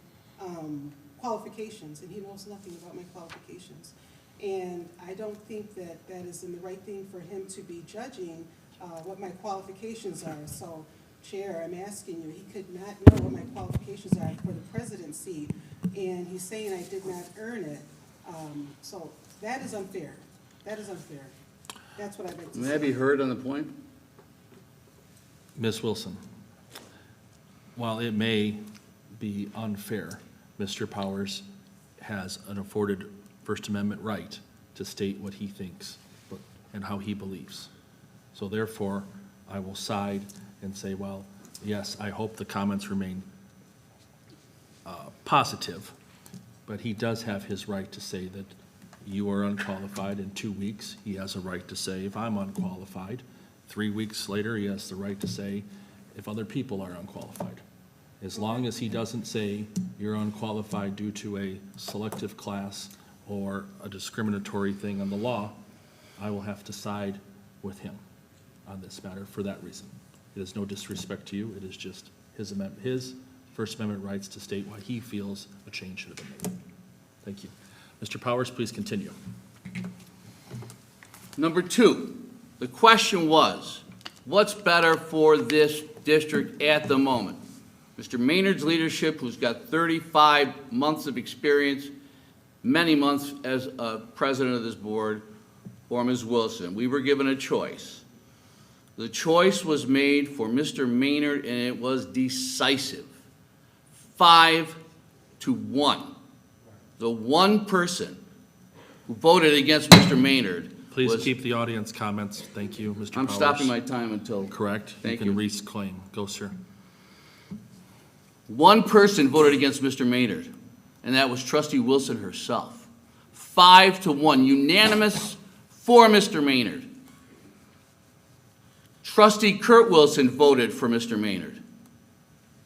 qualifications, and he knows nothing about my qualifications. And I don't think that that is the right thing for him to be judging what my qualifications are. So, Chair, I'm asking you, he could not know what my qualifications are for the presidency, and he's saying I did not earn it. So that is unfair. That is unfair. That's what I'd like to say. May I be heard on the point? Ms. Wilson, while it may be unfair, Mr. Powers has an afforded First Amendment right to state what he thinks and how he believes. So therefore, I will side and say, well, yes, I hope the comments remain positive, but he does have his right to say that you are unqualified. In 2 weeks, he has a right to say, if I'm unqualified. 3 weeks later, he has the right to say, if other people are unqualified. As long as he doesn't say you're unqualified due to a selective class or a discriminatory thing on the law, I will have to side with him on this matter for that reason. It is no disrespect to you. It is just his First Amendment rights to state why he feels a change should have been made. Thank you. Mr. Powers, please continue. Number two, the question was, what's better for this district at the moment? Mr. Maynard's leadership, who's got 35 months of experience, many months as a president of this board, or Ms. Wilson. We were given a choice. The choice was made for Mr. Maynard, and it was decisive. 5-1. The one person who voted against Mr. Maynard Please was... keep the audience comments. Thank you, Mr. Powers. I'm stopping my time until... Correct. Thank You can you. reclaim. Go, sir. One person voted against Mr. Maynard, and that was Trustee Wilson herself. 5-1, unanimous for Mr. Maynard. Trustee Kurt Wilson voted for Mr. Maynard.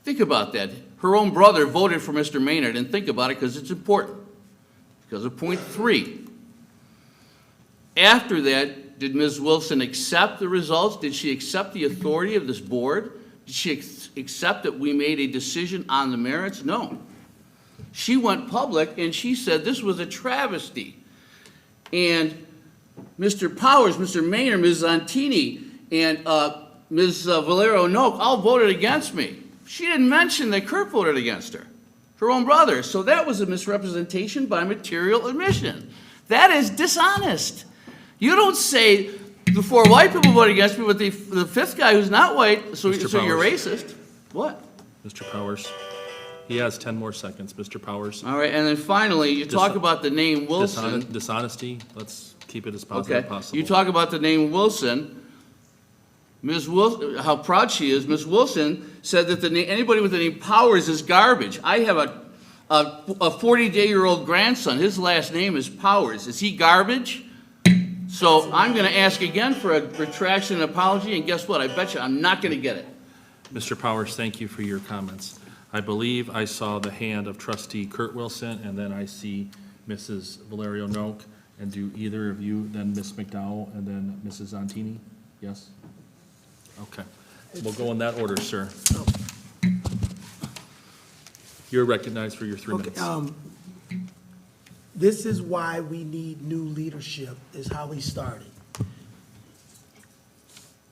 Think about that. Her own brother voted for Mr. Maynard, and think about it because it's important. Because of point 3. After that, did Ms. Wilson accept the results? Did she accept the authority of this board? Did she accept that we made a decision on the merits? No. She went public and she said this was a travesty. And Mr. Powers, Mr. Maynard, Ms. Zantini, and Ms. Valero-Noak all voted against me. She didn't mention that Kurt voted against her own brother. So that was a misrepresentation by material admission. That is dishonest. You don't say the 4 white people voted against me, but the 5th guy who's not white, so you're racist. What? Mr. Powers. He has 10 more seconds. Mr. Powers. All right, and then finally, you talk about the name Wilson. Dishonesty. Let's keep it as positive as possible. You talk about the name Wilson. Ms. Wilson, how proud she is. Ms. Wilson said that anybody with the name Powers is garbage. I have a 40-day-old grandson. His last name is Powers. Is he garbage? So I'm going to ask again for a retraction and apology, and guess what? I bet you I'm not going to get it. Mr. Powers, thank you for your comments. I believe I saw the hand of trustee Kurt Wilson, and then I see Mrs. Valerio Noak. And do either of you, then Ms. McDowell, and then Mrs. Zontini? Yes? Okay. We'll go in that order, sir. You're recognized for your 3 minutes. This is why we need new leadership, is how he started.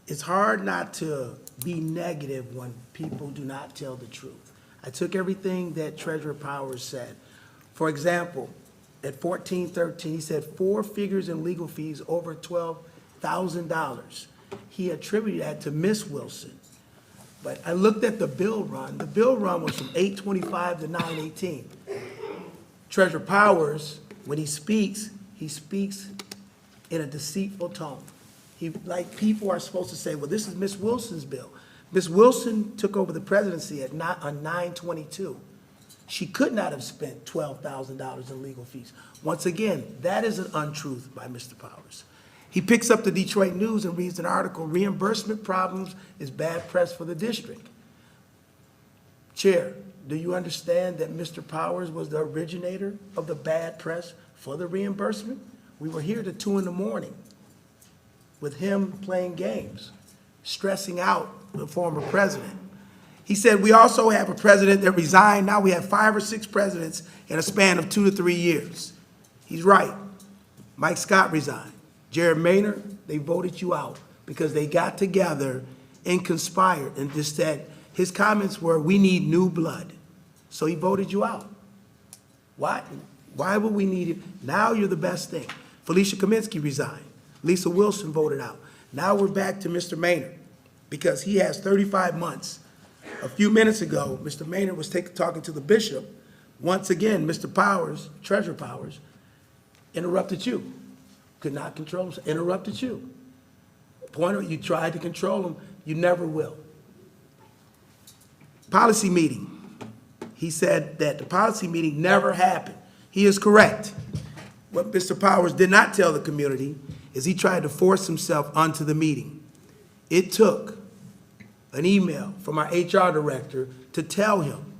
It's hard not to be negative when people do not tell the truth. I took everything that Treasurer Powers said. For example, at 1413, he said 4 figures in legal fees over $12,000. He attributed that to Miss Wilson. But I looked at the bill run. The bill run was from 825 to 918. Treasurer Powers, when he speaks in a deceitful tone. Like people are supposed to say, well, this is Miss Wilson's bill. Miss Wilson took over the presidency on 9/22. She could not have spent $12,000 in legal fees. Once again, that is an untruth by Mr. Powers. He picks up the Detroit News and reads an article, reimbursement problems is bad press for the district. Chair, do you understand that Mr. Powers was the originator of the bad press for the reimbursement? We were here till 2 in the morning with him playing games, stressing out the former president. He said, we also have a president that resigned. Now we have 5 or 6 presidents in a span of 2 to 3 years. He's right. Mike Scott resigned. Jared Maynard, they voted you out because they got together and conspired and just said, his comments were, we need new blood. So he voted you out. Why? Why would we need him? Now you're the best thing. Felicia Kaminsky resigned. Lisa Wilson voted out. Now we're back to Mr. Maynard because he has 35 months. A few minutes ago, Mr. Maynard was talking to the bishop. Once again, Mr. Powers, Treasurer Powers, interrupted you. Could not control him, interrupted you. You tried to control him, you never will. Policy meeting. He said that the policy meeting never happened. He is correct. What Mr. Powers did not tell the community is he tried to force himself onto the meeting. It took an email from our HR director to tell him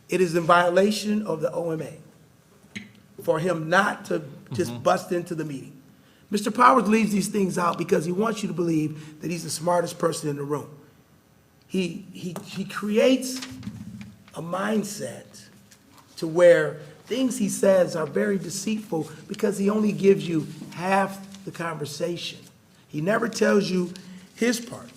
it is in violation of the OMA for him not to just bust into the meeting. Mr. Powers leaves these things out because he wants you to believe that he's the smartest person in the room. He creates a mindset to where things he says are very deceitful because he only gives you half the conversation. He never tells you his part.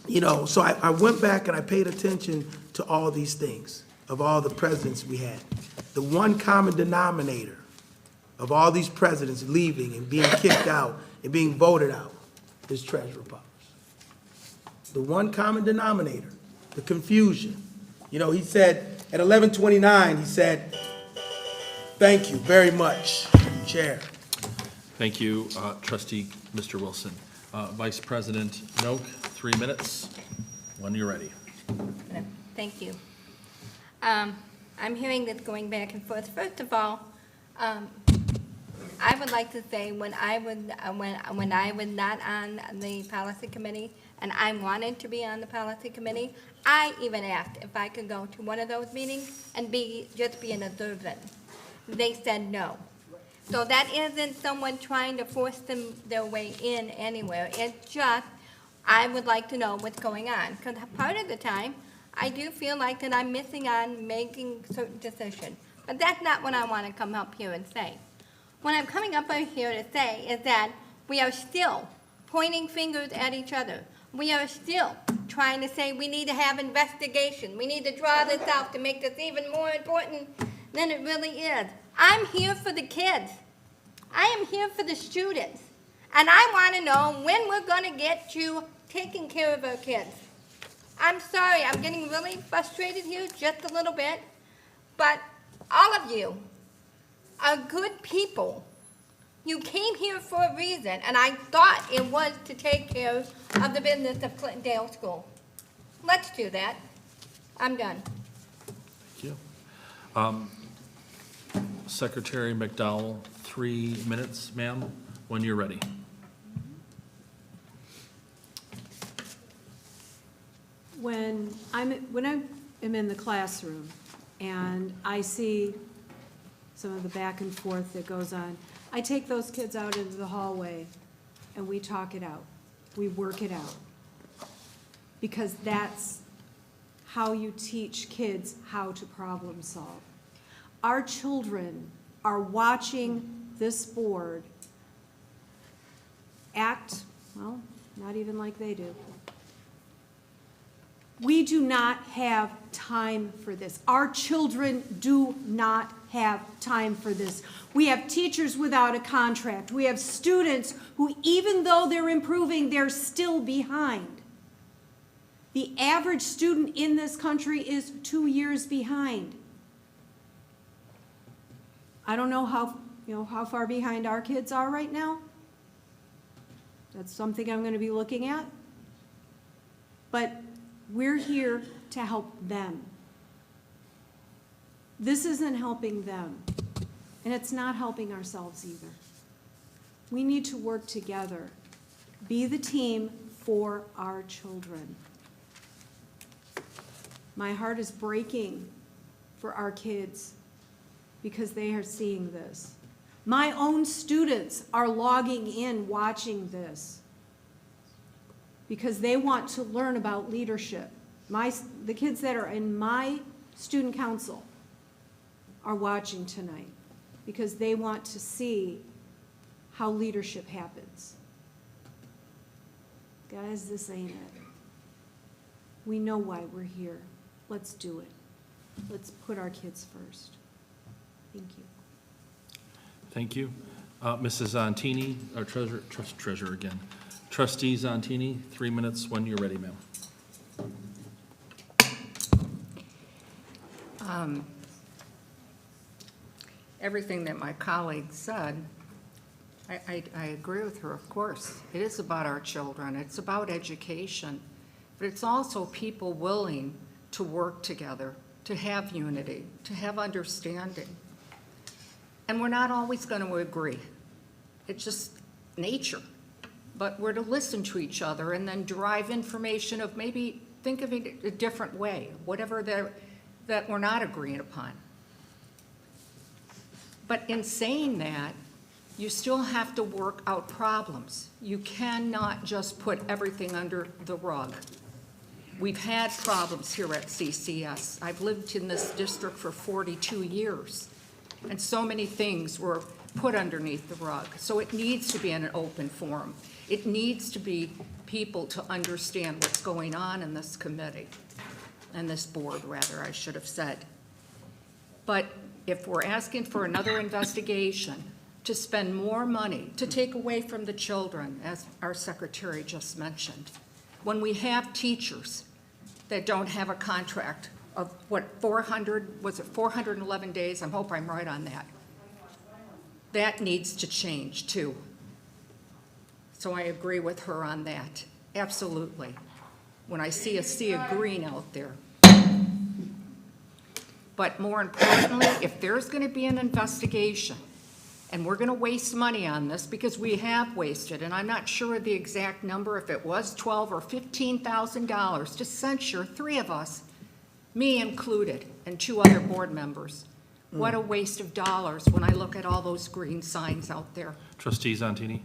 You know, so I went back and I paid attention to all these things, of all the presidents we had. The one common denominator of all these presidents leaving and being kicked out and being voted out is Treasurer Powers. The one common denominator, the confusion. You know, he said at 11:29, he said, thank you very much, Chair. Thank you, trustee Mr. Wilson. Vice President Noak, 3 minutes, when you're ready. Thank you. I'm hearing this going back and forth. First of all, I would like to say when I was not on the policy committee and I wanted to be on the policy committee, I even asked if I could go to one of those meetings and just be an observant. They said no. So that isn't someone trying to force their way in anywhere. It's just, I would like to know what's going on. Because part of the time, I do feel like that I'm missing on making certain decisions. But that's not what I want to come up here and say. What I'm coming up here to say is that we are still pointing fingers at each other. We are still trying to say we need to have investigation. We need to draw this out to make this even more important than it really is. I'm here for the kids. I am here for the students. And I want to know when we're going to get to taking care of our kids. I'm sorry, I'm getting really frustrated here just a little bit, but all of you are good people. You came here for a reason, and I thought it was to take care of the business of Clintondale School. Let's do that. I'm done. Thank you. Secretary McDowell, 3 minutes, ma'am, when you're ready. when I am in the classroom and I see some of the back and forth that goes on, I take those kids out into the hallway and we talk it out. We work it out. Because that's how you teach kids how to problem solve. Our children are watching this board act, well, not even like they do. We do not have time for this. Our children do not have time for this. We have teachers without a contract. We have students who, even though they're improving, they're still behind. The average student in this country is 2 years behind. I don't know how far behind our kids are right now. That's something I'm going to be looking at. But we're here to help them. This isn't helping them, and it's not helping ourselves either. We need to work together, be the team for our children. My heart is breaking for our kids because they are seeing this. My own students are logging in, watching this, because they want to learn about leadership. The kids that are in my student council are watching tonight because they want to see how leadership happens. Guys, this ain't it. We know why we're here. Let's do it. Let's put our kids first. Thank you. Thank you. Mrs. Zontini, our treasurer again. Trustee Zontini, 3 minutes when you're ready, ma'am. Everything that my colleague said, I agree with her, of course. It is about our children. It's about education. But it's also people willing to work together, to have unity, to have understanding. And we're not always going to agree. It's just nature. But we're to listen to each other and then derive information of maybe think of it a different way, whatever that we're not agreeing upon. But in saying that, you still have to work out problems. You cannot just put everything under the rug. We've had problems here at CCS. I've lived in this district for 42 years, and so many things were put underneath the rug. So it needs to be in an open forum. It needs to be people to understand what's going on in this committee, and this board, rather, I should have said. But if we're asking for another investigation, to spend more money, to take away from the children, as our secretary just mentioned, when we have teachers that don't have a contract of, 411 days? I hope I'm right on that. That needs to change, too. So I agree with her on that, absolutely. When I see a sea of green out there. But more importantly, if there's going to be an investigation, and we're going to waste money on this, because we have wasted, and I'm not sure of the exact number, if it was $12,000 or $15,000 to censure 3 of us, me included, and 2 other board members. What a waste of dollars when I look at all those green signs out there. Trustee Zontini,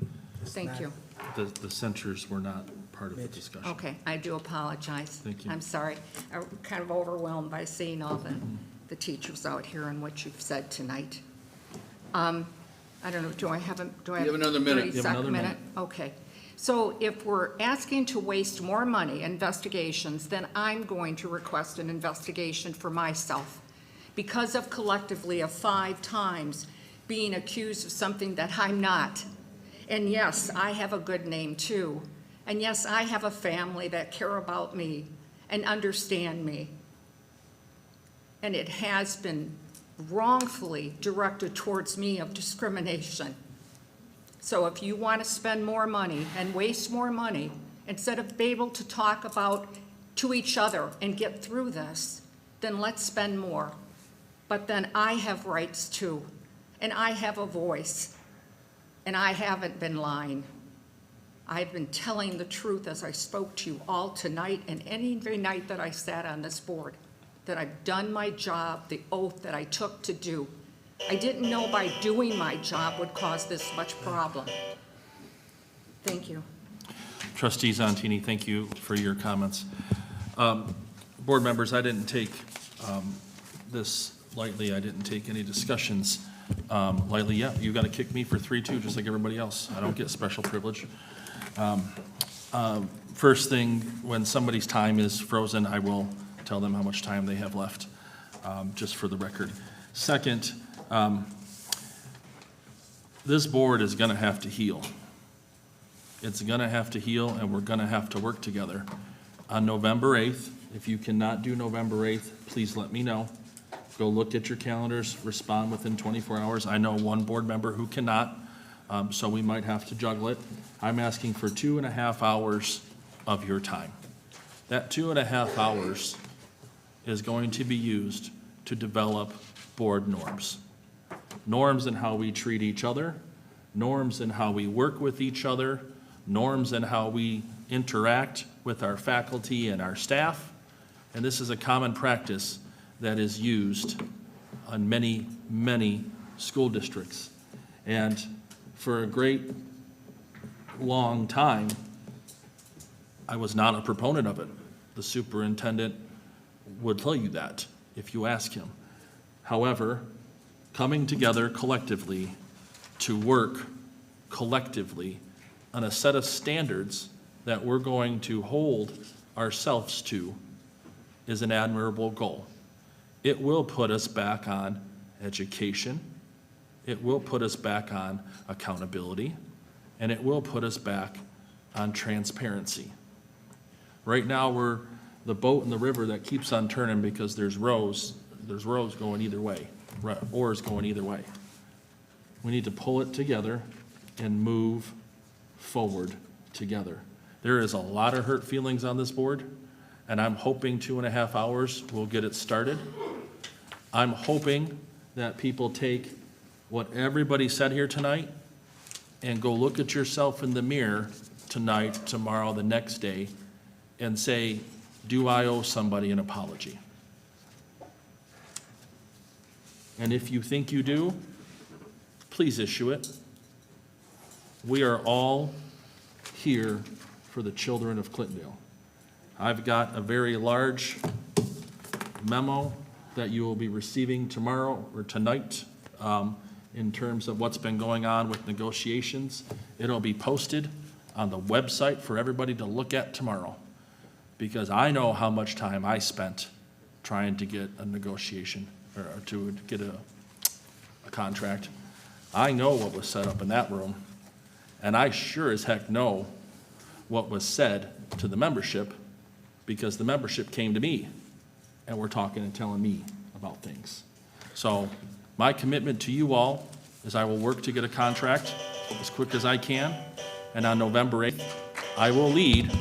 Thank you. the censures were not part of the discussion. Okay, I do apologize. Thank you. I'm sorry. I'm kind of overwhelmed by seeing all the teachers out here and what you've said tonight. I don't know, do I have another minute. You have another minute. Okay. So if we're asking to waste more money, investigations, then I'm going to request an investigation for myself because of collectively of 5 times being accused of something that I'm not. And yes, I have a good name too. And yes, I have a family that care about me and understand me. And it has been wrongfully directed towards me of discrimination. So if you want to spend more money and waste more money, instead of being able to talk about to each other and get through this, then let's spend more. But then I have rights too, and I have a voice, and I haven't been lying. I've been telling the truth as I spoke to you all tonight and any night that I sat on this board, that I've done my job, the oath that I took to do. I didn't know by doing my job would cause this much problem. Thank you. Trustee Zontini, thank you for your comments. Board members, I didn't take this lightly. I didn't take any discussions lightly. Yeah, you got to kick me for 3-2, just like everybody else. I don't get special privilege. First thing, when somebody's time is frozen, I will tell them how much time they have left, just for the record. Second, this board is going to have to heal. It's going to have to heal, and we're going to have to work together. On November 8th, if you cannot do November 8th, please let me know. Go look at your calendars, respond within 24 hours. I know one board member who cannot, so we might have to juggle it. I'm asking for 2.5 hours of your time. That 2.5 hours is going to be used to develop board norms. Norms in how we treat each other, norms in how we work with each other, norms in how we interact with our faculty and our staff. And this is a common practice that is used on many, many school districts. And for a great long time, I was not a proponent of it. The superintendent would tell you that if you ask him. However, coming together collectively to work collectively on a set of standards that we're going to hold ourselves to is an admirable goal. It will put us back on education, it will put us back on accountability, and it will put us back on transparency. Right now, we're the boat in the river that keeps on turning because there's rows going either way, oars going either way. We need to pull it together and move forward together. There is a lot of hurt feelings on this board, and I'm hoping 2.5 hours will get it started. I'm hoping that people take what everybody said here tonight and go look at yourself in the mirror tonight, tomorrow, the next day, and say, do I owe somebody an apology? And if you think you do, please issue it. We are all here for the children of Clintondale. I've got a very large memo that you will be receiving tomorrow or tonight in terms of what's been going on with negotiations. It'll be posted on the website for everybody to look at tomorrow, because I know how much time I spent trying to get a negotiation or to get a contract. I know what was set up in that room, and I sure as heck know what was said to the membership, because the membership came to me and were talking and telling me about things. So my commitment to you all is I will work to get a contract as quick as I can, and on November 8th, I will lead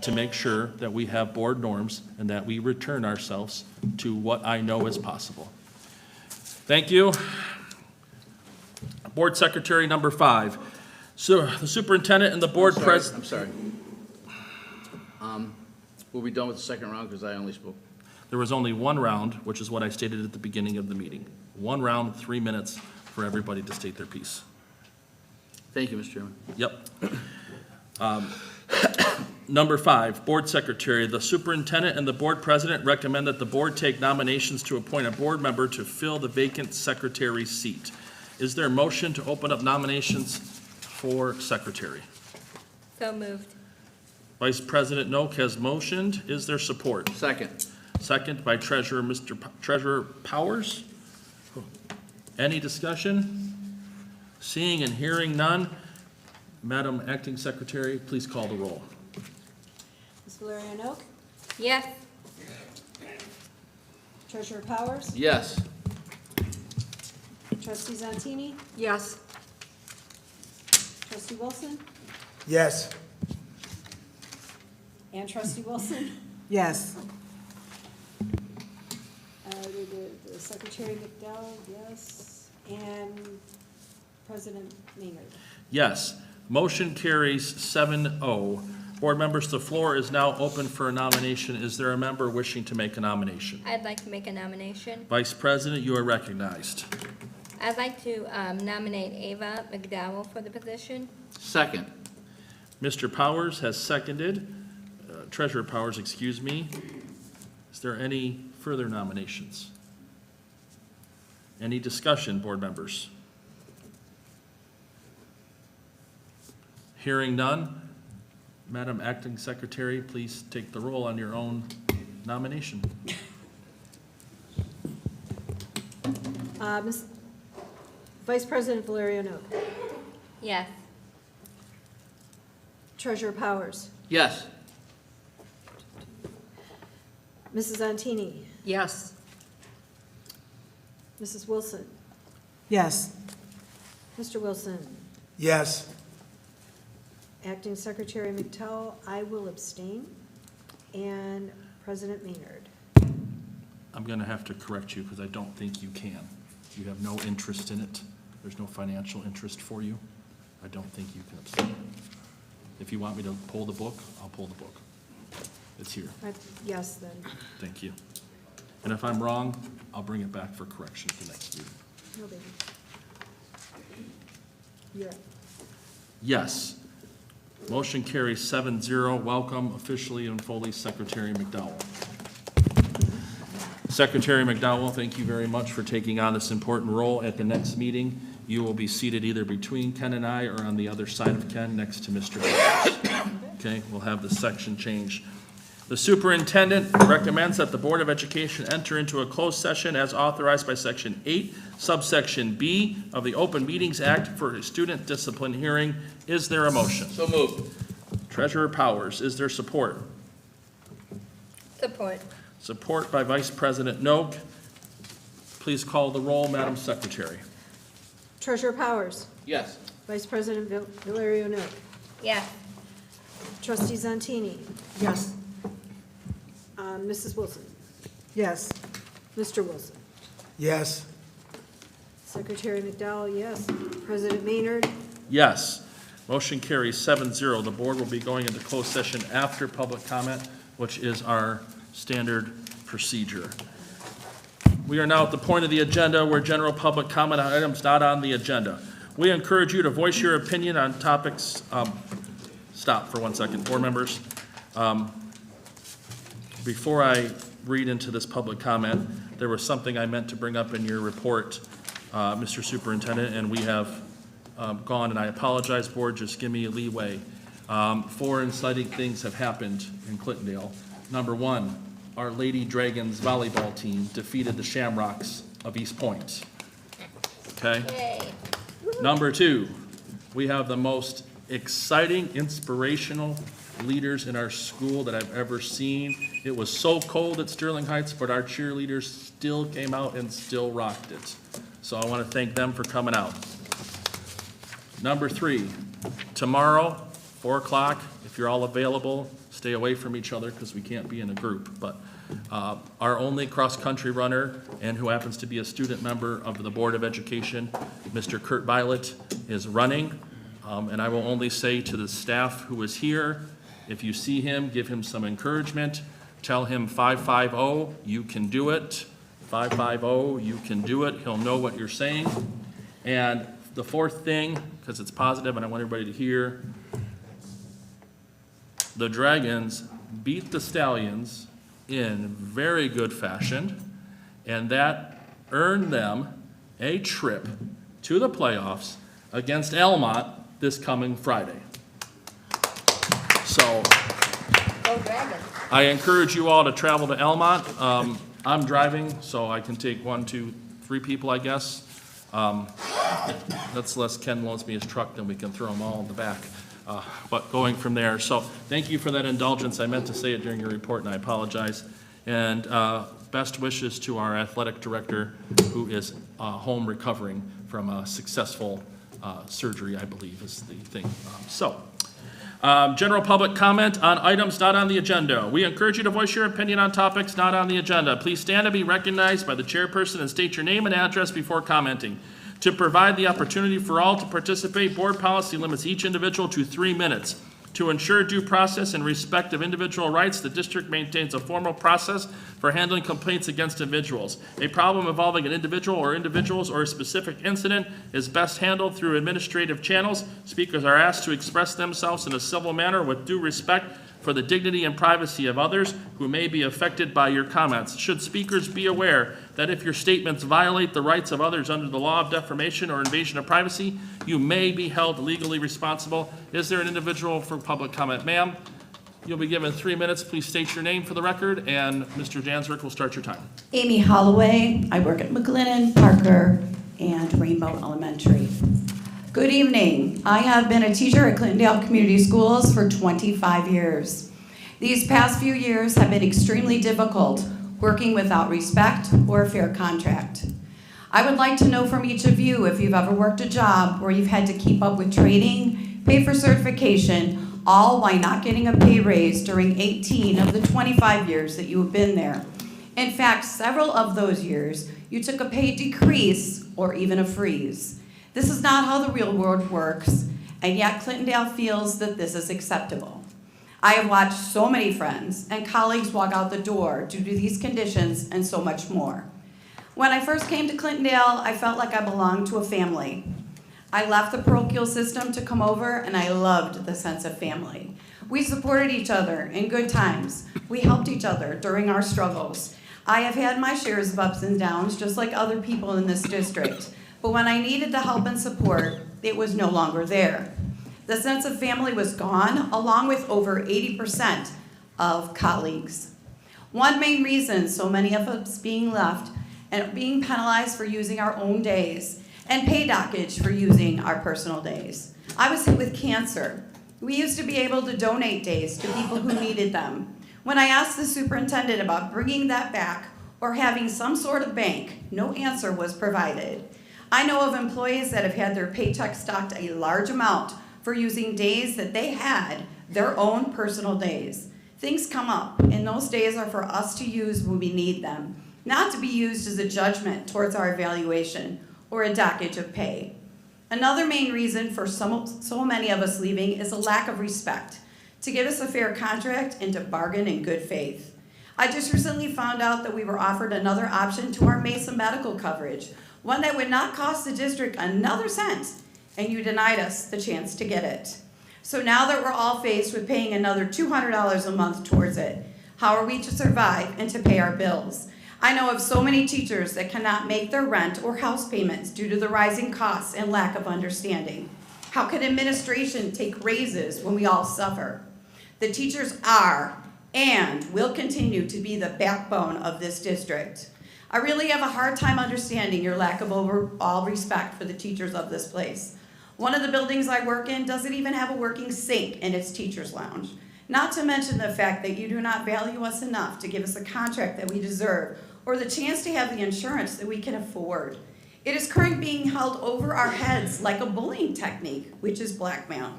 to make sure that we have board norms and that we return ourselves to what I know is possible. Thank you. Board Secretary number 5. So the superintendent and the board president. I'm sorry. We'll be done with the second round because I only spoke. There was only one round, which is what I stated at the beginning of the meeting. One round, 3 minutes for everybody to state their piece. Thank you, Mr. Chairman. Yep. Number 5, board secretary. The superintendent and the board president recommend that the board take nominations to appoint a board member to fill the vacant secretary seat. Is there a motion to open up nominations for secretary? So moved. Vice President Noak has motioned. Is there support? Second. Second by Treasurer, Treasurer Powers. Any discussion? Seeing and hearing none, Madam Acting Secretary, please call the roll. Ms. Valerian Oak? Yes. Treasurer Powers? Yes. Trustee Zontini? Yes. Trustee Wilson? Yes. And Trustee Wilson? Yes. The Secretary McDowell, yes. And President Maynard? Yes. Motion carries 7-0. Board members, the floor is now open for a nomination. Is there a member wishing to make a nomination? I'd like to make a nomination. Vice President, you are recognized. I'd like to nominate Ava McDowell for the position. Second. Mr. Powers has seconded, Treasurer Powers, excuse me. Is there any further nominations? Any discussion, board members? Hearing none, Madam Acting Secretary, please take the roll on your own nomination. Vice President Valerio Noak. Yes. Treasurer Powers. Yes. Mrs. Antini. Yes. Mrs. Wilson. Yes. Mr. Wilson. Yes. Acting Secretary McDowell, I will abstain. And President Maynard. I'm going to have to correct you because I don't think you can. You have no interest in it. There's no financial interest for you. I don't think you can abstain. If you want me to pull the book, I'll pull the book. It's here. Yes, then. Thank you. And if I'm wrong, I'll bring it back for correction at the next meeting. No biggie. You're up. Yes. Motion carries 7-0. Welcome officially and fully Secretary McDowell. Secretary McDowell, thank you very much for taking on this important role. At the next meeting, you will be seated either between Ken and I or on the other side of Ken next to Mr. Powers. Okay, we'll have the section change. The superintendent recommends that the Board of Education enter into a closed session as authorized by Section 8, subsection B of the Open Meetings Act for a student discipline hearing. Is there a motion? So moved. Treasurer Powers, is there support? Support. Support by Vice President Noak. Please call the roll, Madam Secretary. Treasurer Powers. Yes. Vice President Valerio Noak. Yes. Trustee Zantini. Yes. Mrs. Wilson. Yes. Mr. Wilson. Yes. Secretary McDowell, yes. President Maynard. Yes. Motion carries 7-0. The board will be going into closed session after public comment, which is our standard procedure. We are now at the point of the agenda where general public comment on items not on the agenda. We encourage you to voice your opinion on topics. Stop for 1 second, board members. Before I read into this public comment, there was something I meant to bring up in your report, Mr. Superintendent, and we have gone, and I apologize, board, just give me a leeway. 4 inciting things have happened in Clintondale. Number 1, our Lady Dragons volleyball team defeated the Shamrocks of East Point. Okay? Yay. Number 2, we have the most exciting, inspirational leaders in our school that I've ever seen. It was so cold at Sterling Heights, but our cheerleaders still came out and still rocked it. So I want to thank them for coming out. Number 3, tomorrow, 4 o'clock, if you're all available, stay away from each other because we can't be in a group. But our only cross-country runner and who happens to be a student member of the Board of Education, Mr. Kurt Violet, is running. And I will only say to the staff who is here, if you see him, give him some encouragement. Tell him 550, you can do it. 550, you can do it. He'll know what you're saying. And the 4th thing, because it's positive and I want everybody to hear, the Dragons beat the Stallions in very good fashion, and that earned them a trip to the playoffs against Almont this coming Friday. So Go Dragons. I encourage you all to travel to Almont. I'm driving, so I can take 1, 2, 3 people, I guess. That's less Ken loans me his truck, then we can throw them all in the back. But going from there, so thank you for that indulgence. I meant to say it during your report, and I apologize. And best wishes to our athletic director, who is home recovering from a successful surgery, I believe is the thing. General public comment on items not on the agenda. We encourage you to voice your opinion on topics not on the agenda. Please stand and be recognized by the chairperson and state your name and address before commenting. To provide the opportunity for all to participate, board policy limits each individual to 3 minutes. To ensure due process and respect of individual rights, the district maintains a formal process for handling complaints against individuals. A problem involving an individual or individuals or a specific incident is best handled through administrative channels. Speakers are asked to express themselves in a civil manner with due respect for the dignity and privacy of others who may be affected by your comments. Should speakers be aware that if your statements violate the rights of others under the law of defamation or invasion of privacy, you may be held legally responsible. Is there an individual for public comment? Ma'am, you'll be given 3 minutes. Please state your name for the record, and Mr. Jansrick will start your time. Amy Holloway. I work at McGlennon, Parker, and Rainbow Elementary. Good evening. I have been a teacher at Clintondale Community Schools for 25 years. These past few years have been extremely difficult, working without respect or a fair contract. I would like to know from each of you if you've ever worked a job where you've had to keep up with training, pay for certification, all while not getting a pay raise during 18 of the 25 years that you have been there. In fact, several of those years, you took a pay decrease or even a freeze. This is not how the real world works, and yet Clintondale feels that this is acceptable. I have watched so many friends and colleagues walk out the door due to these conditions and so much more. When I first came to Clintondale, I felt like I belonged to a family. I left the parochial system to come over, and I loved the sense of family. We supported each other in good times. We helped each other during our struggles. I have had my shares of ups and downs, just like other people in this district. But when I needed the help and support, it was no longer there. The sense of family was gone, along with over 80% of colleagues. One main reason so many of us being left and being penalized for using our own days and pay dockage for using our personal days. I was hit with cancer. We used to be able to donate days to people who needed them. When I asked the superintendent about bringing that back or having some sort of bank, no answer was provided. I know of employees that have had their paycheck stocked a large amount for using days that they had their own personal days. Things come up, and those days are for us to use when we need them, not to be used as a judgment towards our evaluation or a dockage of pay. Another main reason for so many of us leaving is a lack of respect, to give us a fair contract and to bargain in good faith. I just recently found out that we were offered another option to our Mesa medical coverage, one that would not cost the district another cent, and you denied us the chance to get it. So now that we're all faced with paying another $200 a month towards it, how are we to survive and to pay our bills? I know of so many teachers that cannot make their rent or house payments due to the rising costs and lack of understanding. How can administration take raises when we all suffer? The teachers are and will continue to be the backbone of this district. I really have a hard time understanding your lack of overall respect for the teachers of this place. One of the buildings I work in doesn't even have a working sink in its teacher's lounge. Not to mention the fact that you do not value us enough to give us a contract that we deserve or the chance to have the insurance that we can afford. It is currently being held over our heads like a bullying technique, which is blackmail.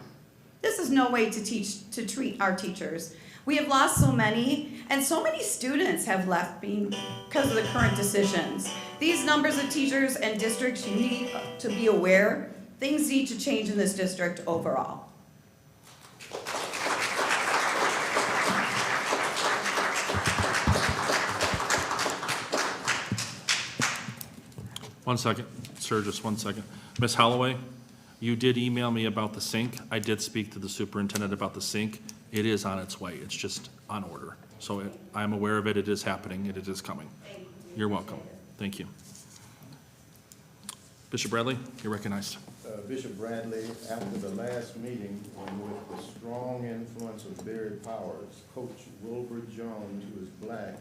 This is no way to treat our teachers. We have lost so many, and so many students have left because of the current decisions. These numbers of teachers and districts, you need to be aware, things need to change in this district overall. One second, sir, just 1 second. Ms. Holloway, you did email me about the sink. I did speak to the superintendent about the sink. It is on its way. It's just on order. So I'm aware of it. It is happening, and it is coming. You're welcome. Thank you. Bishop Bradley, you're recognized. Bishop Bradley, after the last meeting, and with the strong influence of Barry Powers, Coach Wilbur Jones, who is black,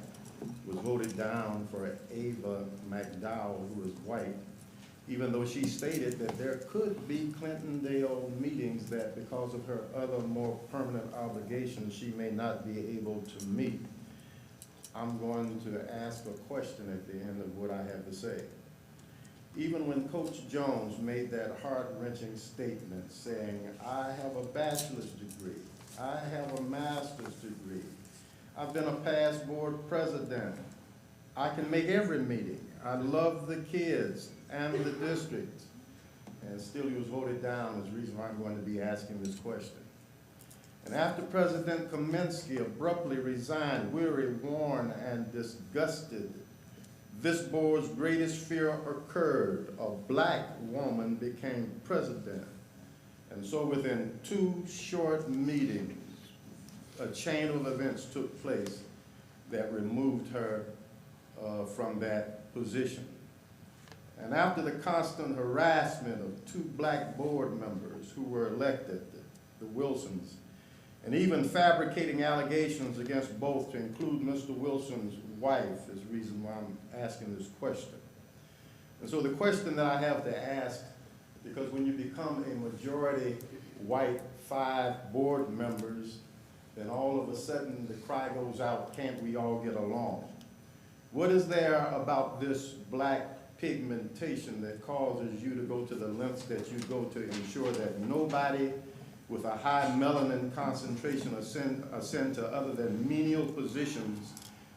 was voted down for Ava McDowell, who is white, even though she stated that there could be Clintondale meetings that, because of her other more permanent obligations, she may not be able to meet. I'm going to ask a question at the end of what I have to say. Even when Coach Jones made that heart-wrenching statement saying, I have a bachelor's degree, I have a master's degree, I've been a past board president, I can make every meeting, I love the kids and the district, and still he was voted down is the reason why I'm going to be asking this question. And after President Kaminsky abruptly resigned, weary, worn, and disgusted, this board's greatest fear occurred. A black woman became president. And so within 2 short meetings, a chain of events took place that removed her from that position. And after the constant harassment of 2 black board members who were elected, the Wilsons, and even fabricating allegations against both, to include Mr. Wilson's wife, is the reason why I'm asking this question. And so the question that I have to ask, because when you become a majority white 5 board members, then all of a sudden the cry goes out, can't we all get along? What is there about this black pigmentation that causes you to go to the lengths that you go to ensure that nobody with a high melanin concentration ascend to other than menial positions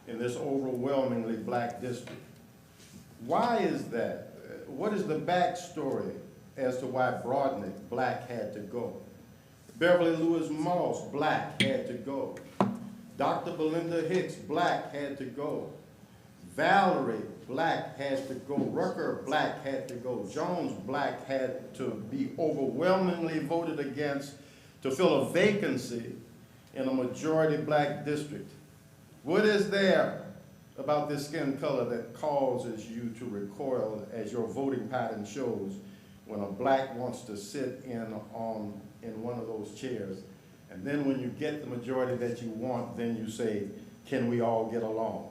in this overwhelmingly black district? Why is that? What is the backstory as to why Brodnick, black, had to go? Beverly Lewis Moss, black, had to go. Dr. Belinda Hicks, black, had to go. Valerie, black, had to go. Rucker, black, had to go. Jones, black, had to be overwhelmingly voted against to fill a vacancy in a majority black district. What is there about this skin color that causes you to recoil, as your voting pattern shows, when a black wants to sit in one of those chairs? And then when you get the majority that you want, then you say, can we all get along?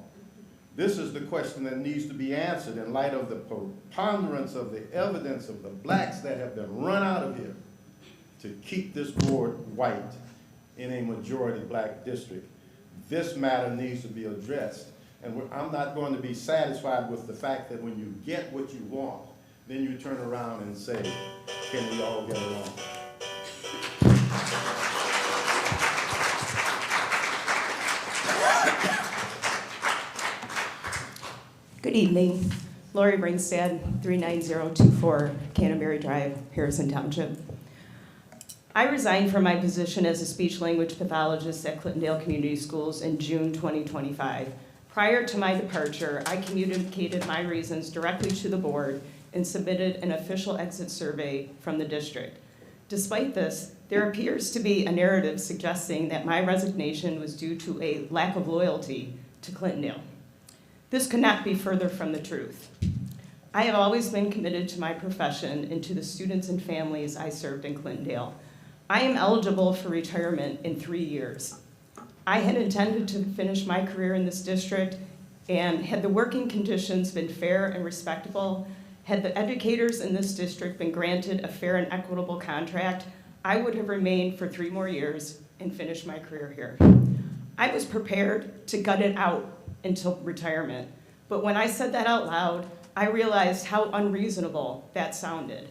This is the question that needs to be answered in light of the preponderance of the evidence of the blacks that have been run out of here to keep this board white in a majority black district. This matter needs to be addressed. And I'm not going to be satisfied with the fact that when you get what you want, then you turn around and say, can we all get along? Good evening. Lori Ringstad, 39024 Canterbury Drive, Harrison Township. I resigned from my position as a speech-language pathologist at Clintondale Community Schools in June 2025. Prior to my departure, I communicated my reasons directly to the board and submitted an official exit survey from the district. Despite this, there appears to be a narrative suggesting that my resignation was due to a lack of loyalty to Clintondale. This could not be further from the truth. I have always been committed to my profession and to the students and families I served in Clintondale. I am eligible for retirement in 3 years. I had intended to finish my career in this district, and had the working conditions been fair and respectable, had the educators in this district been granted a fair and equitable contract, I would have remained for 3 more years and finished my career here. I was prepared to gut it out until retirement, but when I said that out loud, I realized how unreasonable that sounded.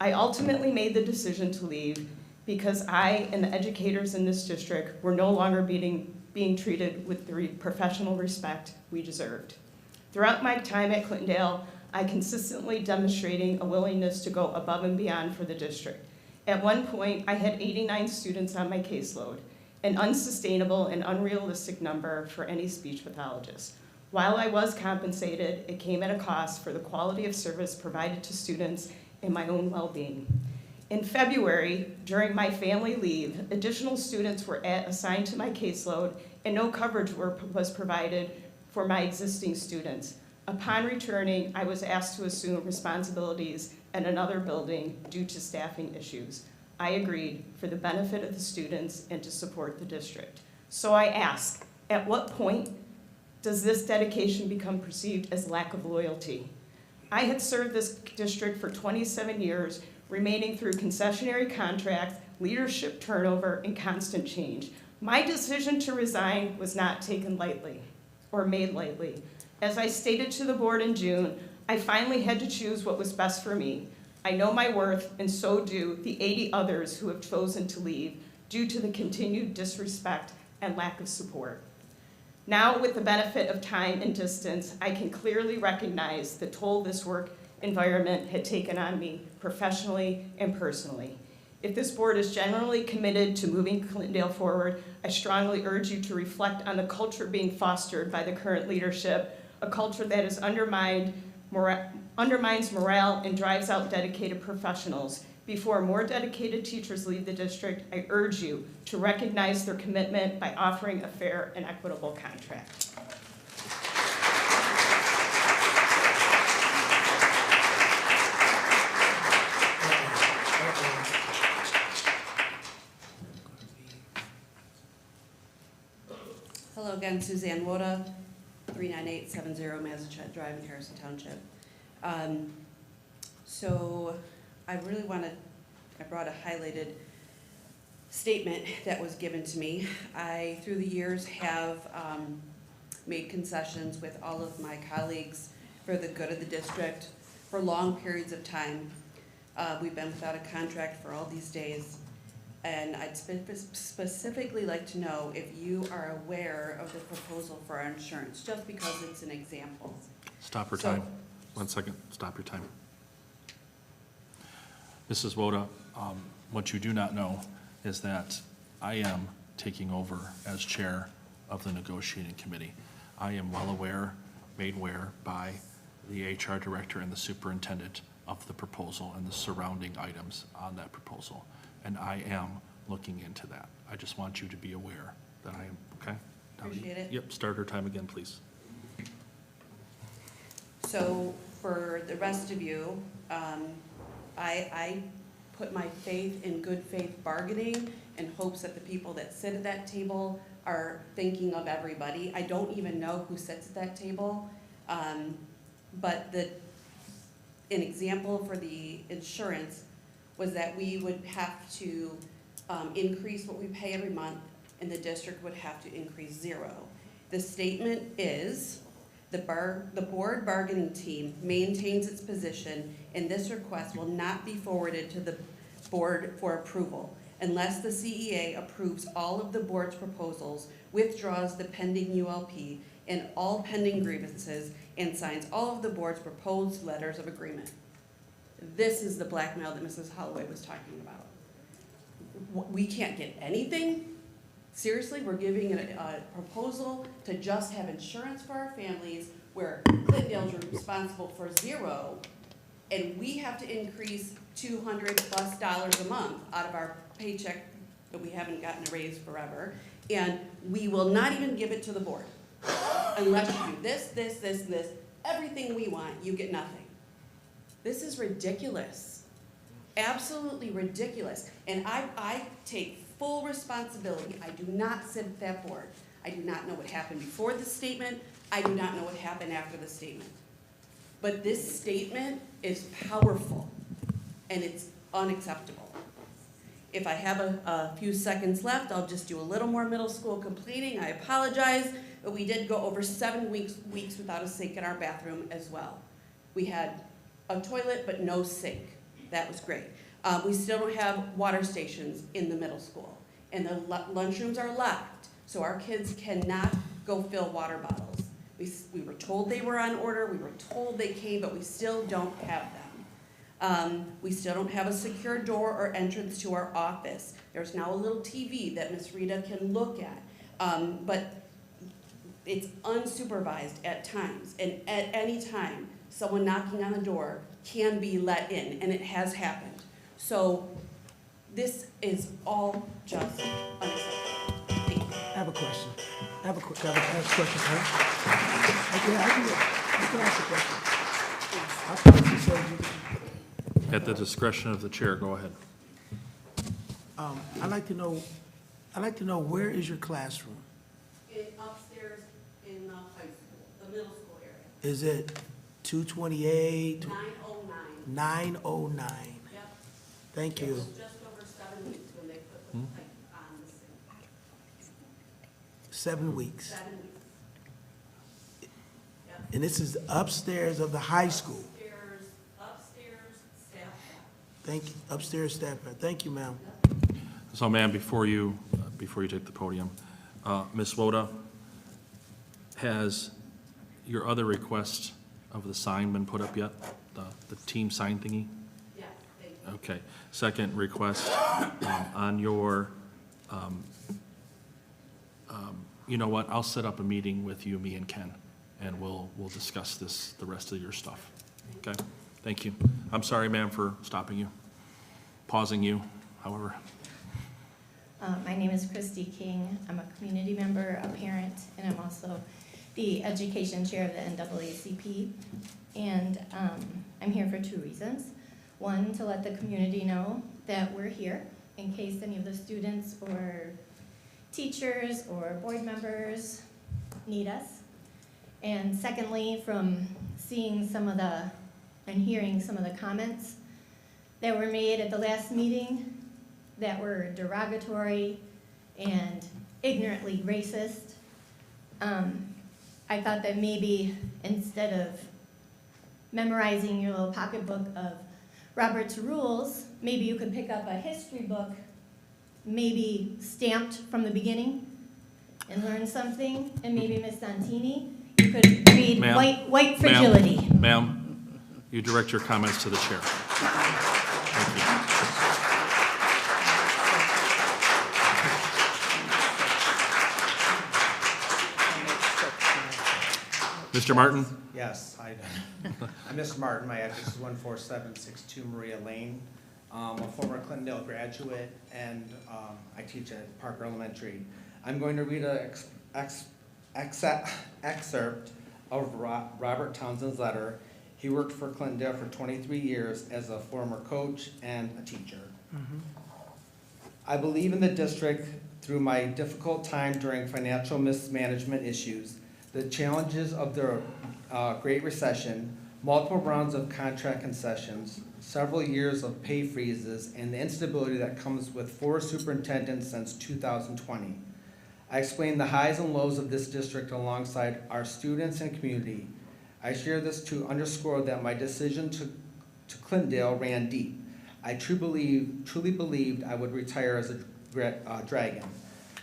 I ultimately made the decision to leave because I and the educators in this district were no longer being treated with the professional respect we deserved. Throughout my time at Clintondale, I consistently demonstrating a willingness to go above and beyond for the district. At one point, I had 89 students on my caseload, an unsustainable and unrealistic number for any speech pathologist. While I was compensated, it came at a cost for the quality of service provided to students and my own well-being. In February, during my family leave, additional students were assigned to my caseload and no coverage was provided for my existing students. Upon returning, I was asked to assume responsibilities at another building due to staffing issues. I agreed for the benefit of the students and to support the district. So I ask, at what point does this dedication become perceived as lack of loyalty? I had served this district for 27 years, remaining through concessionary contracts, leadership turnover, and constant change. My decision to resign was not taken lightly or made lightly. As I stated to the board in June, I finally had to choose what was best for me. I know my worth, and so do the 80 others who have chosen to leave due to the continued disrespect and lack of support. Now, with the benefit of time and distance, I can clearly recognize the toll this work environment had taken on me professionally and personally. If this board is genuinely committed to moving Clintondale forward, I strongly urge you to reflect on the culture being fostered by the current leadership, a culture that has undermines morale and drives out dedicated professionals. Before more dedicated teachers leave the district, I urge you to recognize their commitment by offering a fair and equitable contract. Hello again, Suzanne Woda, 39870 Massachusetts Drive in Harrison Township. So I really I brought a highlighted statement that was given to me. I, through the years, have made concessions with all of my colleagues for the good of the district for long periods of time. We've been without a contract for all these days. And I'd specifically like to know if you are aware of the proposal for our insurance, just because it's an example. Stop your time. 1 second, stop your time. Mrs. Woda, what you do not know is that I am taking over as chair of the negotiating committee. I am well aware, made aware by the HR director and the superintendent of the proposal and the surrounding items on that proposal. And I am looking into that. I just want you to be aware that I am, okay? Appreciate it. Yep, start her time again, please. So for the rest of you, I put my faith in good faith bargaining in hopes that the people that sit at that table are thinking of everybody. I don't even know who sits at that table, but an example for the insurance was that we would have to increase what we pay every month, and the district would have to increase 0. The statement is, the board bargaining team maintains its position, and this request will not be forwarded to the board for approval unless the CEA approves all of the board's proposals, withdraws the pending ULP and all pending grievances, and signs all of the board's proposed letters of agreement. This is the blackmail that Mrs. Holloway was talking about. We can't get anything? Seriously, we're giving a proposal to just have insurance for our families where Clintondale's responsible for 0, and we have to increase $200+ a month out of our paycheck that we haven't gotten a raise forever, and we will not even give it to the board. Unless you do this, everything we want, you get nothing. This is ridiculous, absolutely ridiculous. And I take full responsibility. I do not sit at that board. I do not know what happened before the statement. I do not know what happened after the statement. But this statement is powerful, and it's unacceptable. If I have a few seconds left, I'll just do a little more middle school complaining. I apologize, but we did go over 7 weeks without a sink in our bathroom as well. We had a toilet, but no sink. That was great. We still don't have water stations in the middle school, and the lunchrooms are locked, so our kids cannot go fill water bottles. We were told they were on order, we were told they came, but we still don't have them. We still don't have a secure door or entrance to our office. There's now a little TV that Miss Rita can look at, but it's unsupervised at times, and at any time, someone knocking on the door can be let in, and it has happened. So this is all just unacceptable. Thank you. I have a question. I have a question, huh? Yeah, I can ask a question. I thought you said you. At the discretion of the chair, go ahead. I'd like to know where is your classroom? Upstairs in the high school, the middle school area. Is it 228? 909. 909. Yep. Thank It you. was just over 7 weeks when they put the pipe on the sink. 7 weeks. 7 weeks. Yep. And this is upstairs of the high school. Upstairs, staff. Thank you. Upstairs staff. Thank you, ma'am. So, ma'am, before you take the podium, Ms. Woda, has your other request of the sign been put up yet? the team sign thingy? Yeah. Okay. Second request, on your, you know what, I'll set up a meeting with you, me and Ken, and we'll discuss this, the rest of your stuff. Okay? Thank you. I'm sorry, ma'am, for stopping you, pausing you, however. My name is Christy King. I'm a community member, a parent, and I'm also the education chair of the NAACP. And I'm here for two reasons. One, to let the community know that we're here in case any of the students or teachers or board members need us. And secondly, from seeing some of the, and hearing some of the comments that were made at the last meeting that were derogatory and ignorantly racist, I thought that maybe instead of memorizing your little pocketbook of Robert's Rules, maybe you could pick up a history book, maybe stamped from the beginning, and learn something. And maybe Miss Santini, you could read White Fragility. Ma'am, you direct your comments to the chair. Thank you. Mr. Martin? Yes, I'm Mr. Martin. My address is 14762 Maria Lane. I'm a former Clintondale graduate, and I teach at Parker Elementary. I'm going to read an excerpt of Robert Townsend's letter. He worked for Clintondale for 23 years as a former coach and a teacher. I believe in the district through my difficult time during financial mismanagement issues, the challenges of the Great Recession, multiple rounds of contract concessions, several years of pay freezes, and the instability that comes with 4 superintendents since 2020. I explained the highs and lows of this district alongside our students and community. I share this to underscore that my decision to Clintondale ran deep. I truly believed I would retire as a dragon.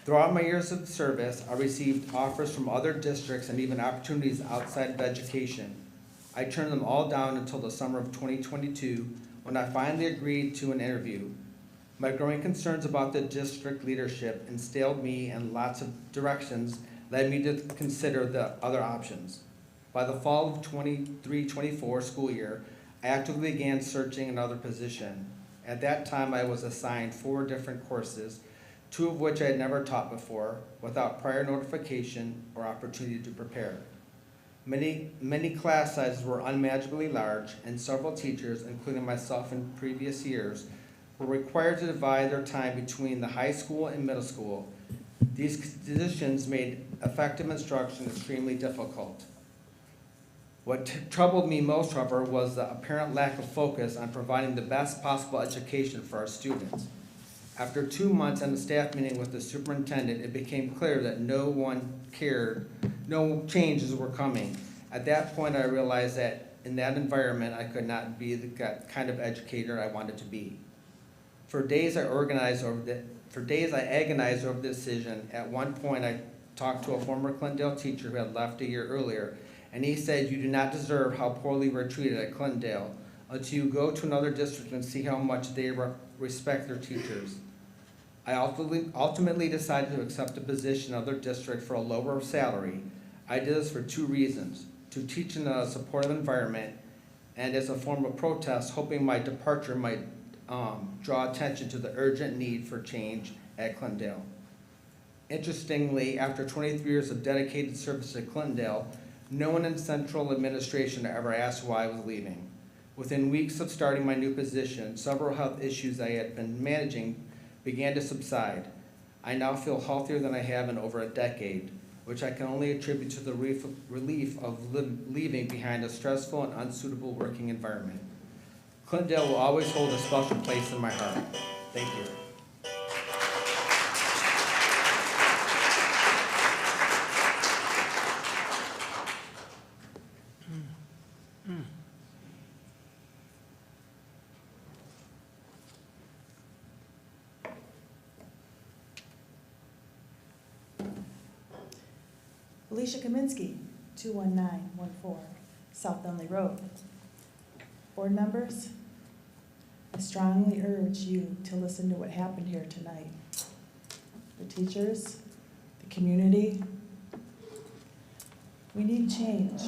Throughout my years of service, I received offers from other districts and even opportunities outside of education. I turned them all down until the summer of 2022, when I finally agreed to an interview. My growing concerns about the district leadership entailed me in lots of directions, led me to consider the other options. By the fall of 23-24 school year, I actively began searching another position. At that time, I was assigned 4 different courses, 2 of which I had never taught before, without prior notification or opportunity to prepare. Many class sizes were unmanageably large, and several teachers, including myself in previous years, were required to divide their time between the high school and middle school. These conditions made effective instruction extremely difficult. What troubled me most, however, was the apparent lack of focus on providing the best possible education for our students. After 2 months and a staff meeting with the superintendent, it became clear that no one cared, no changes were coming. At that point, I realized that in that environment, I could not be the kind of educator I wanted to be. For days, I agonized over the decision. At one point, I talked to a former Clintondale teacher who had left a year earlier, and he said, "You do not deserve how poorly we're treated at Clintondale until you go to another district and see how much they respect their teachers." I ultimately decided to accept a position in another district for a lower salary. I did this for 2 reasons: to teach in a supportive environment, and as a form of protest, hoping my departure might draw attention to the urgent need for change at Clintondale. Interestingly, after 23 years of dedicated service at Clintondale, no one in central administration ever asked why I was leaving. Within weeks of starting my new position, several health issues I had been managing began to subside. I now feel healthier than I have in over a decade, which I can only attribute to the relief of leaving behind a stressful and unsuitable working environment. Clintondale will always hold a special place in my heart. Thank you. Alicia Kaminsky, 21914 South Dunley Road. Board members, I strongly urge you to listen to what happened here tonight. The teachers, the community, we need change.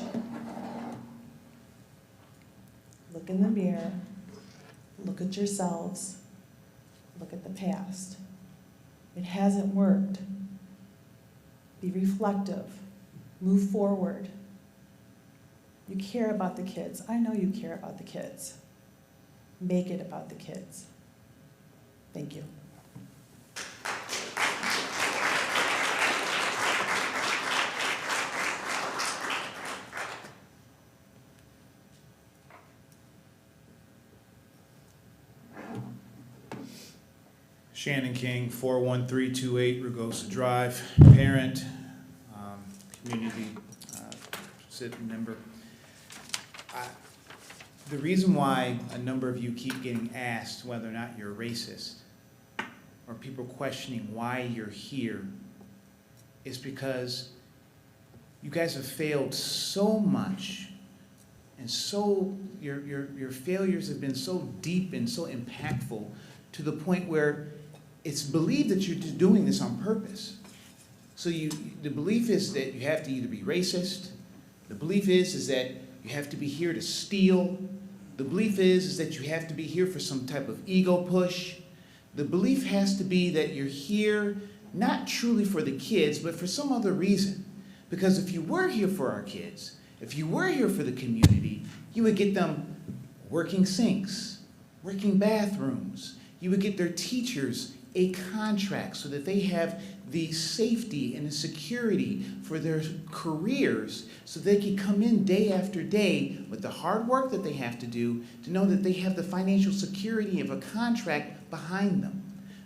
Look in the mirror, look at yourselves, look at the past. It hasn't worked. Be reflective, move forward. You care about the kids. I know you care about the kids. Make it about the kids. Thank you. Shannon King, 41328 Rugosa Drive, parent, community sitting member. The reason why a number of you keep getting asked whether or not you're racist, or people questioning why you're here, is because you guys have failed so much, and so your failures have been so deep and so impactful to the point where it's believed that you're doing this on purpose. So the belief is that you have to either be racist, the belief is that you have to be here to steal, the belief is that you have to be here for some type of ego push. The belief has to be that you're here not truly for the kids, but for some other reason. Because if you were here for our kids, if you were here for the community, you would get them working sinks, working bathrooms. You would get their teachers a contract so that they have the safety and the security for their careers, so they can come in day after day with the hard work that they have to do to know that they have the financial security of a contract behind them.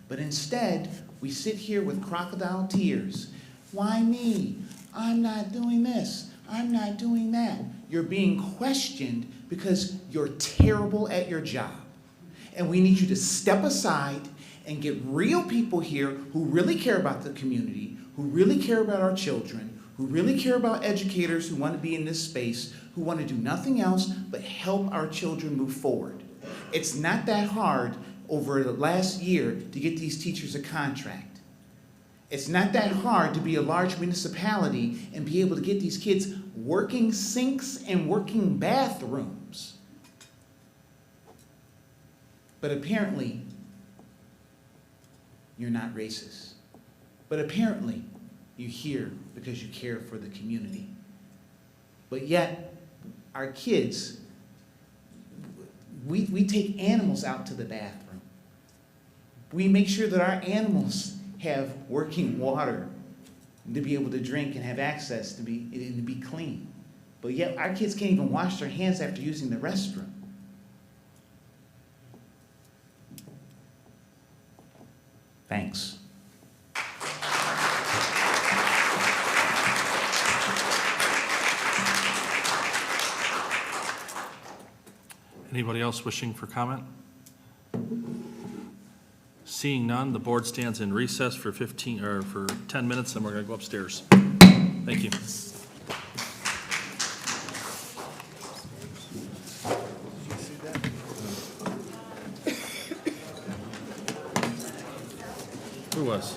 But instead, we sit here with crocodile tears. Why me? I'm not doing this. I'm not doing that. You're being questioned because you're terrible at your job. And we need you to step aside and get real people here who really care about the community, who really care about our children, who really care about educators who want to be in this space, who want to do nothing else but help our children move forward. It's not that hard over the last year to get these teachers a contract. It's not that hard to be a large municipality and be able to get these kids working sinks and working bathrooms. But apparently, you're not racist. But apparently, you're here because you care for the community. But yet, our kids, we take animals out to the bathroom. We make sure that our animals have working water to be able to drink and have access to be clean. But yet, our kids can't even wash their hands after using the restroom. Thanks. Anybody else wishing for comment? Seeing none, the board stands in recess for 10 minutes, and we're going to go upstairs. Thank you. Who was?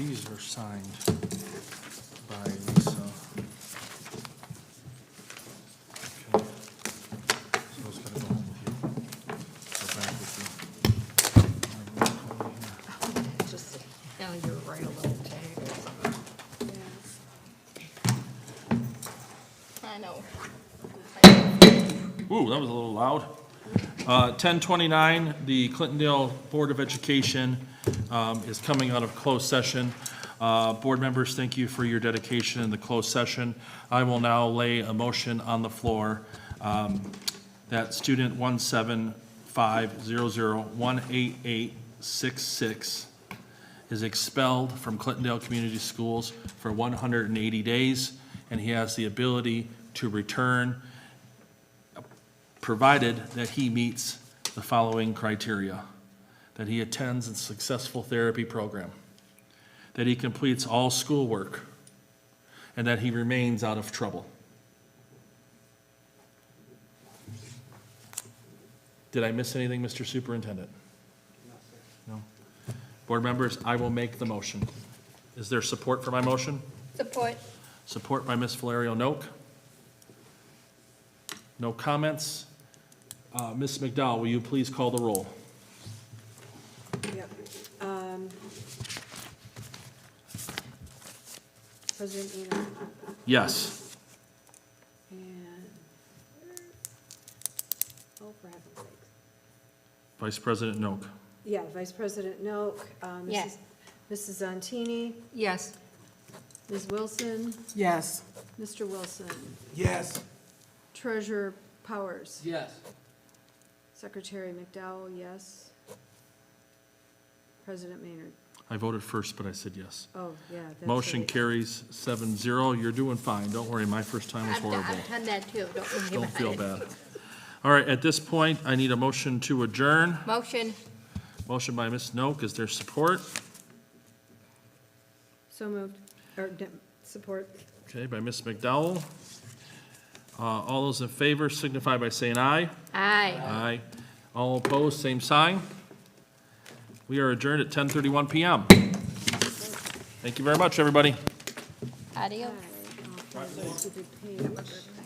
These are signed by Lisa. Okay. So it's gotta go home with you. Go back with you. Just, you're right, a little tag or something. I know. Ooh, that was a little loud. 10:29, the Clintondale Board of Education is coming out of closed session. Board members, thank you for your dedication in the closed session. I will now lay a motion on the floor that student 17500188866 is expelled from Clintondale Community Schools for 180 days, and he has the ability to return provided that he meets the following criteria: that he attends a successful therapy program, that he completes all schoolwork, and that he remains out of trouble. Did I miss anything, Mr. Superintendent? No. Board members, I will make the motion. Is there support for my motion? Support. Support by Ms. Valerio Noak. No comments? Ms. McDowell, will you please call the roll? Yep. President Eno. Yes. And, oh, for heaven's sakes. Vice President Noak. Yeah, Vice President Noak. Yes. Mrs. Zantini. Yes. Ms. Wilson. Yes. Mr. Wilson. Yes. Treasurer Powers. Yes. Secretary McDowell, yes. President Maynard. I voted first, but I said yes. Oh, yeah. That's Motion right. carries 7-0. You're doing fine. Don't worry, my first time was horrible. I've done that too, don't worry Don't about feel it. bad. All right, at this point, I need a motion to adjourn. Motion. Motion by Ms. Noak. Is there support? So moved. Support. Okay, by Ms. McDowell. All those in favor signify by saying aye. Aye. Aye. All opposed, same sign. We are adjourned at 10:31 PM. Thank you very much, everybody. Adios. All right.